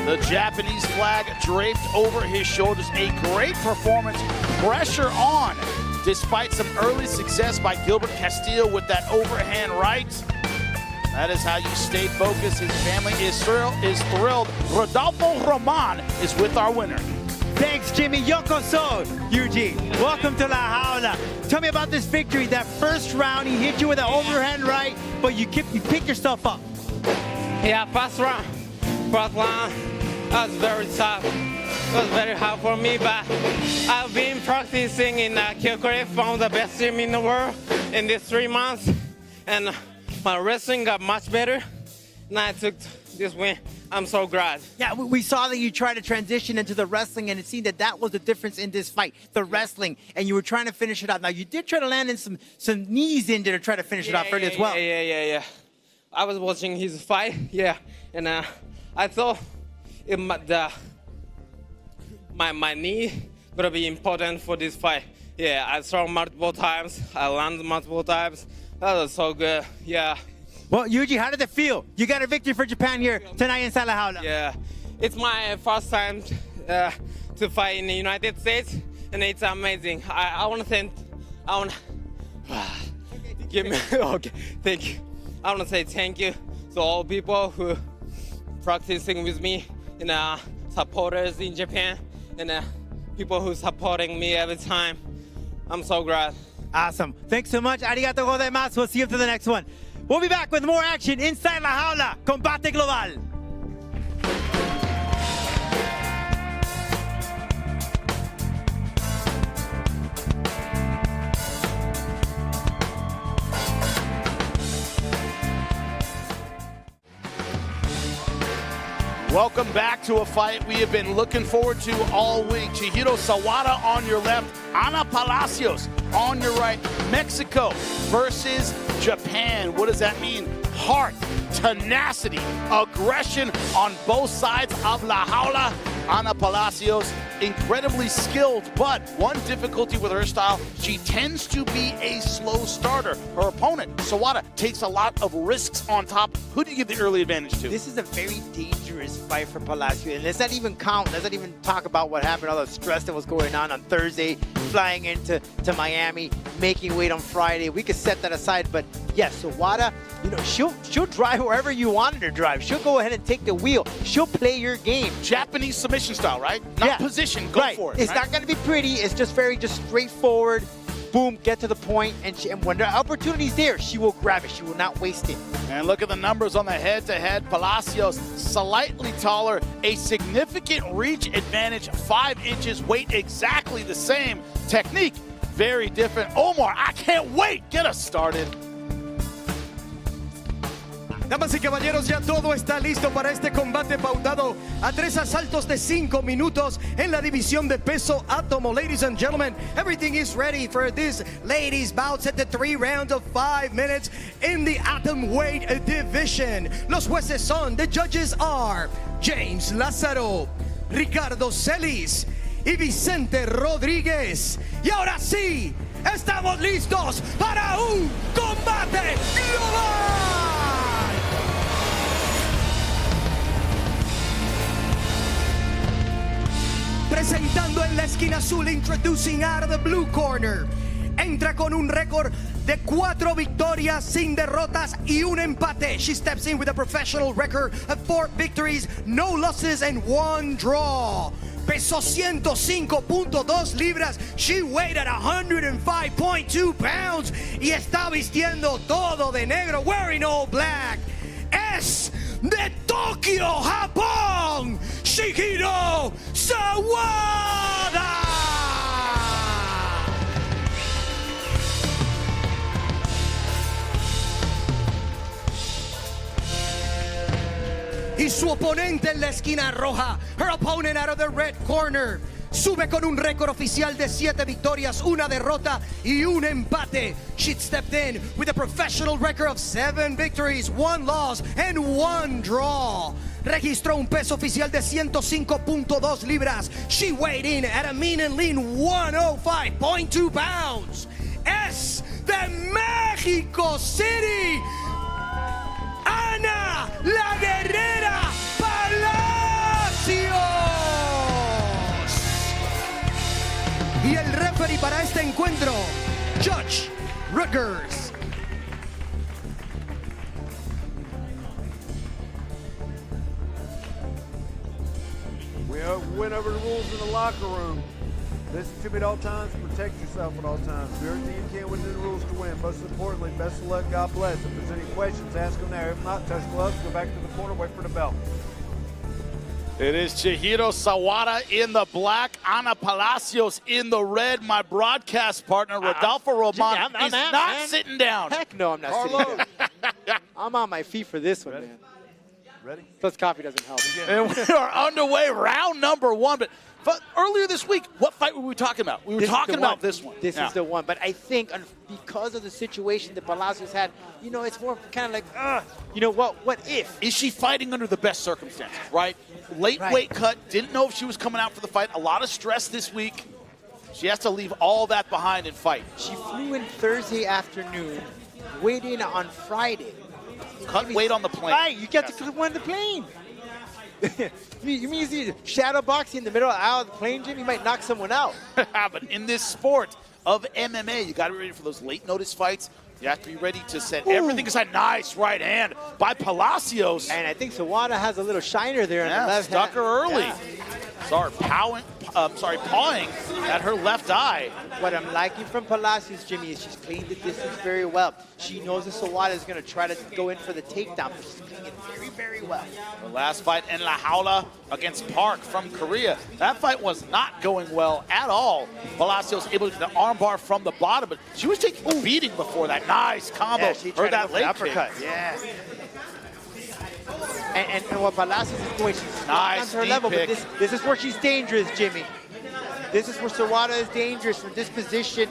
The Japanese flag draped over his shoulders. A great performance. Pressure on, despite some early success by Gilbert Castillo with that overhand right. That is how you stay focused. His family is thrilled. Rodolfo Roman is with our winner. Thanks, Jimmy. Yokoso, Yuji. Welcome to La Jaula. Tell me about this victory. That first round, he hit you with an overhand right, but you picked yourself up. Yeah, first round, that was very tough. It was very hard for me, but I've been practicing in Kyokure, found the best gym in the world in these 3 months, and my wrestling got much better. Now I took this win. I'm so glad. Yeah, we saw that you tried to transition into the wrestling, and it seemed that was the difference in this fight, the wrestling, and you were trying to finish it out. Now, you did try to land in some knees in there to try to finish it off early as well. Yeah. I was watching his fight, and I thought my knee gonna be important for this fight. Yeah, I saw multiple times, I landed multiple times. That was so good, yeah. Well, Yuji, how did it feel? You got a victory for Japan here tonight in La Jaula. Yeah, it's my first time to fight in the United States, and it's amazing. I want to give me okay. Thank you. I want to say thank you to all people who practicing with me, and supporters in Japan, and people who supporting me every time. I'm so glad. Awesome. Thanks so much. Arigato gozaimasu. We'll see you to the next one. We'll be back with more action inside La Jaula. Combate Global. Welcome back to a fight we have been looking forward to all week. Chihiro Sawada on your left, Ana Palasios on your right. Mexico versus Japan. What does that mean? Heart, tenacity, aggression on both sides of La Jaula. Ana Palasios, incredibly skilled, but one difficulty with her style, she tends to be a slow starter. Her opponent, Sawada, takes a lot of risks on top. Who do you give the early advantage to? This is a very dangerous fight for Palasios. And let's not even talk about what happened, all the stress that was going on Thursday, flying into Miami, making weight on Friday. We could set that aside, but yes, Sawada, she'll drive wherever you want her to drive. She'll go ahead and take the wheel. She'll play your game. Japanese submission style, right? Not position, go for it. It's not going to be pretty. It's just very straightforward. Boom, get to the point, and when the opportunity's there, she will grab it. She will not waste it. And look at the numbers on the head-to-head. Palasios, slightly taller, a significant reach advantage, 5 inches, weight exactly the same. Technique, very different. Omar, I can't wait. Get us started. Damas y caballeros, ya todo está listo para este combate pautado a 3 asaltos de 5 minutos en la división de peso átomo. Ladies and gentlemen, everything is ready for this ladies bouts at the 3 rounds of 5 minutes in the atom weight division. Los jueces son, the judges are James Lázaro, Ricardo Celis y Vicente Rodríguez. Y ahora sí, estamos listos para un combate global. Presentando en la esquina azul, introducing out of the blue corner. Entra con un récord de 4 victorias sin derrotas y un empate. She steps in with a professional record of 4 victories, no losses, and 1 draw. Pesó 105.2 libras. She weighed at 105.2 pounds y está vistiendo todo de negro, wearing all black. Es de Tokio, Japón, Chihiro Sawada. Y su oponente en la esquina roja, her opponent out of the red corner, sube con un récord oficial de 7 victorias, 1 derrota y 1 empate. She stepped in with a professional record of 7 victories, 1 loss and 1 draw. Registró un peso oficial de 105.2 libras. She weighed in at a mean and lean 105.2 pounds. Es de Mexico City, Ana la Guerrera Palasios. Y el referee para este encuentro, Judge Rutgers. We went over the rules in the locker room. Listen to me at all times, protect yourself at all times. Do everything you can within the rules to win. Most importantly, best of luck, God bless. If there's any questions, ask them there. If not, touch gloves, go back to the corner, wait for the bell. It is Chihiro Sawada in the black, Ana Palasios in the red. My broadcast partner, Rodolfo Roman, is not sitting down. Heck no, I'm not sitting down. I'm on my feet for this one, man. Ready? Plus coffee doesn't help. And we are underway, round number 1. But earlier this week, what fight were we talking about? We were talking about this one. This is the one. But I think because of the situation that Palasios had, it's more kind of like, what if? Is she fighting under the best circumstances, right? Late weight cut, didn't know if she was coming out for the fight. A lot of stress this week. She has to leave all that behind and fight. She flew in Thursday afternoon, weighed in on Friday. Cut weight on the plane. Right, you get to go on the plane. You mean you see shadow boxing in the middle of the plane, Jim? You might knock someone out. But in this sport of MMA, you got to be ready for those late notice fights. You have to be ready to set everything aside. Nice right hand by Palasios. And I think Sawada has a little shiner there in the left stuck hand. her early. Yeah. Pawing at her left eye. What I'm liking from Palasios, Jimmy, is she's cleaned the distance very well. She knows that Sawada is going to try to go in for the takedown, but she's cleaning it very, very well. The last fight in La Jaula against Park from Korea. That fight was not going well at all. Palasios able to get the armbar from the bottom, but she was taking a beating before that. Nice combo. Yeah, she tried that to go for leg the uppercut. kick. Yeah. And what Palasios is doing, she's nice on to her level, pick. but this is where she's dangerous, Jimmy. This is where Sawada is dangerous from this position,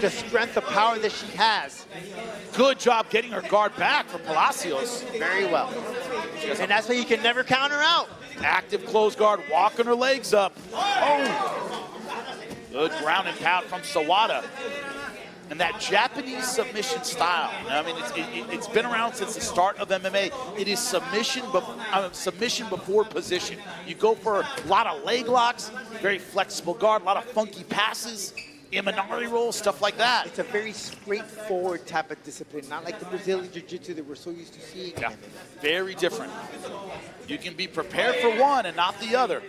the strength, the power that she has. Good job getting her guard back from Palasios. Very well. And that's why you can never count her out. Active close guard, walking her legs up. Oh! Good ground and pound from Sawada. And that Japanese submission style, I mean, it's been around since the start of MMA. It is submission before position. You go for a lot of leg locks, very flexible guard, a lot of funky passes, Imanari rolls, stuff like that. It's a very straightforward type of discipline, not like the Brazilian Jiu-Jitsu that we're so used to seeing. Yeah, very different. You can be prepared for one and not the other.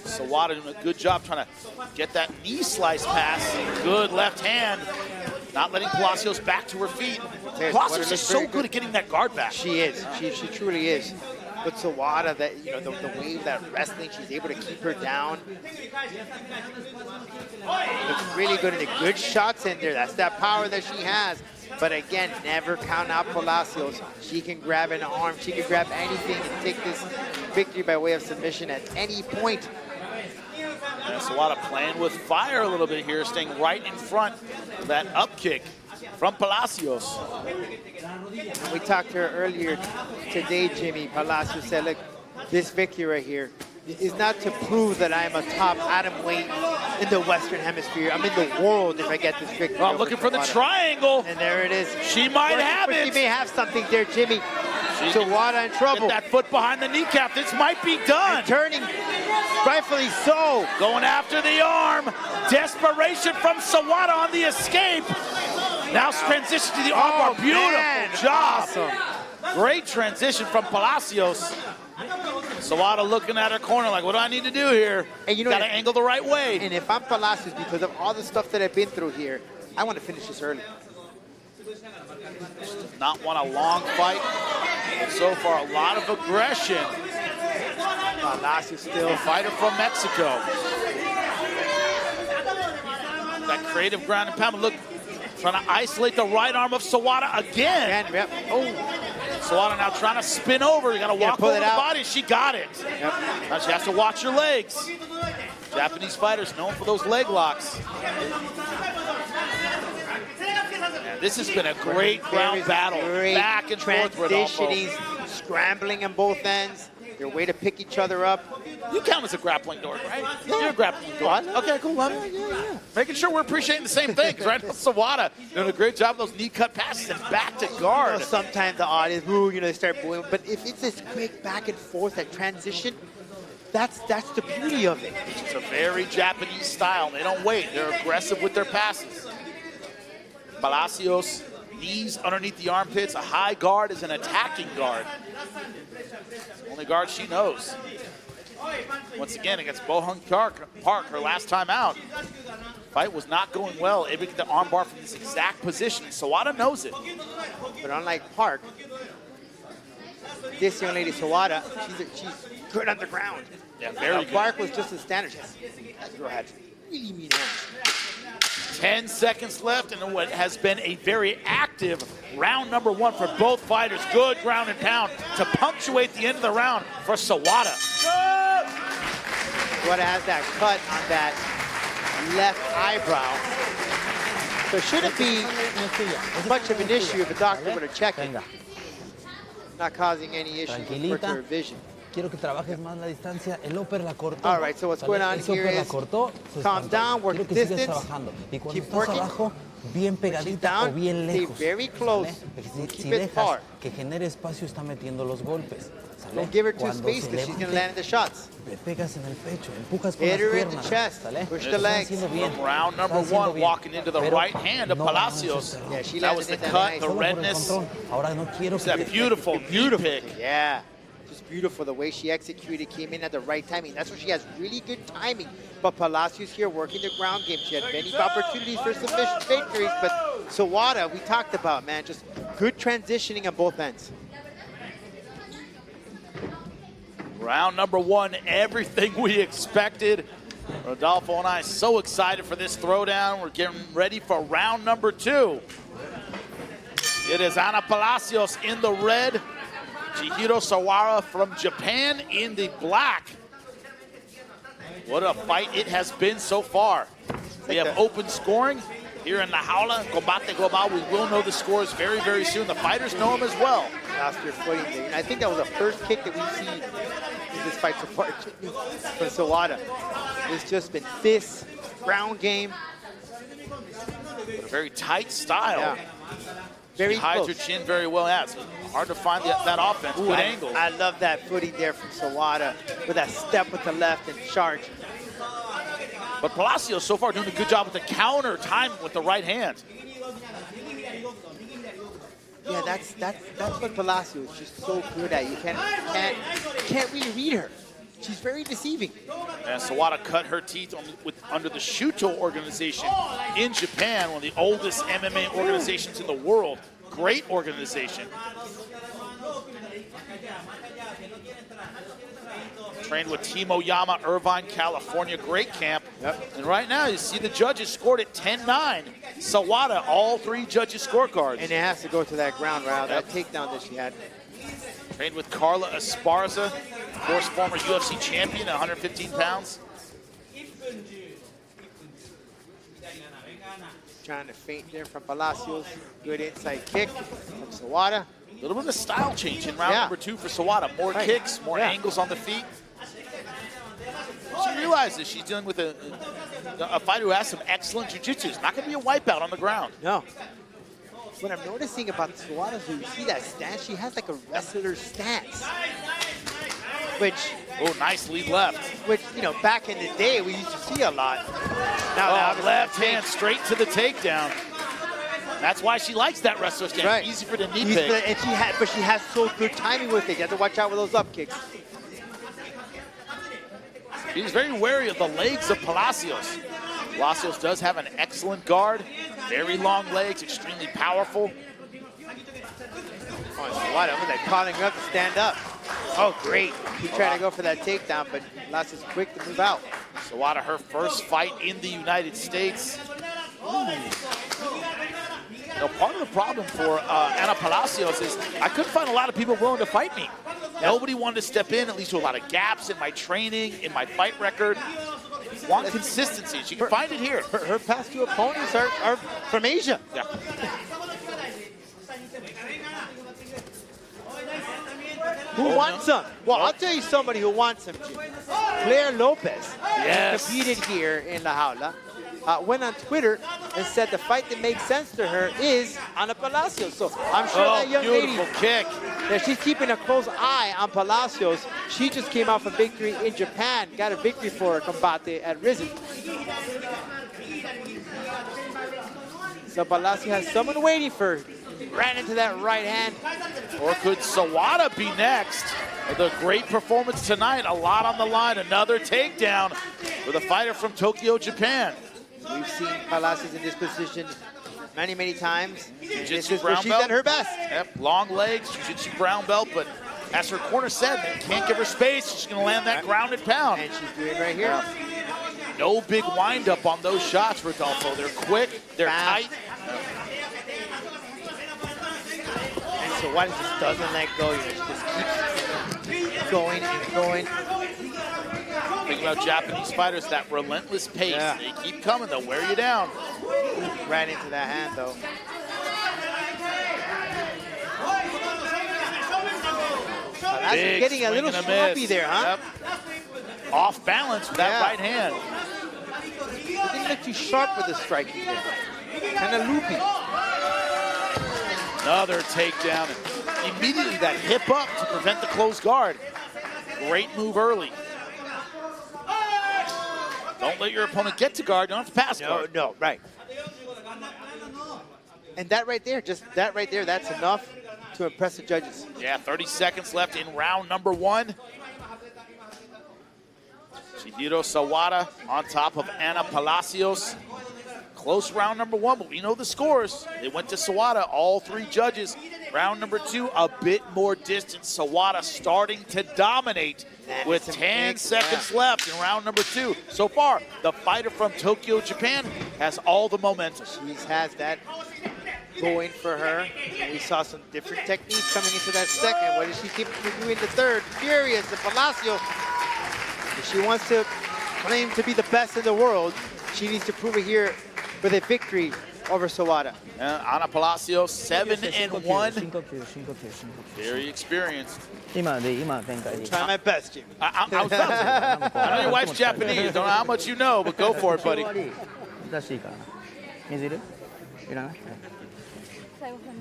Sawada doing a good job trying to get that knee slice pass. Good left hand. Not letting Palasios back to her feet. Palasios is so good at getting that guard back. She is. She truly is. But Sawada, that the way of that wrestling, she's able to keep her down. Looks really good, and the good shots in there. That's that power that she has. But again, never count out Palasios. She can grab an arm, she can grab anything and take this victory by way of submission at any point. Yeah, Sawada playing with fire a little bit here, staying right in front of that up kick from Palasios. And we talked to her earlier today, Jimmy. Palasios said, look, this victory right here is not to prove that I am a top atom weight in the Western Hemisphere. I'm in the world if I get this victory. Well, looking for the triangle. And there it is. She might have it. She may have something there, Jimmy. Sawada in trouble. Get that foot behind the kneecap. This might be done. And turning, rightfully so. Going after the arm. Desperation from Sawada on the escape. Now transition to the armbar. Beautiful job. Awesome. Great transition from Palasios. Sawada looking at her corner like, what do I need to do here? And you know, gotta angle the right way. And if I'm Palasios, because of all the stuff that I've been through here, I want to finish this early. Does not want a long fight. But so far, a lot of aggression. Palasios still a fighter from Mexico. That creative ground and pound. Look, trying to isolate the right arm of Sawada again. Yep. Oh. Sawada now trying to spin over. You got to walk over the body. She got it. Yep. Now she has to watch her legs. Japanese fighters known for those leg locks. And this has been a great ground battle. Back and forth with transitioning, scrambling on both ends. Their way to pick each other up. You count as a grappling dork, right? You're a grappling dork. Okay, cool. Yeah. Making sure we're appreciating the same thing. Right now, Sawada doing a great job of those knee cut passes and back to guard. You know, sometimes the audience, they start booing. But if it's this quick back and forth, that transition, that's the beauty of it. It's a very Japanese style. They don't wait. They're aggressive with their passes. Palasios, knees underneath the armpits. A high guard is an attacking guard. Only guard she knows. Once again, against Bohung Park, her last time out. Fight was not going well. Able to get the armbar from this exact position. Sawada knows it. But unlike Park, this young lady, Sawada, she's good on the ground. Yeah, very good. Park was just a standard. That girl had really mean hands. 10 seconds left in what has been a very active round number one for both fighters. Good ground and pound to punctuate the end of the round for Sawada. Sawada has that cut on that left eyebrow. So it shouldn't be much of an issue if a doctor were to check it. Not causing any issues with her vision. Quiero que trabajes más la distancia. El upper la cortó. All right, so what's going on here is calm down, work distance, keep working. Abajo, bien pegadita o bien lejos. Stay very close. Si dejas que genere espacio, está metiendo los golpes. Don't give her too Cuando space se because she's going to levante, land in the shots. Le pegas en el pecho, empujas con Hit las her in piernas. the chest. ¿sale? Push Lo the están legs. haciendo bien. From round number Están haciendo one, bien. walking into the Pero right hand of no van a Palasios. hacer. Yeah, she That was landed the it cut, nice. the Solo por el redness. control. Ahora no quiero It's que that beautiful knee pick. Yeah. Just beautiful the way she executed, came in at the right timing. That's where she has really good timing. But Palasios here working the ground game. She had many opportunities for submission victories, but Sawada, we talked about, man, just good transitioning on both ends. Round number one, everything we expected. Rodolfo and I so excited for this throwdown. We're getting ready for round number two. It is Ana Palasios in the red, Chihiro Sawada from Japan in the black. What a fight it has been so far. We have open scoring here in the Jaula, Combate Global. We will know the scores very, very soon. The fighters know them as well. Lost your footing there. And I think that was the first kick that we've seen in this fight so far from Sawada. It's just been fists, ground game. But a very tight style. Yeah. Very she hides her close. chin very well. Yeah, it's hard to find that offense. Ooh, Good angle. I love that footing there from Sawada with that step with the left and charge. But Palasios so far doing a good job with the counter timing with the right hand. Yeah, that's what Palasios is just so good at. You can't really read her. She's very deceiving. And Sawada cut her teeth under the Shuto organization in Japan, one of the oldest MMA organizations in the world. Great organization. Trained with Timo Yama, Irvine, California. Great camp. Yep. And right now, you see the judges scored at 10-9. Sawada, all three judges' scorecards. And it has to go to that ground round, that takedown that she had. Trained with Carla Esparza, of course, former UFC champion at 115 pounds. Trying to feint there from Palasios. Good inside kick from Sawada. A little bit of a style change in round number two for Sawada. More kicks, more angles on the feet. She realizes she's dealing with a fighter who has some excellent jiu-jitsu. It's not going to be a wipeout on the ground. No. What I'm noticing about Sawada is when you see that stance, she has like a wrestler stance. Which, oh, nice lead left. Which, you know, back in the day, we used to see a lot. Now, left hand straight to the takedown. That's why she likes that wrestler stance. Right. Easy for the knee pick. And she has so good timing with it. You have to watch out with those up kicks. He's very wary of the legs of Palasios. Palasios does have an excellent guard. Very long legs, extremely powerful. Oh, what? Was that calling her up to stand up? Oh, great. He tried to go for that takedown, but Palasios is quick to move out. Sawada, her first fight in the United States. Now, part of the problem for Ana Palasios is I couldn't find a lot of people willing to fight me. Nobody wanted to step in, at least to a lot of gaps in my training, in my fight record. Want consistency. She can find it here. Her past two opponents are from Asia. Yeah. Who wants some? Well, I'll tell you somebody who wants some. Claire Lopez competed here in La Jaula. Went on Twitter and said the fight that makes sense to her is Ana Palasios. So I'm sure that young lady, kick. that she's keeping a close eye on Palasios. She just came off a victory in Japan, got a victory for her combate at Risen. So Palasios has someone waiting for her. Ran into that right hand. Or could Sawada be next? With a great performance tonight, a lot on the line. Another takedown for the fighter from Tokyo, Japan. We've seen Palasios in this position many, many times. This is brown where she's belt. at her best. Yep, long legs, jiu-jitsu brown belt, but as her corner said, man, can't give her space. She's going to land that grounded pound. And she's doing it right here. No big windup on those shots, Rodolfo. They're quick, they're tight. And so one just doesn't let go. She just keeps going and going. Think about Japanese fighters, that relentless pace. Yeah. They keep coming, they'll wear you down. Ran into that hand, though. That's getting a little sloppy there, huh? Yep. Off balance with that right hand. It didn't look too sharp with the striking there. Kind of loopy. Another takedown. immediately that hip up to prevent the closed guard. Great move early. Don't let your opponent get to guard. You don't have to pass guard. No, right. And that right there, just that right there, that's enough to impress the judges. Yeah, 30 seconds left in round number 1. Chihiro Sawada on top of Ana Palasios. Close round number 1, but we know the scores. They went to Sawada, all 3 judges. Round number 2, a bit more distance. Sawada starting to dominate with 10 seconds left in round number 2. So far, the fighter from Tokyo, Japan has all the momentum. She has that going for her. And we saw some different techniques coming into that second. What does she keep doing the third? Furious, the Palasios. If she wants to claim to be the best in the world, she needs to prove it here with a victory over Sawada. Ana Palasios, 7-1. Very experienced. I'm trying my best, Jimmy. I was about to. I know your wife's Japanese. Don't know how much you know, but go for it, buddy.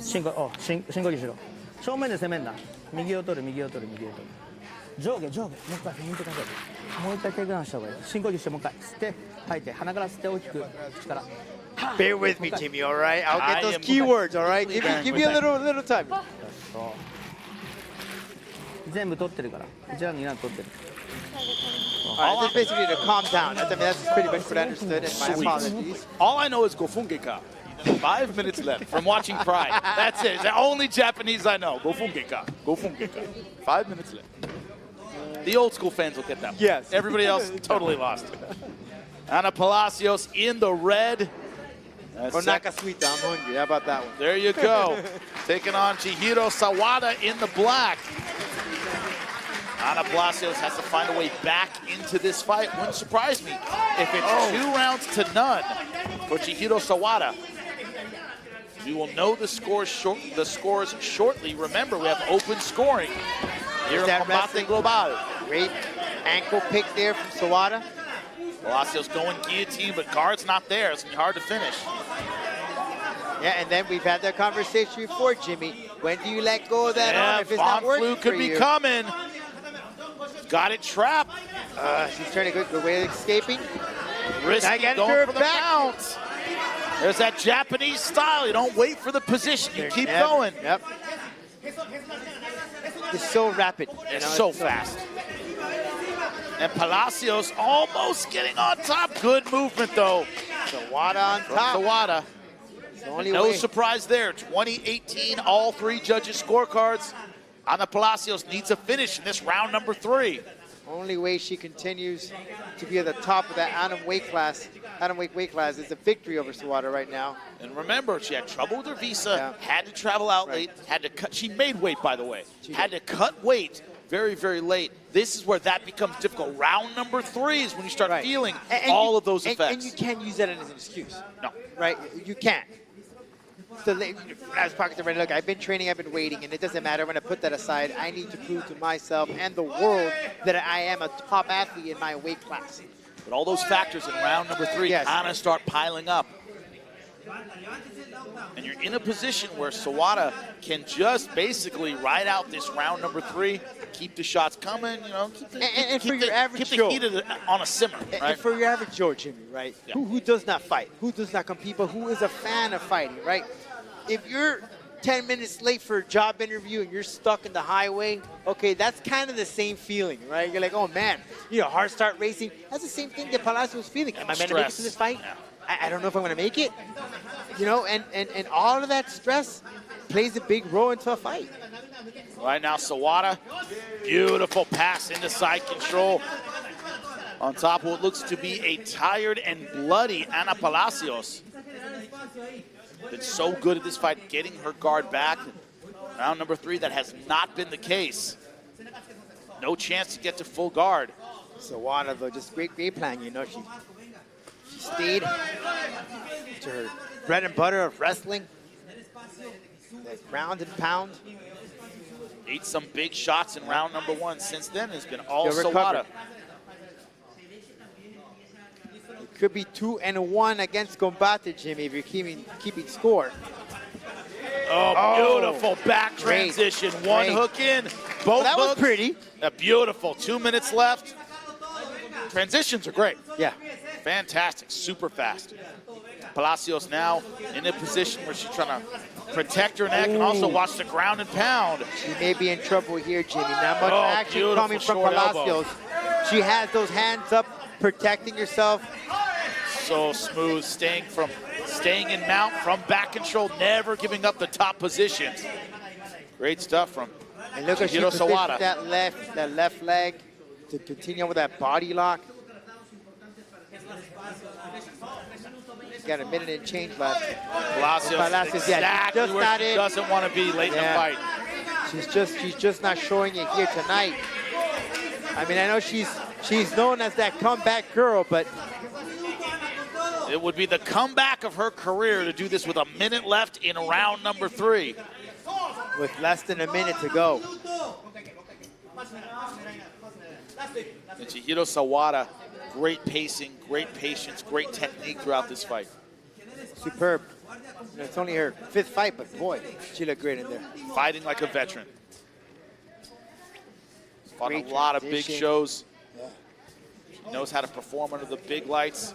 深呼吸しろ。正面で攻めんな。右を取る、右を取る、右を取る。上下、上下。もう一回フェイントかける。もう一回テイクダウンした方がいい。深呼吸してもう一回。吸って、吐いて、鼻から吸って大きく力。Bear with me, Jimmy, all right? I'll get those keywords, all right? Give me a little time. 全部取ってるから。1ラウンド、2ラウンド取ってる。All right, that's basically to calm down. That's pretty much what I understood, and my apologies. All I know is Gofungeka. 5 minutes left from watching Pride. That's it. It's the only Japanese I know. Gofungeka. Gofungeka. 5 minutes left. The old school fans will get that one. Yes. Everybody else totally lost. Ana Palasios in the red. Nakasuita, I'm hungry. How about that one? There you go. Taking on Chihiro Sawada in the black. Ana Palasios has to find a way back into this fight. Wouldn't surprise me if it's 2 rounds to none for Chihiro Sawada. We will know the scores shortly. Remember, we have open scoring here at Combate Global. Great ankle pick there from Sawada. Palasios going guillotine, but guard's not there. It's going to be hard to finish. Yeah, and then we've had that conversation before, Jimmy. When do you let go of that arm if it's not working could for be you? coming. Got it trapped. She's trying to good way of escaping. Risky going for the bounce. There's that Japanese style. You don't wait for the position. You keep going. Yep. It's so rapid. It's so fast. And Palasios almost getting on top. Good movement, though. Sawada on top. Sawada. No way. surprise there. 2018, all 3 judges' scorecards. Ana Palasios needs a finish in this round number 3. Only way she continues to be at the top of that atom weight class is a victory over Sawada right now. And remember, she had trouble with her visa, had to travel out late, had to cut. She made weight, by the way. Had to cut weight very, very late. This is where that becomes difficult. Round number 3 is when you start feeling all of those effects. And you can't use that as an excuse. No. Right? You can't. So when I was talking to Red, look, I've been training, I've been waiting, and it doesn't matter. I'm going to put that aside. I need to prove to myself and the world that I am a top athlete in my weight class. But all those factors in round number 3 kind of start piling up. And you're in a position where Sawada can just basically ride out this round number 3, keep the shots coming, you know, keep the heat on a simmer, right? And for your average Joe, Jimmy, right, who does not fight, who does not compete, but who is a fan of fighting, right? If you're 10 minutes late for a job interview and you're stuck in the highway, okay, that's kind of the same feeling, right? You're like, oh man, heart start racing. That's the same thing that Palasios was feeling. Am I meant to make it to this fight? I don't know if I'm going to make it. And all of that stress plays a big role into a fight. Right now, Sawada, beautiful pass into side control. On top of what looks to be a tired and bloody Ana Palasios. Been so good at this fight, getting her guard back. Round number 3, that has not been the case. No chance to get to full guard. Sawada, though, just great plan. She stayed to her bread and butter of wrestling. That ground and pound. Ate some big shots in round number 1. Since then, it's been all Sawada. It could be 2-1 against Combate, Jimmy, if you're keeping score. Oh, beautiful back transition. One hook in, both that was hooks. pretty. Beautiful. 2 minutes left. Transitions are great. Yeah. Fantastic. Super fast. Palasios now in a position where she's trying to protect her neck and also watch the ground and pound. She may be in trouble here, Jimmy. Not much action coming from Palasios. She has those hands up, protecting herself. So smooth, staying in mount from back control, never giving up the top positions. Great stuff from And look at she Chihiro positioned Sawada. that left leg to continue with that body lock. She's got a minute and change left. Palasios exactly just where not she in. doesn't want to be late in the fight. She's just not showing it here tonight. I mean, I know she's known as that comeback girl, but it would be the comeback of her career to do this with a minute left in round number 3. With less than a minute to go. And Chihiro Sawada, great pacing, great patience, great technique throughout this fight. Superb. You know, it's only her 5th fight, but boy, she looked great in there. Fighting like a veteran. Fought Great a lot of big transition. shows. She knows how to perform under the big lights.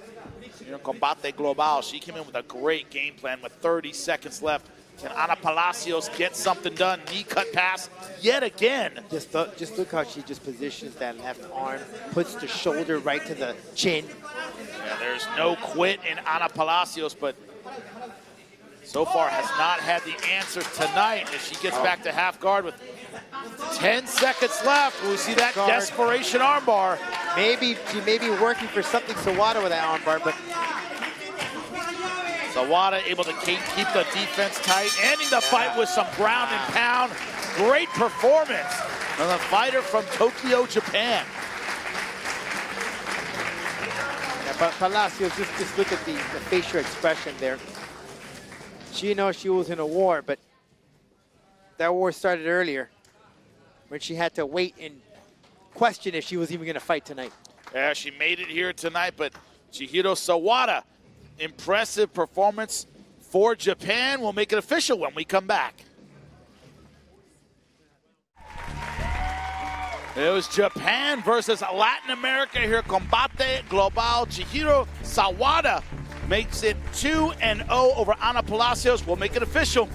You know, Combate Global, she came in with a great game plan with 30 seconds left. Can Ana Palasios get something done? Knee cut pass yet again. Just look how she just positions that left arm, puts the shoulder right to the chin. Yeah, there's no quit in Ana Palasios, but so far has not had the answer tonight as she gets back to half guard with 10 seconds left. We see that desperation armbar. Maybe she may be working for something Sawada with that armbar, but Sawada able to keep the defense tight, ending the fight with some ground and pound. Great performance from the fighter from Tokyo, Japan. yeah, but Palasios, just look at the facial expression there. She knows she was in a war, but that war started earlier when she had to wait and question if she was even going to fight tonight. Yeah, she made it here tonight, but Chihiro Sawada, impressive performance for Japan. We'll make it official when we come back. It was Japan versus Latin America here. Combate Global. Chihiro Sawada makes it 2-0 over Ana Palasios. We'll make it official.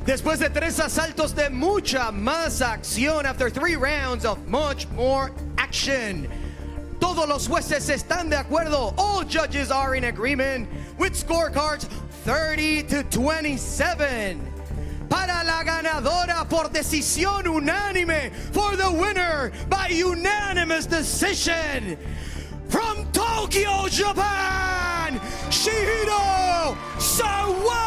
Después de 3 asaltos de mucha más acción, after 3 rounds of much more action. Todos los jueces están de acuerdo. All judges are in agreement with scorecards 30-27. Para la ganadora por decisión unánime, for the winner by unanimous decision, from Tokyo, Japan, Chihiro Sawada!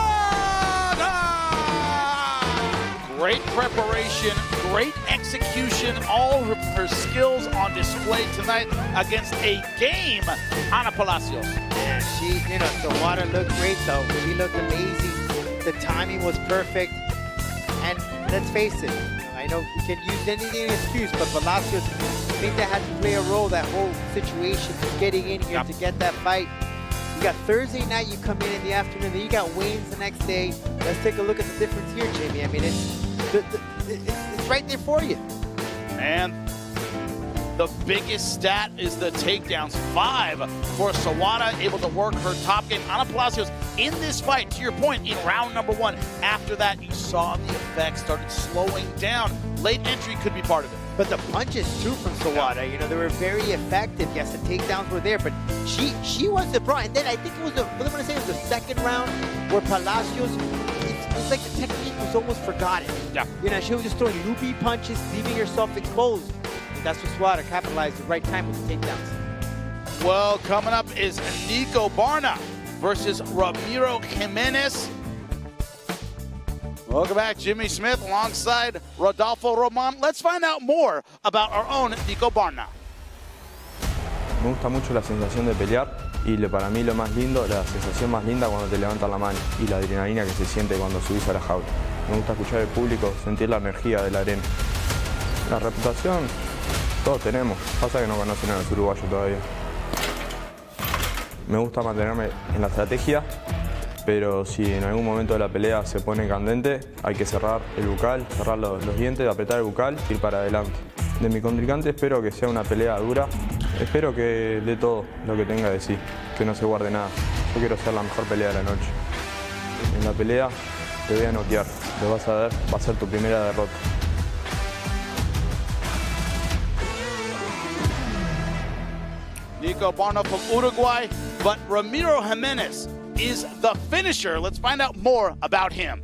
Great preparation, great execution, all of her skills on display tonight against a game Ana Palasios. And she, you know, Sawada looked great though. She looked amazing. The timing was perfect. And let's face it, I know we can use any excuse, but Palasios, I think that had to play a role, that whole situation, getting in here to get that fight. You got Thursday night, you come in the afternoon, then you got weigh-ins the next day. Let's take a look at the difference here, Jamie. I mean, it's right there for you. And the biggest stat is the takedowns. 5 for Sawada, able to work her top game. Ana Palasios in this fight, to your point, in round number 1. After that, you saw the effects started slowing down. Late entry could be part of it. But the punches too from Sawada, you know, they were very effective. Yes, the takedowns were there, but she was the problem. And then I think it was the second round where Palasios, it's like the technique was almost forgotten. Yeah. You know, she was just throwing loopy punches, leaving herself exposed. And that's what Sawada capitalized the right time with the takedowns. Well, coming up is Nico Barna versus Ramiro Jimenez. Welcome back, Jimmy Smith alongside Rodolfo Roman. Let's find out more about our own Nico Barna. Me gusta mucho la sensación de pelear y para mí lo más lindo, la sensación más linda cuando te levantan la mano y la adrenalina que se siente cuando subís a la jaula. Me gusta escuchar el público, sentir la energía de la arena. La reputación, todos tenemos, pasa que no conocen a los uruguayos todavía. Me gusta mantenerme en la estrategia, pero si en algún momento de la pelea se pone candente, hay que cerrar el bucal, cerrar los dientes, apretar el bucal y ir para adelante. De mi contrincante espero que sea una pelea dura, espero que dé todo lo que tenga de sí, que no se guarde nada. Yo quiero ser la mejor pelea de la noche. En la pelea te voy a noquear, lo vas a ver, va a ser tu primera derrota. Nico Barna from Uruguay, but Ramiro Jimenez is the finisher. Let's find out more about him.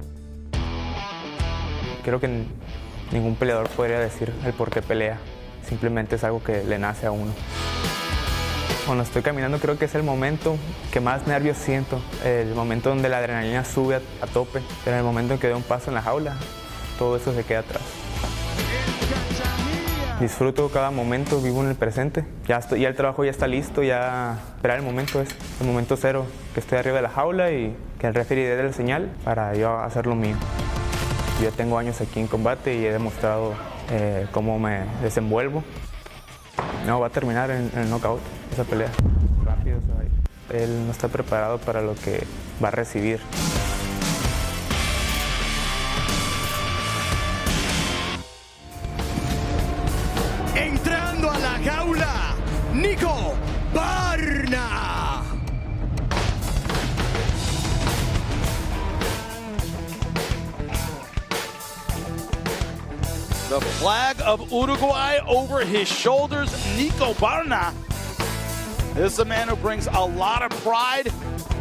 Creo que ningún peleador podría decir el por qué pelea. Simplemente es algo que le nace a uno. Cuando estoy caminando creo que es el momento que más nervios siento. El momento donde la adrenalina sube a tope. Pero en el momento en que doy un paso en la jaula, todo eso se queda atrás. Disfruto cada momento, vivo en el presente. Ya el trabajo ya está listo, ya esperar el momento cero, que estoy arriba de la jaula y que el referee dé la señal para yo hacer lo mío. Yo tengo años aquí en combate y he demostrado cómo me desenvuelvo. No, va a terminar en el knockout esa pelea. Rápido, él no está preparado para lo que va a recibir. Entrando a la jaula, Nico Barna. The flag of Uruguay over his shoulders, Nico Barna. This is a man who brings a lot of pride.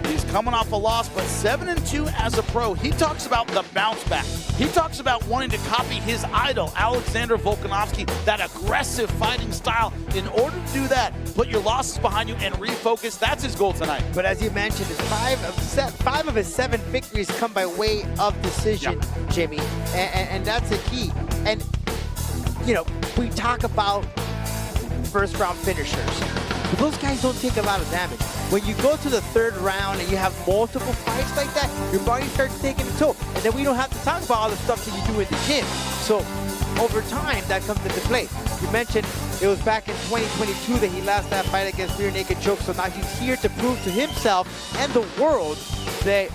He's coming off a loss, but 7-2 as a pro. He talks about the bounce back. He talks about wanting to copy his idol, Alexander Volkanovski, that aggressive fighting style. In order to do that, put your losses behind you and refocus. That's his goal tonight. But as you mentioned, five of his 7 victories come by way of decision, Jimmy, and that's the key. And, you know, we talk about first-round finishers. But those guys don't take a lot of damage. When you go to the 3rd round and you have multiple fights like that, your body starts taking a toll. And then we don't have to talk about all the stuff that you do in the gym. So over time, that comes into play. You mentioned it was back in 2022 that he lost that fight against rear naked choke. So now he's here to prove to himself and the world that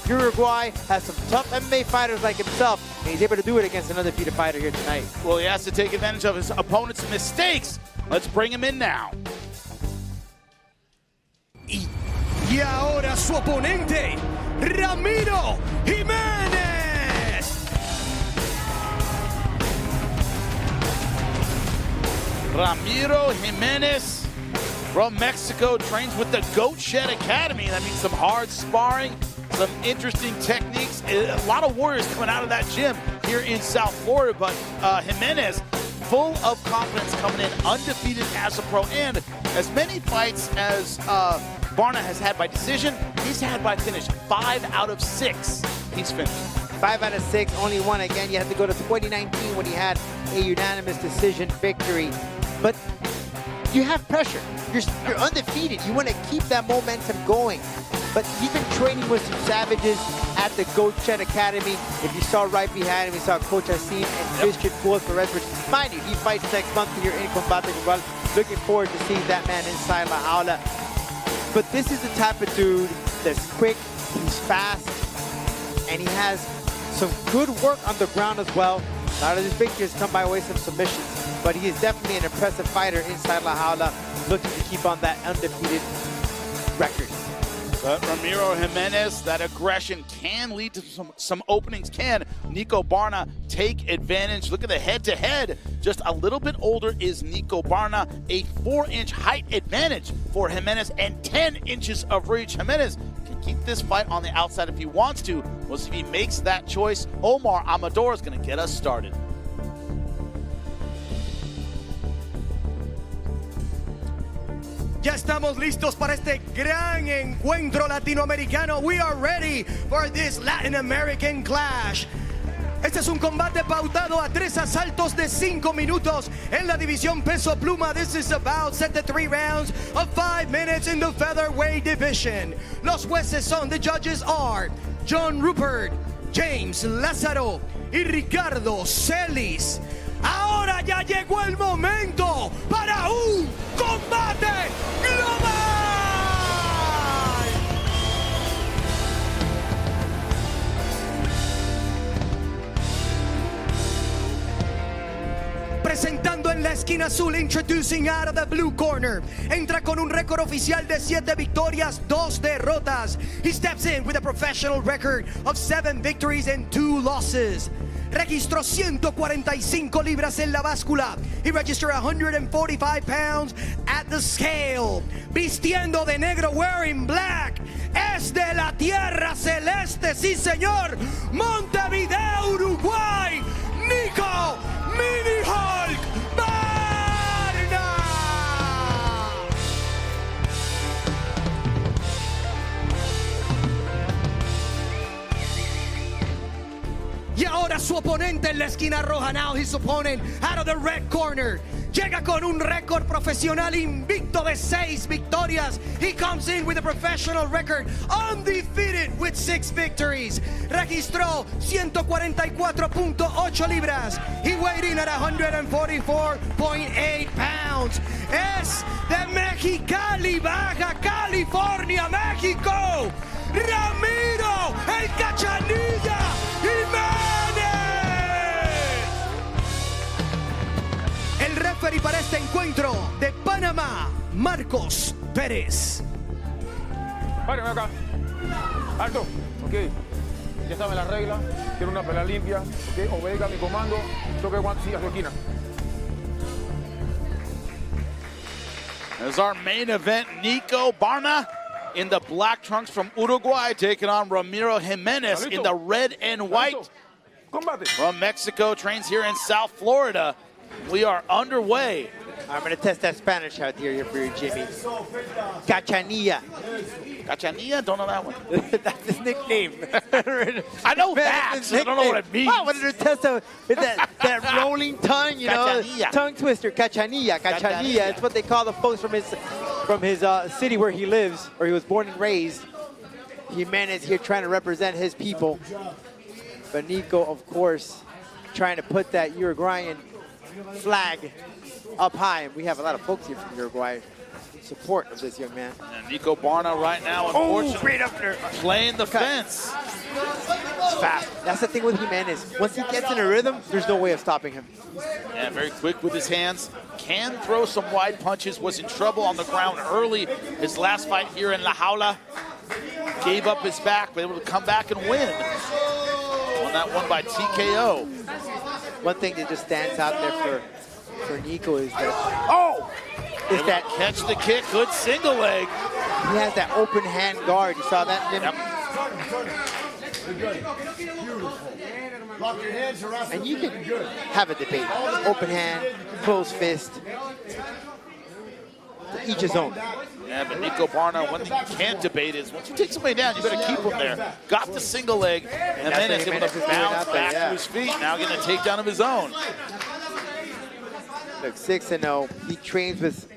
Uruguay has some tough MMA fighters like himself, and he's able to do it against an undefeated fighter here tonight. Well, he has to take advantage of his opponent's mistakes. Let's bring him in now. Y ahora su oponente, Ramiro Jimenez. Ramiro Jimenez from Mexico trains with the Goat Shed Academy. That means some hard sparring, some interesting techniques. A lot of warriors coming out of that gym here in South Florida, but Jimenez full of confidence coming in, undefeated as a pro, and as many fights as Barna has had by decision, he's had by finish. 5 out of 6 he's finished. 5 out of 6, only one. Again, you have to go to 2019 when he had a unanimous decision victory. But you have pressure. You're undefeated. You want to keep that momentum going. But he's been training with some savages at the Goat Shed Academy. If you saw right behind him, we saw Coach Asim and Christian Perez, which, mind you, he fights next month here in Combate Global. Looking forward to seeing that man inside La Jaula. But this is the type of dude that's quick, he's fast, and he has some good work on the ground as well. A lot of his victories come by way of some submissions, but he is definitely an impressive fighter inside La Jaula, looking to keep on that undefeated record. But Ramiro Jimenez, that aggression can lead to some openings. Can Nico Barna take advantage? Look at the head-to-head. Just a little bit older is Nico Barna. A 4-inch height advantage for Jimenez and 10 inches of reach. Jimenez can keep this fight on the outside if he wants to. We'll see if he makes that choice. Omar Amador is going to get us started. Ya estamos listos para este gran encuentro latinoamericano. We are ready for this Latin American clash. Este es un combate pautado a 3 asaltos de 5 minutos en la división peso pluma. This is a bout set to 3 rounds of 5 minutes in the featherweight division. Los jueces son, the judges are John Rupert, James Lázaro y Ricardo Celis. Ahora ya llegó el momento para un combate global. Representando en la esquina azul, introducing out of the blue corner. Entra con un récord oficial de 7 victorias, 2 derrotas. He steps in with a professional record of 7 victories and 2 losses. Registró 145 libras en la báscula. He registered 145 pounds at the scale. Vistiendo de negro, wearing black. Es de la tierra celeste, sí señor. Montevideo, Uruguay. Nico Mini Hulk Barna. Y ahora su oponente en la esquina roja. Now his opponent out of the red corner. Llega con un récord profesional invicto de 6 victorias. He comes in with a professional record, undefeated with 6 victories. Registró 144.8 libras. He weighed in at 144.8 pounds. Es de Mexicali, Baja California, México. Ramiro, el Cachanilla Jimenez. El referee para este encuentro de Panamá, Marcos Pérez. Párenme acá. Alto. Ok. Ya saben las reglas. Quiero una pelea limpia. Ok. Obedezca mi comando. Toque guantes y a su esquina. As our main event, Nico Barna in the black trunks from Uruguay taking on Ramiro Jimenez in the red and white from Mexico, trains here in South Florida. We are underway. I'm going to test that Spanish out here for you, Jimmy. Cachanilla. Cachanilla? Don't know that one. That's his nickname. I know that, so I don't know what it means. I wanted to test that rolling tongue, you know, tongue twister. Cachanilla, cachanilla. It's what they call the folks from his city where he lives, or he was born and raised. Jimenez here trying to represent his people. But Nico, of course, trying to put that Uruguayan flag up high. And we have a lot of folks here from Uruguay in support of this young man. And Nico Barna right now, unfortunately, playing the fence. It's fast. That's the thing with Jimenez. Once he gets in a rhythm, there's no way of stopping him. Yeah, very quick with his hands. Can throw some wide punches. Was in trouble on the ground early. His last fight here in La Jaula. Gave up his back, but able to come back and win. Won that one by TKO. One thing that just stands out there for Nico is that catch the kick, good single leg. He has that open hand guard. You saw that? Yep. And you can have a debate. Open hand, closed fist. Each his own. Yeah, but Nico Barna, one thing you can't debate is once you take somebody down, you better keep him there. Got the single leg, and then is able to bounce back to his feet. Now getting a takedown of his own. Look, 6-0. He trains with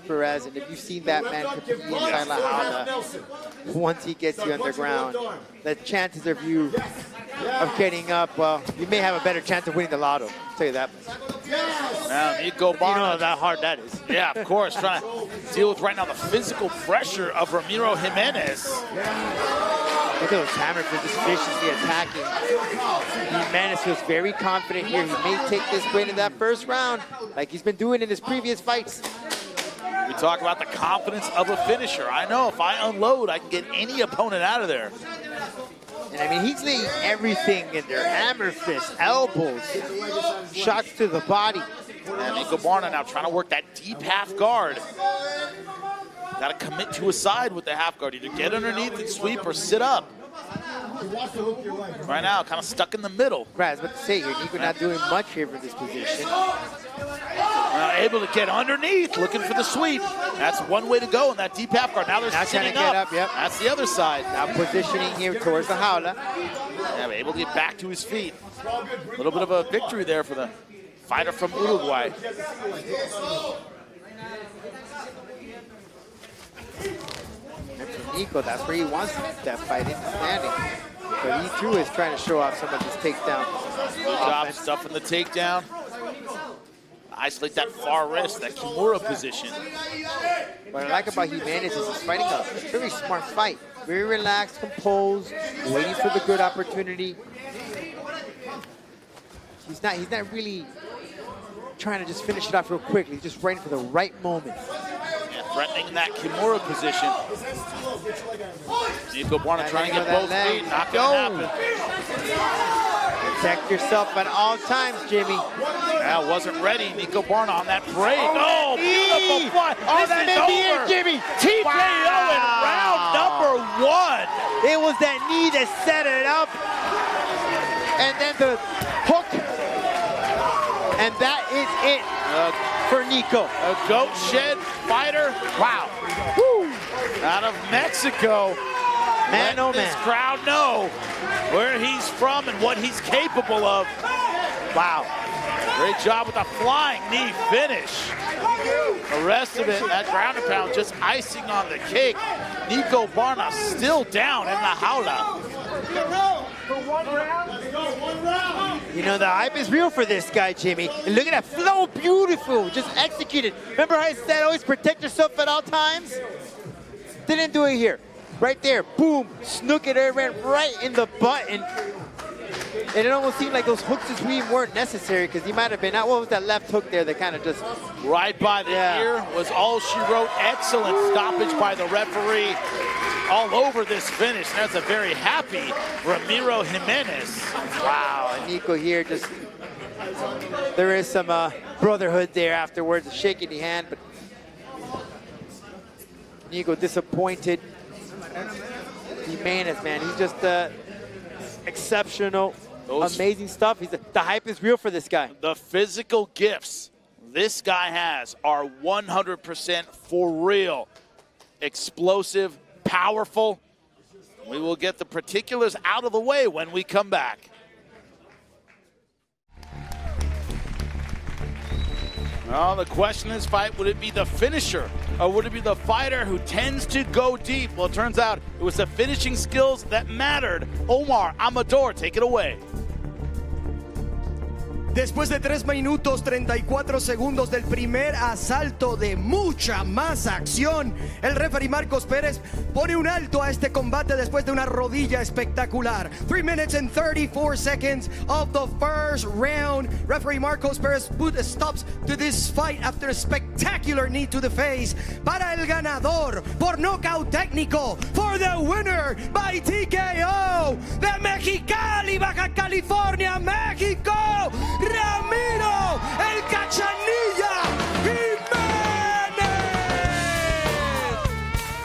Perez, and if you've seen that man compete inside La Jaula, once he gets you underground, the chances of you of getting up, well, you may have a better chance of winning the lotto. I'll tell you that. Now Nico Barna. You know how hard that is. Yeah, of course. Trying to deal with right now the physical pressure of Ramiro Jimenez. Look at those hammers, they're just viciously attacking. Jimenez feels very confident here. He may take this win in that first round, like he's been doing in his previous fights. We talk about the confidence of a finisher. I know if I unload, I can get any opponent out of there. And I mean, he's laying everything in there. Hammer fists, elbows, shots to the body. And Nico Barna now trying to work that deep half guard. Got to commit to a side with the half guard. Either get underneath and sweep or sit up. Right now, kind of stuck in the middle. Right, I was about to say here, Nico not doing much here for this position. Able to get underneath, looking for the sweep. That's one way to go in that deep half guard. Now they're sitting up. Yep. That's the other side. Now positioning him towards the jaula. Yeah, able to get back to his feet. A little bit of a victory there for the fighter from Uruguay. And for Nico, that's where he wants that fight, in standing. But he too is trying to show off some of his takedown. Good job stuffing the takedown. Isolate that far wrist, that Kimura position. What I like about Jimenez is he's fighting a very smart fight. Very relaxed, composed, waiting for the good opportunity. He's not really trying to just finish it off real quickly, just waiting for the right moment. Yeah, threatening that Kimura position. Nico Barna trying to get both feet. Not gonna happen. Protect yourself at all times, Jimmy. That wasn't ready. Nico Barna on that break. Oh, beautiful fly. Oh, this that is may be over. it, Jimmy. TKO in round number 1. It was that knee that set it up. And then the hook. And that is it for Nico. A goat shed fighter. Wow. Woo. Out of Mexico. Man, Let this crowd know where he's from and what he's capable of. Wow. Great job with the flying knee finish. The rest of it, that ground and pound, just icing on the cake. Nico Barna still down in the jaula. You know, the hype is real for this guy, Jimmy. And look at that flow, beautiful, just executed. Remember how I said always protect yourself at all times? Didn't do it here. Right there, boom, snook it, ran right in the butt, and it almost seemed like those hooks this week weren't necessary because he might have been out. What was that left hook there that kind of just... Right by the ear was all she wrote. Excellent stoppage by the referee all over this finish. That's a very happy Ramiro Jimenez. Wow, and Nico here just... There is some brotherhood there afterwards, a shaking the hand, but Nico disappointed. Jimenez, man, he's just exceptional, amazing stuff. The hype is real for this guy. The physical gifts this guy has are 100% for real. Explosive, powerful. We will get the particulars out of the way when we come back. Well, the question in this fight, would it be the finisher or would it be the fighter who tends to go deep? Well, it turns out it was the finishing skills that mattered. Omar Amador, take it away. Después de 3 minutos 34 segundos del primer asalto de mucha más acción, el referee Marcos Pérez pone un alto a este combate después de una rodilla espectacular. 3 minutes and 34 seconds of the first round. Referee Marcos Pérez put stops to this fight after a spectacular knee to the face. Para el ganador por nocaut técnico, for the winner by TKO de Mexicali, Baja California, México, Ramiro el Cachanilla Jimenez.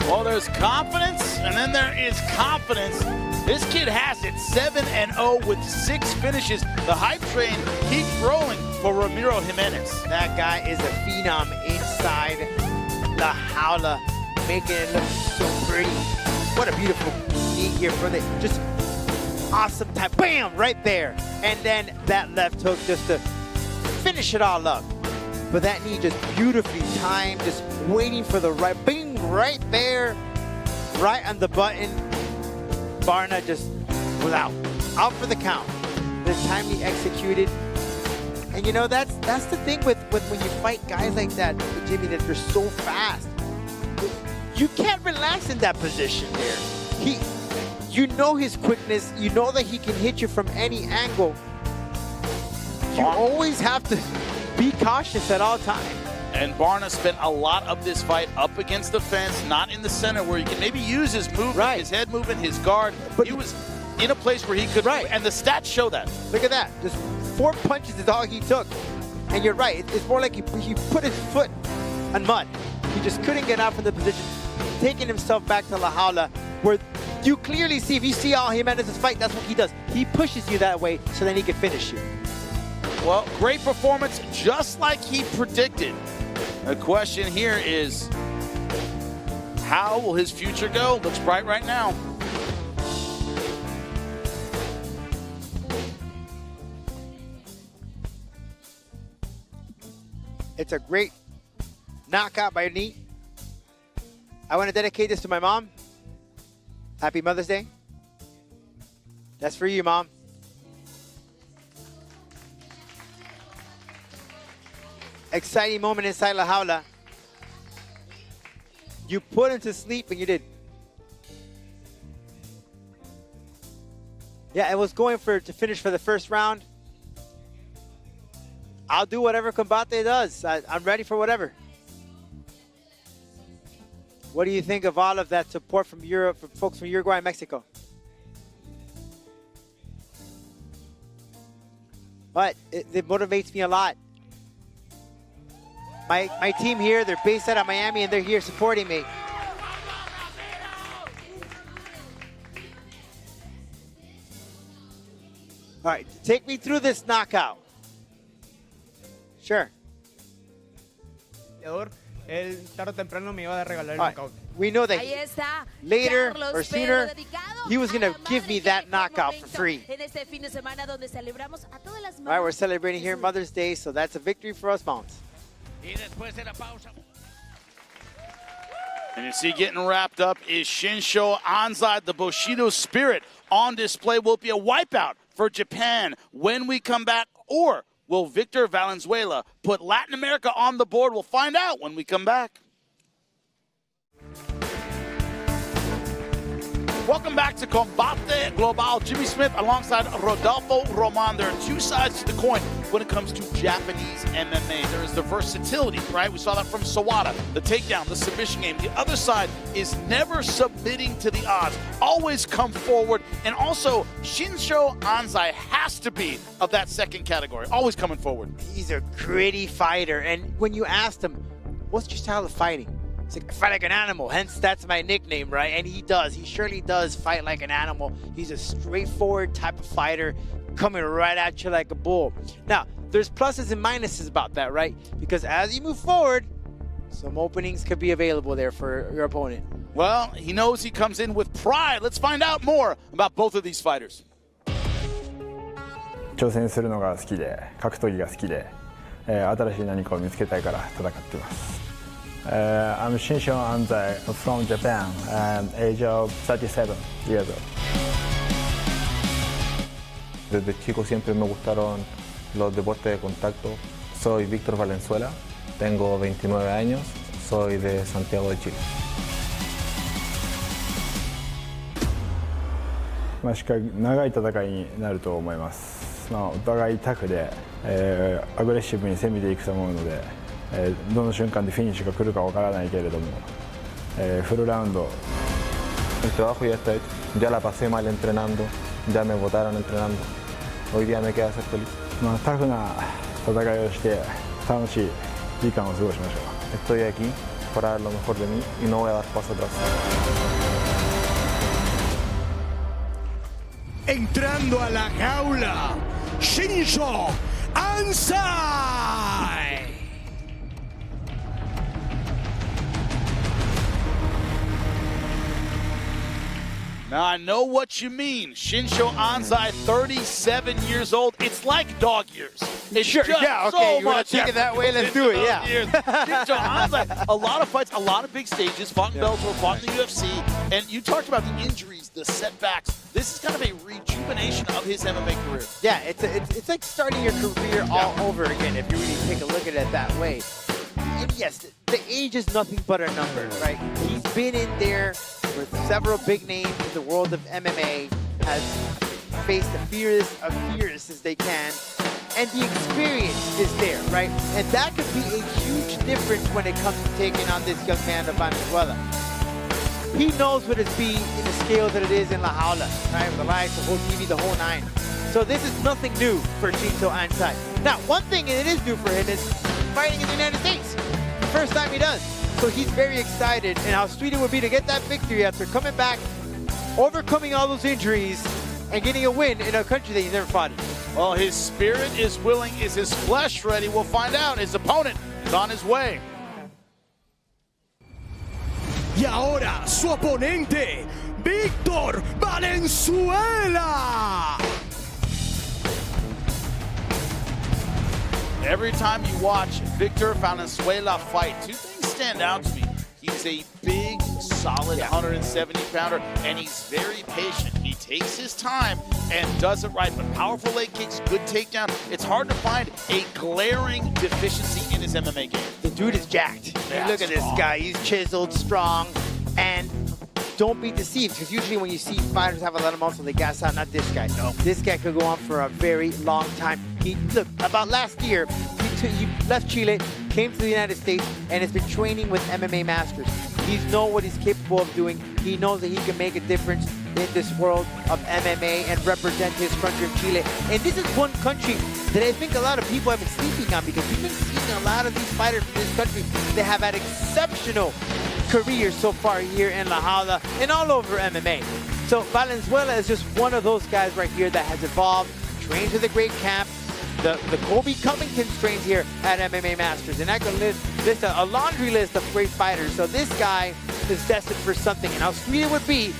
Well, there's confidence, and then there is confidence. This kid has it, 7-0 with 6 finishes. The hype train keeps rolling for Ramiro Jimenez. That guy is a phenom inside the jaula, making it look so pretty. What a beautiful knee here for the just awesome time. Bam! Right there. And then that left hook just to finish it all up. But that knee just beautifully timed, just waiting for the right, bing, right there, right on the button. Barna just was out for the count. The time he executed. And you know, that's the thing with when you fight guys like that, Jimmy, that they're so fast. You can't relax in that position there. You know his quickness. You know that he can hit you from any angle. You always have to be cautious at all times. And Barna spent a lot of this fight up against the fence, not in the center where he can maybe use his movement, his head movement, his guard. But he was in a place where he could, and the stats show that. Look at that. Just 4 punches is all he took. And you're right. It's more like he put his foot on mud. He just couldn't get out from the position, taking himself back to La Jaula, where you clearly see, if you see all Jimenez's fight, that's what he does. He pushes you that way so then he can finish you. Well, great performance, just like he predicted. The question here is, how will his future go? Looks bright right now. It's a great knockout by knee. I want to dedicate this to my mom. Happy Mother's Day. That's for you, Mom. Exciting moment inside La Jaula. You put him to sleep and you did. Yeah, it was going to finish for the first round. I'll do whatever Combate does. I'm ready for whatever. What do you think of all of that support from Europe, from folks from Uruguay and Mexico? But it motivates me a lot. My team here, they're based out of Miami and they're here supporting me. All right, take me through this knockout. Sure. Él tarde o temprano me iba a regalar el knockout. We know that later or sooner, he was going to give me that knockout for free. All right, we're celebrating here Mother's Day, so that's a victory for us Mounts. And you see getting wrapped up is Shinsho Anzai, the Bushido spirit on display. Will it be a wipeout for Japan when we come back, or will Victor Valenzuela put Latin America on the board? We'll find out when we come back. Welcome back to Combate Global. Jimmy Smith alongside Rodolfo Roman. There are two sides to the coin when it comes to Japanese MMA. There is the versatility, right? We saw that from Sawada, the takedown, the submission game. The other side is never submitting to the odds, always come forward. And also, Shinsho Anzai has to be of that second category, always coming forward. He's a gritty fighter. And when you asked him, what's your style of fighting? He's like, fight like an animal, hence that's my nickname, right? And he does. He surely does fight like an animal. He's a straightforward type of fighter, coming right at you like a bull. Now, there's pluses and minuses about that, right? Because as you move forward, some openings could be available there for your opponent. Well, he knows he comes in with pride. Let's find out more about both of these fighters. 挑戦するのが好きで、格闘技が好きで、新しい何かを見つけたいから戦ってます。I'm Shinsho Anzai from Japan, age of 37 years old. Desde chico siempre me gustaron los deportes de contacto. Soy Víctor Valenzuela, tengo 29 años, soy de Santiago de Chile. しっかり長い戦いになると思います。お互いタフで、アグレッシブに攻めていくと思うので。どの瞬間でフィニッシュが来るかわからないけれども、フルラウンド。El trabajo ya está hecho, ya la pasé mal entrenando, ya me botaron entrenando. Hoy día me queda ser feliz. タフな戦いをして楽しい時間を過ごしましょう。 Estoy aquí para dar lo mejor de mí y no voy a dar paso atrás. Entrando a la jaula, Shinsho Anzai. Now, I know what you mean. Shinsho Anzai, 37 years old. It's like dog years. It's sure, just yeah, okay, so you want much to take it that way, let's do it, yeah. Shinsho Anzai, a lot of fights, a lot of big stages, fought in Bellator, fought in the UFC, and you talked about the injuries, the setbacks. This is kind of a rejuvenation of his MMA career. Yeah, it's like starting your career all over again if you really take a look at it that way. And yes, the age is nothing but a number, right? He's been in there with several big names in the world of MMA, has faced the fiercest as they can, and the experience is there, right? And that could be a huge difference when it comes to taking on this young man of Valenuela. He knows what it's be in the scale that it is in La Jaula, right? With the lights, the whole TV, the whole nine. So this is nothing new for Shinsho Anzai. Now, one thing that is new for him is fighting in the United States. The first time he does. So he's very excited, and how sweet it would be to get that victory after coming back, overcoming all those injuries, and getting a win in a country that he's never fought in. Well, his spirit is willing. Is his flesh ready? We'll find out. His opponent is on his way. Y ahora su oponente, Victor Valenzuela. Every time you watch Victor Valenzuela fight, two things stand out to me. He's a big, solid 170-pounder, and he's very patient. He takes his time and does it right, but powerful leg kicks, good takedown. It's hard to find a glaring deficiency in his MMA game. The dude is jacked. Yeah, look at this guy. He's chiseled, strong, and don't be deceived, because usually when you see fighters have a lot of muscle, they gas out. Not this guy. No. This guy could go on for a very long time. Look, about last year, he he left Chile, came to the United States, and has been training with MMA masters. He knows what he's capable of doing. He knows that he can make a difference in this world of MMA and represent his country of Chile. And this is one country that I think a lot of people have been sleeping on, because we've been seeing a lot of these fighters from this country that have had exceptional careers so far here in La Jaula and all over MMA. So Valenzuela is just one of those guys right here that has evolved, trains with a great camp. The Colby Covington trains here at MMA Masters, and I could list a laundry list of great fighters. So this guy is destined for something, and how sweet it would be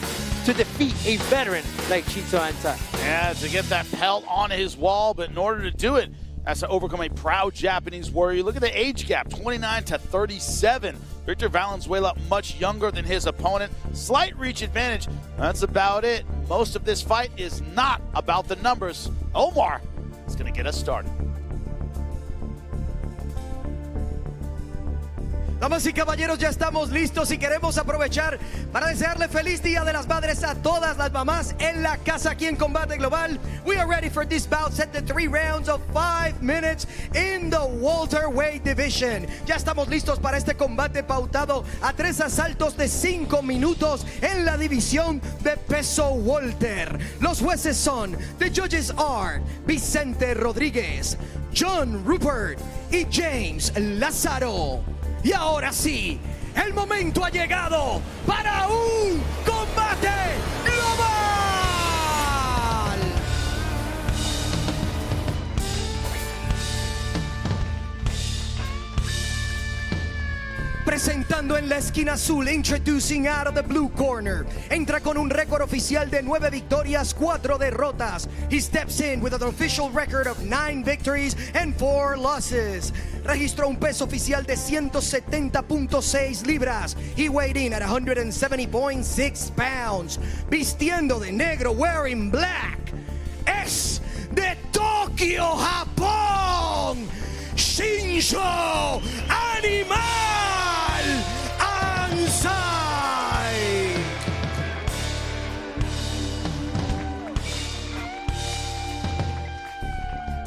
to defeat a veteran like Shinsho Anzai. Yeah, to get that pelt on his wall, but in order to do it, has to overcome a proud Japanese warrior. Look at the age gap, 29 to 37. Victor Valenzuela much younger than his opponent. Slight reach advantage. That's about it. Most of this fight is not about the numbers. Omar is going to get us started. Damas y caballeros, ya estamos listos y queremos aprovechar para desearle feliz Día de las Madres a todas las mamás en la casa aquí en Combate Global. We are ready for this bout set to 3 rounds of 5 minutes in the welterweight division. Ya estamos listos para este combate pautado a 3 asaltos de 5 minutos en la división de peso welter. Los jueces son, the judges are Vicente Rodríguez, John Rupert y James Lázaro. Y ahora sí, el momento ha llegado para un combate global. Presentando en la esquina azul, introducing out of the blue corner. Entra con un récord oficial de 9 victorias, 4 derrotas. He steps in with an official record of 9 victories and 4 losses. Registró un peso oficial de 170.6 libras. He weighed in at 170.6 pounds. Vistiendo de negro, wearing black. Es de Tokio, Japón. Shinsho Animal Anzai.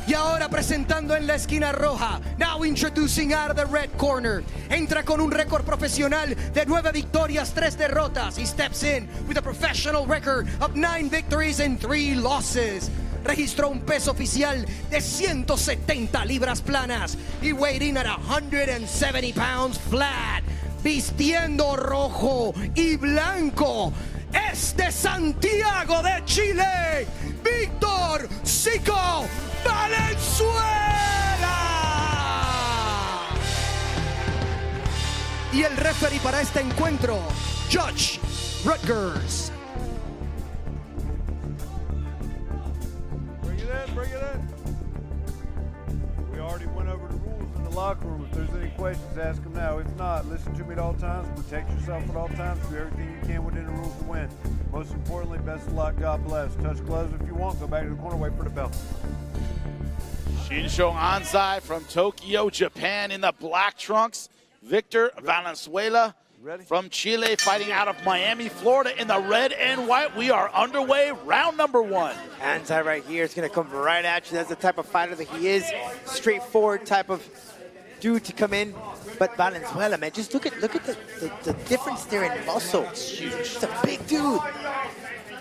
Y ahora presentando en la esquina roja, now introducing out of the red corner. Entra con un récord profesional de 9 victorias, 3 derrotas. He steps in with a professional record of 9 victories and 3 losses. Registró un peso oficial de 170 libras planas. He weighed in at 170 pounds flat. Vistiendo rojo y blanco. Es de Santiago de Chile, Víctor Zico Valenzuela. Y el referee para este encuentro, Judge Rutgers. Bring it in. We already went over the rules in the locker room. If there's any questions, ask them now. If not, listen to me at all times. Protect yourself at all times. Do everything you can within the rules to win. Most importantly, best of luck. God bless. Touch gloves if you want. Go back to the corner. Wait for the bell. Shinsho Anzai from Tokyo, Japan in the black trunks. Victor Valenzuela from Chile fighting out of Miami, Florida in the red and white. We are underway, round number 1. Anzai right here is going to come right at you. That's the type of fighter that he is. Straightforward type of dude to come in. But Valenzuela, man, just look at the difference there in muscle. It's huge. It's a big dude.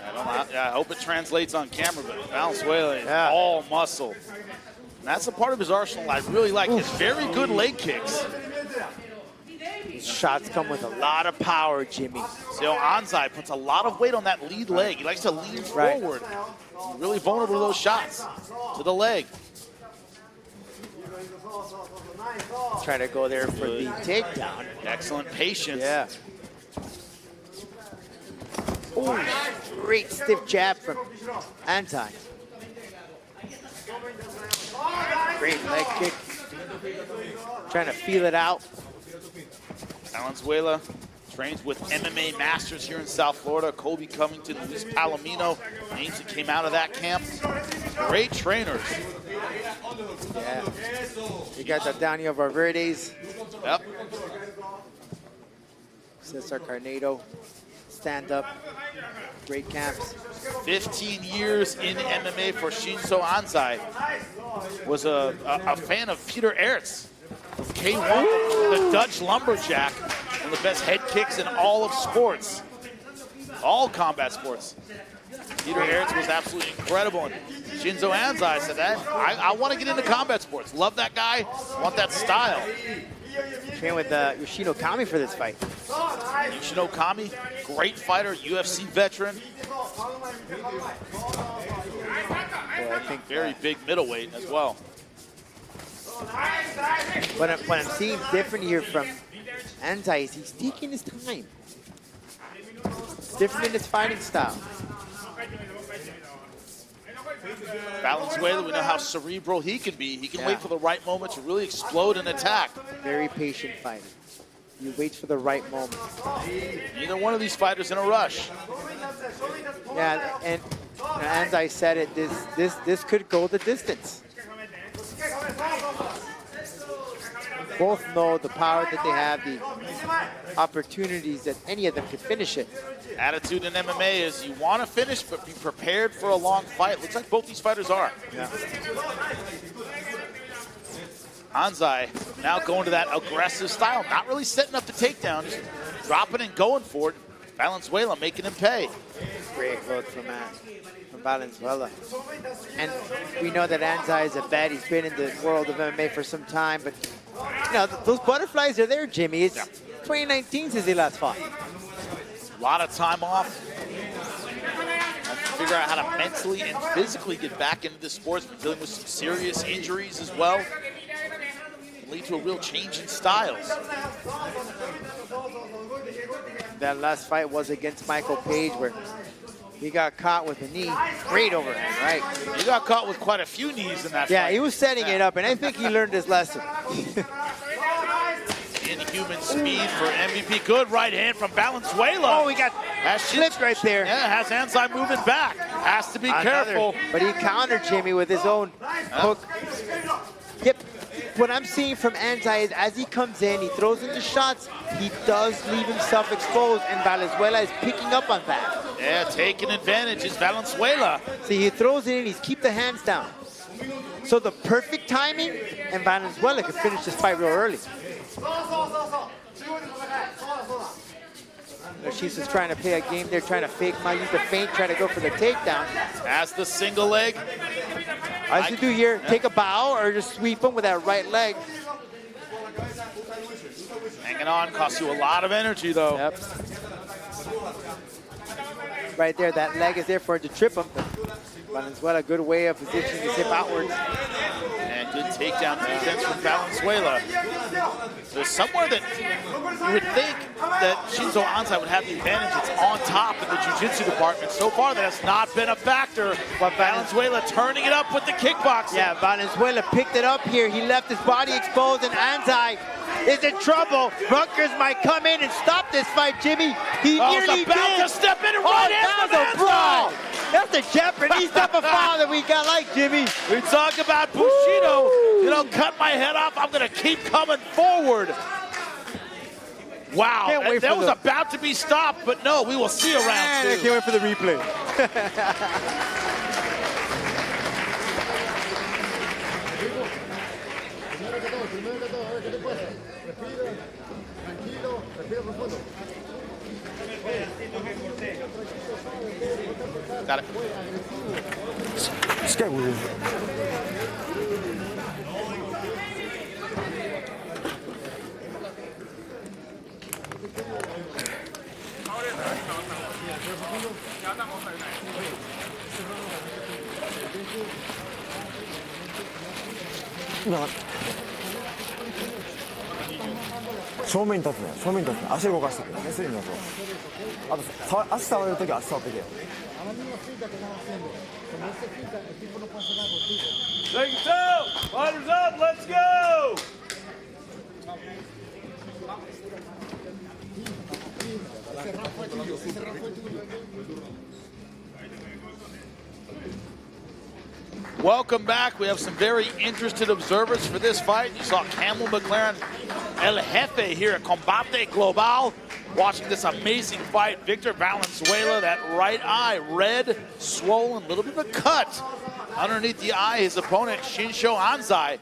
I hope it translates on camera, but Valenzuela is all muscle. And that's a part of his arsenal I really like. His very good leg kicks. These shots come with a lot of power, Jimmy. So Anzai puts a lot of weight on that lead leg. He likes to lean forward. He's really vulnerable to those shots to the leg. Try to go there for the takedown. Excellent patience. Yeah. Ooh, great stiff jab from Anzai. Great leg kick. Trying to feel it out. Valenzuela trains with MMA masters here in South Florida. Colby Covington, Luis Palomino, names that came out of that camp. Great trainers. Yeah. You got the Daniel Valverde's. Yep. Cesar Carnedo. stand-up, great camps. 15 years in MMA for Shinsho Anzai. Was a fan of Peter Ertz. K1, the Dutch lumberjack, one of the best head kicks in all of sports. All combat sports. Peter Ertz was absolutely incredible. And Shinsho Anzai said that, I want to get into combat sports. Love that guy, want that style. Trained with Yoshino Kami for this fight. Yoshino Kami, great fighter, UFC veteran. Well, I think very big middleweight as well. What I'm seeing different here from Anzai is he's taking his time. Different in his fighting style. Valenzuela, we know how cerebral he can be. He can wait for the right moment to really explode and attack. Very patient fighter. He waits for the right moment. Neither one of these fighters in a rush. Yeah, and Anzai said it, this could go the distance. Both know the power that they have, the opportunities that any of them could finish it. Attitude in MMA is you want to finish, but be prepared for a long fight. Looks like both these fighters are. Yeah. Anzai now going to that aggressive style, not really setting up the takedown, just dropping and going for it. Valenzuela making him pay. Great look from Valenzuela. And we know that Anzai is a vet. He's been in the world of MMA for some time, but you know, those butterflies are there, Jimmy. It's 2019 since he last fought. A lot of time off. Figure out how to mentally and physically get back into the sports, but dealing with some serious injuries as well. Can lead to a real change in styles. That last fight was against Michael Page, where he got caught with a knee. Great overhand, right? He got caught with quite a few knees in that fight. Yeah, he was setting it up, and I think he learned his lesson. Inhuman speed for MVP. Good right hand from Valenzuela. Oh, he got slipped right there. Yeah, has Anzai moving back. Has to be careful. But he countered Jimmy with his own hook. Yep. What I'm seeing from Anzai is as he comes in, he throws into shots, he does leave himself exposed, and Valenzuela is picking up on that. Yeah, taking advantage is Valenzuela. See, he throws it in, he's keep the hands down. So the perfect timing, and Valenzuela could finish this fight real early. She's just trying to play a game there, trying to fake my use the feint, trying to go for the takedown. As the single leg. As you do here, take a bow or just sweep him with that right leg. Hanging on costs you a lot of energy, though. Yep. Right there, that leg is there for him to trip him. Valenzuela, good way of positioning his hip outwards. And good takedown defense from Valenzuela. There's somewhere that you would think that Shinsho Anzai would have the advantage. It's on top in the jiu-jitsu department. So far, that has not been a factor. But Valenzuela turning it up with the kickboxing. Yeah, Valenzuela picked it up here. He left his body exposed, and Anzai is in trouble. Rutgers might come in and stop this fight, Jimmy. He nearly about did. to step in and right hand that's a brawl. That's the Japanese type of foul that we got like, Jimmy. We talk about Bushido. You know, cut my head off. I'm going to keep coming forward. Wow, that was about to be stopped, but no, we will see a round two. I can't wait for the replay. Got it. No. 正面に立つね、正面に立つね、足動かしてくる、手すりのと。あと、足触れるときは足触ってけ。Take it out! Fighters up, let's go! Welcome back. We have some very interested observers for this fight. You saw Campbell McLaren El Jefe here at Combate Global. Watching this amazing fight. Victor Valenzuela, that right eye, red, swollen, little bit of a cut underneath the eye. His opponent, Shinsho Anzai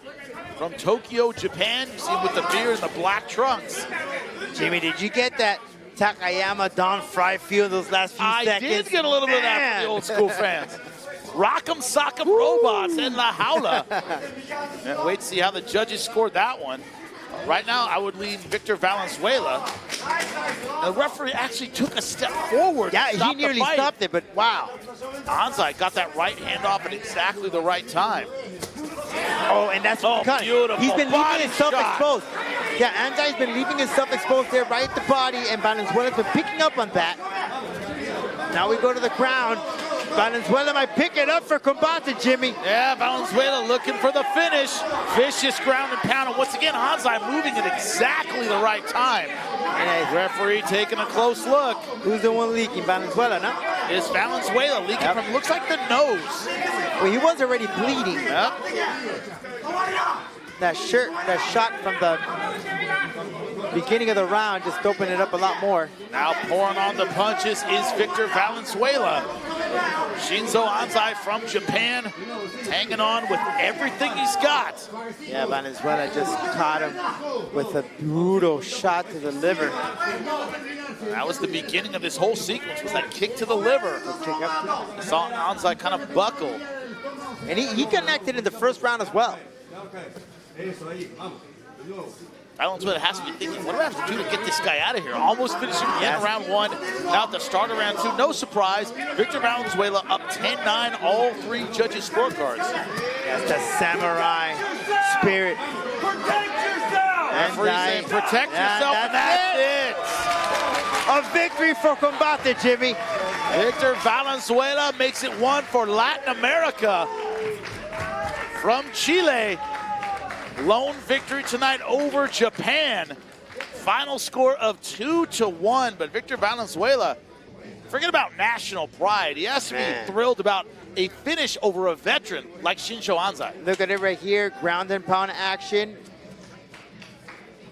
from Tokyo, Japan. You see him with the beard and the black trunks. Jimmy, did you get that Takayama Don Fry feel those last few seconds? I did get a little bit of that from the old school fans. Rock'em Sock'em Robots in La Jaula. And wait to see how the judges scored that one. Right now, I would lean Victor Valenzuela. The referee actually took a step forward. Yeah, he nearly stopped it, but wow. Anzai got that right hand off at exactly the right time. Oh, and that's cut. Beautiful. He's been leaving himself shot. exposed. Yeah, Anzai's been leaving himself exposed there right at the body, and Valenzuela's been picking up on that. Now we go to the ground. Valenzuela might pick it up for Combate, Jimmy. Yeah, Valenzuela looking for the finish. Vicious ground and pound. And once again, Anzai moving at exactly the right time. And referee taking a close look. Who's the one leaking? Valenzuela, no? It's Valenzuela leaking from, looks like the nose. Well, he was already bleeding. Yep. That shot from the beginning of the round just opened it up a lot more. Now pouring on the punches is Victor Valenzuela. Shinzo Anzai from Japan, hanging on with everything he's got. Yeah, Valenzuela just caught him with a brutal shot to the liver. That was the beginning of this whole sequence, was that kick to the liver. You saw Anzai kind of buckle. And he connected in the first round as well. Valenzuela has to be thinking, what do I have to do to get this guy out of here? Almost finishing the end of round one. Now at the start of round two, no surprise. Victor Valenzuela up 10-9, all three judges' scorecards. That's the samurai spirit. Referee saying, protect yourself, and that's it. A victory for Combate, Jimmy. Victor Valenzuela makes it one for Latin America. From Chile. Lone victory tonight over Japan. Final score of 2-1, but Victor Valenzuela, forget about national pride. He has to be thrilled about a finish over a veteran like Shinsho Anzai. Look at it right here, ground and pound action.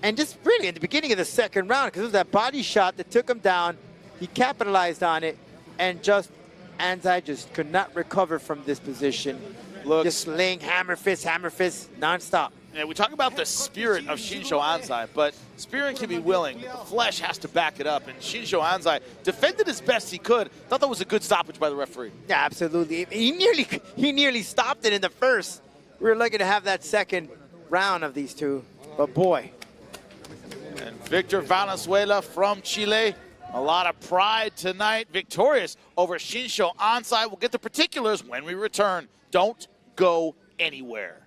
And just really in the beginning of the second round, because it was that body shot that took him down, he capitalized on it, and just Anzai just could not recover from this position. Just laying hammer fist, nonstop. Yeah, we talk about the spirit of Shinsho Anzai, but spirit can be willing. The flesh has to back it up, and Shinsho Anzai defended as best he could. Thought that was a good stoppage by the referee. Yeah, absolutely. He nearly stopped it in the first. We were lucky to have that second round of these two, but boy. And Victor Valenzuela from Chile, a lot of pride tonight, victorious over Shinsho Anzai. We'll get the particulars when we return. Don't go anywhere.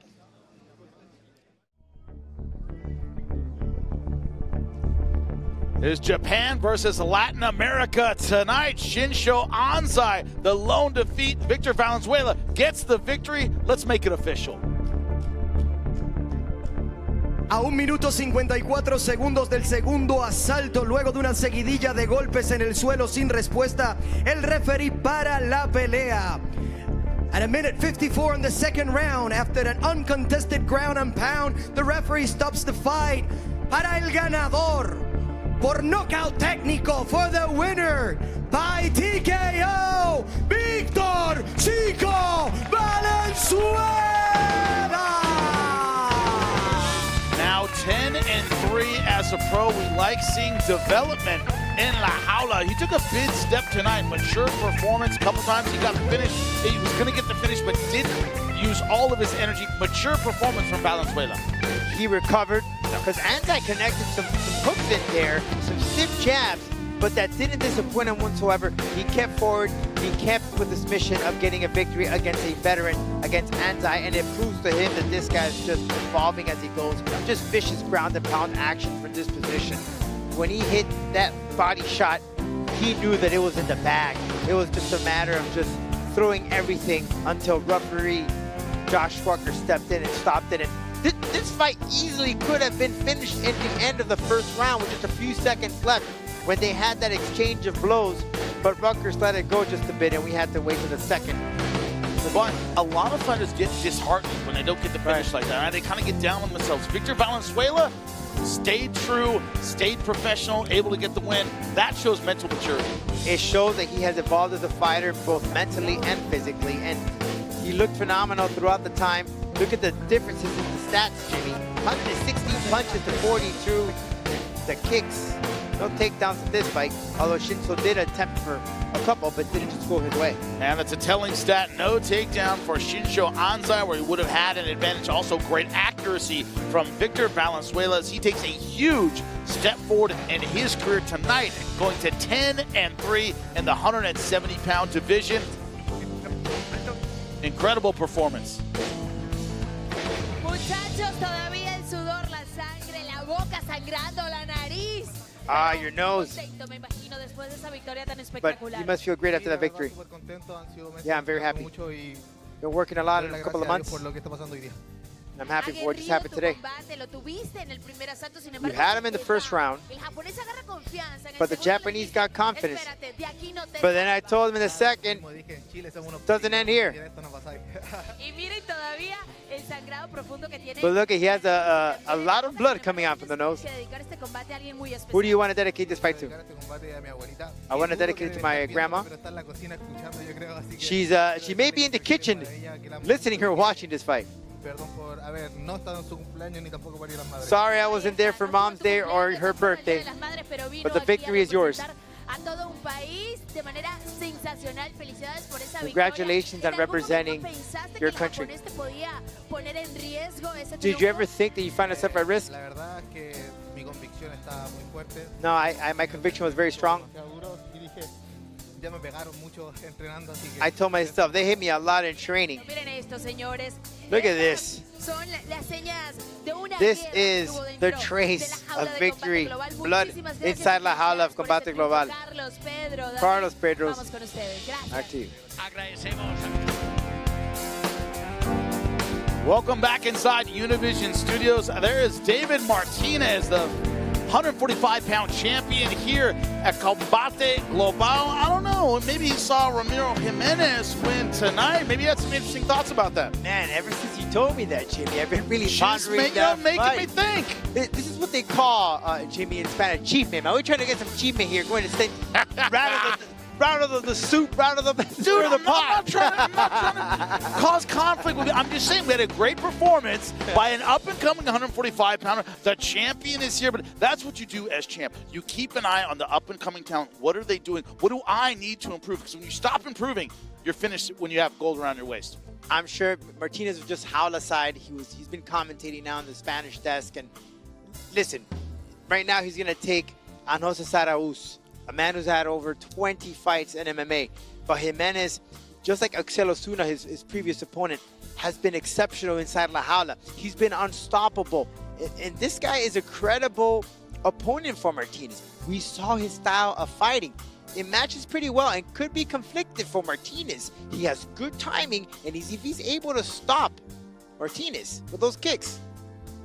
Is Japan versus Latin America tonight. Shinsho Anzai, the lone defeat. Victor Valenzuela gets the victory. Let's make it official. A 1 minuto 54 segundos del segundo asalto, luego de una seguidilla de golpes en el suelo sin respuesta, el referee para la pelea. At a minute 54 in the second round, after an uncontested ground and pound, the referee stops the fight. Para el ganador, por nocaut técnico, for the winner, by TKO, Víctor Chico Valenzuela! Now 10-3 as a pro. We like seeing development in La Jaula. He took a big step tonight. Mature performance. A couple times he got the finish. He was going to get the finish, but didn't use all of his energy. Mature performance from Valenzuela. He recovered because Anzai connected some hooks in there, some stiff jabs, but that didn't disappoint him whatsoever. He kept forward. He kept with this mission of getting a victory against a veteran, against Anzai, and it proves to him that this guy's just evolving as he goes. Just vicious ground and pound action for this position. When he hit that body shot, he knew that it was in the bag. It was just a matter of just throwing everything until referee Josh Schwarker stepped in and stopped it. And this fight easily could have been finished at the end of the first round with just a few seconds left when they had that exchange of blows, but Rutgers let it go just a bit and we had to wait for the second. But a lot of fighters get disheartened when they don't get the finish like that. Right? They kind of get down on themselves. Victor Valenzuela, stayed true, stayed professional, able to get the win. That shows mental maturity. It shows that he has evolved as a fighter, both mentally and physically, and he looked phenomenal throughout the time. Look at the differences in the stats, Jimmy. 116 punches to 40 through the kicks. No takedowns in this fight, although Shinsho did attempt for a couple, but didn't just go his way. And that's a telling stat. No takedown for Shinsho Anzai, where he would have had an advantage. Also great accuracy from Victor Valenzuela as he takes a huge step forward in his career tonight, going to 10-3 in the 170-pound division. Incredible performance. Muchachos, todavía el sudor, la sangre, la boca sangrando, la nariz. Ah, your nose. But you must feel great after that victory. Yeah, I'm very happy. Been working a lot in a couple of months. I'm happy for what just happened today. You had him in the first round, but the Japanese got confidence. But then I told him in the second, doesn't end here. But look, he has a lot of blood coming out from the nose. Who do you want to dedicate this fight to? I want to dedicate it to my grandma. She may be in the kitchen listening or watching this fight. Sorry I wasn't there for Mom's Day or her birthday, but the victory is yours. Congratulations on representing your country. Did you ever think that you find yourself at risk? No, my conviction was very strong. I told myself, they hit me a lot in training. Look at this. This is the trace of victory. Blood inside la jaula of Combate Global. Carlos Pedro. Back to you. Welcome back inside Univision Studios. There is David Martinez, the 145-pound champion here at Combate Global. I don't know, maybe he saw Ramiro Jimenez win tonight. Maybe he had some interesting thoughts about that. Man, ever since you told me that, Jimmy, I've been really pondering that making me think. This is what they call, Jimmy, in Spanish, achievement. Are we trying to get some achievement here? Going to stay rather than the soup, rather than the pot. I'm not trying to cause conflict with you. I'm just saying we had a great performance by an up-and-coming 145-pounder. The champion is here, but that's what you do as champ. You keep an eye on the up-and-coming talent. What are they doing? What do I need to improve? Because when you stop improving, you're finished when you have gold around your waist. I'm sure Martinez was just Jaula side. He's been commentating now on the Spanish desk. And listen, right now he's going to take Anose Saraus, a man who's had over 20 fights in MMA. But Jimenez, just like Axel Osuna, his previous opponent, has been exceptional inside La Jaula. He's been unstoppable. And this guy is a credible opponent for Martinez. We saw his style of fighting. It matches pretty well and could be conflicted for Martinez. He has good timing, and if he's able to stop Martinez with those kicks,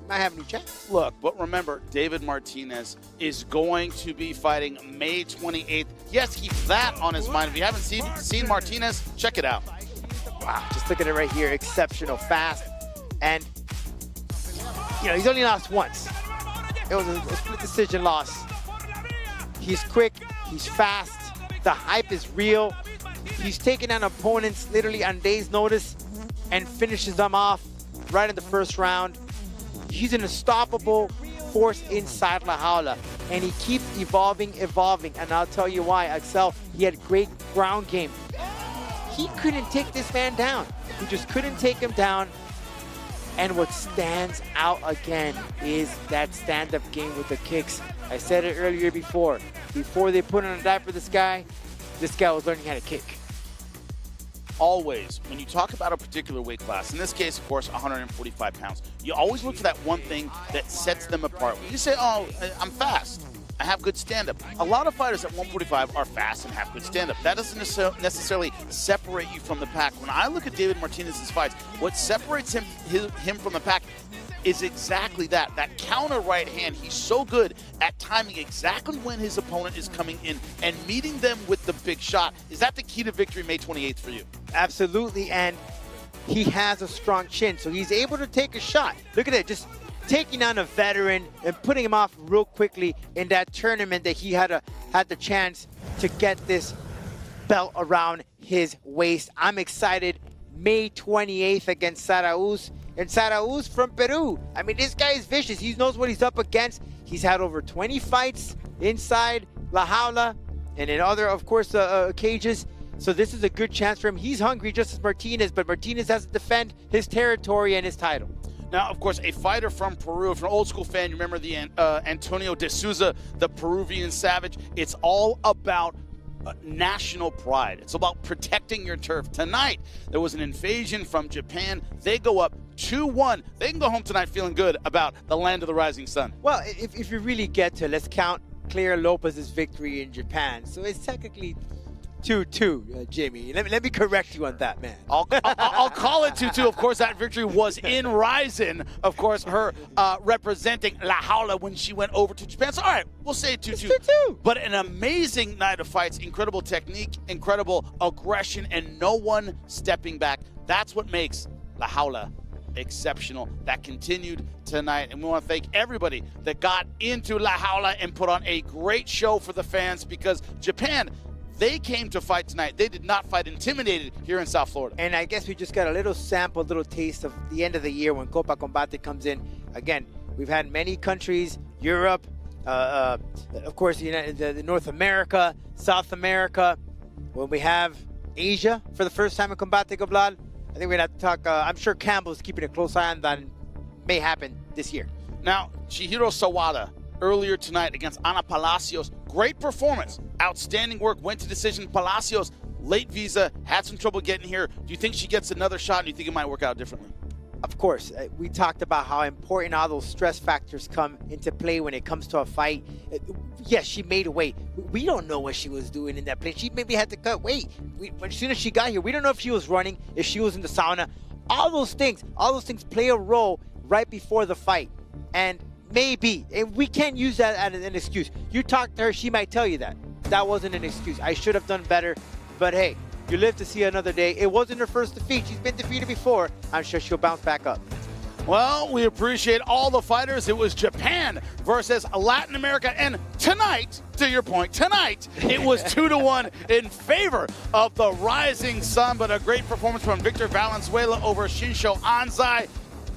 might have a new chance. Look, but remember, David Martinez is going to be fighting May 28th. Yes, keep that on his mind. If you haven't seen Martinez, check it out. Wow, just look at it right here. Exceptional, fast, and he's only lost once. It was a split decision loss. He's quick, he's fast, the hype is real. He's taking on opponents literally on days' notice and finishes them off right in the first round. He's an unstoppable force inside La Jaula, and he keeps evolving. And I'll tell you why, Axel, he had great ground game. He couldn't take this man down. He just couldn't take him down. And what stands out again is that stand-up game with the kicks. I said it earlier before they put on a dive for this guy was learning how to kick. Always, when you talk about a particular weight class, in this case, of course, 145 pounds, you always look for that one thing that sets them apart. When you say, oh, I'm fast, I have good stand-up. A lot of fighters at 145 are fast and have good stand-up. That doesn't necessarily separate you from the pack. When I look at David Martinez's fights, what separates him from the pack is exactly that counter right hand. He's so good at timing exactly when his opponent is coming in and meeting them with the big shot. Is that the key to victory May 28th for you? Absolutely, and he has a strong chin, so he's able to take a shot. Look at it, just taking on a veteran and putting him off real quickly in that tournament that he had the chance to get this belt around his waist. I'm excited. May 28th against Sarauz. And Sarauz from Peru. I mean, this guy is vicious. He knows what he's up against. He's had over 20 fights inside La Jaula and in other, of course, cages. So this is a good chance for him. He's hungry just as Martinez, but Martinez has to defend his territory and his title. Now, of course, a fighter from Peru, if you're an old school fan, you remember the Antonio de Souza, the Peruvian savage. It's all about national pride. It's about protecting your turf. Tonight, there was an invasion from Japan. They go up 2-1. They can go home tonight feeling good about the land of the rising sun. Well, if you really get to, let's count Claire Lopez's victory in Japan. So it's technically 2-2, Jimmy. Let me correct you on that, man. I'll call it 2-2. Of course, that victory was in Ryzen. Of course, her representing La Jaula when she went over to Japan. So, all right, we'll say 2-2. 2-2. But an amazing night of fights, incredible technique, incredible aggression, and no one stepping back. That's what makes La Jaula exceptional. That continued tonight, and we want to thank everybody that got into La Jaula and put on a great show for the fans, because Japan, they came to fight tonight. They did not fight intimidated here in South Florida. And I guess we just got a little sample, little taste of the end of the year when Copa Combate comes in. Again, we've had many countries, Europe, of course, the North America, South America. When we have Asia for the first time in Combate Goblal, I think we're going to have to talk. I'm sure Campbell's keeping a close eye on that, and may happen this year. Now, Chihiro Sawada, earlier tonight against Ana Palasios, great performance, outstanding work, went to decision. Palasios, late visa, had some trouble getting here. Do you think she gets another shot, and do you think it might work out differently? Of course, we talked about how important all those stress factors come into play when it comes to a fight. Yes, she made weight. We don't know what she was doing in that place. She maybe had to cut weight. As soon as she got here, we don't know if she was running, if she was in the sauna. All those things play a role right before the fight. And maybe, and we can't use that as an excuse. You talk to her, she might tell you that. That wasn't an excuse. I should have done better, but hey, you live to see another day. It wasn't her first defeat. She's been defeated before. I'm sure she'll bounce back up. Well, we appreciate all the fighters. It was Japan versus Latin America. And tonight, to your point, tonight, it was 2-1 in favor of the rising sun. But a great performance from Victor Valenzuela over Shinsho Anzai,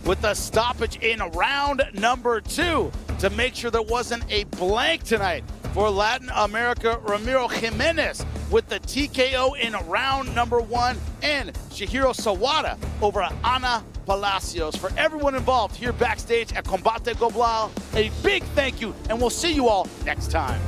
with the stoppage in round number 2 to make sure there wasn't a blank tonight for Latin America. Ramiro Jimenez with the TKO in round number 1, and Chihiro Sawada over Ana Palasios. For everyone involved here backstage at Combate Goblal, a big thank you, and we'll see you all next time.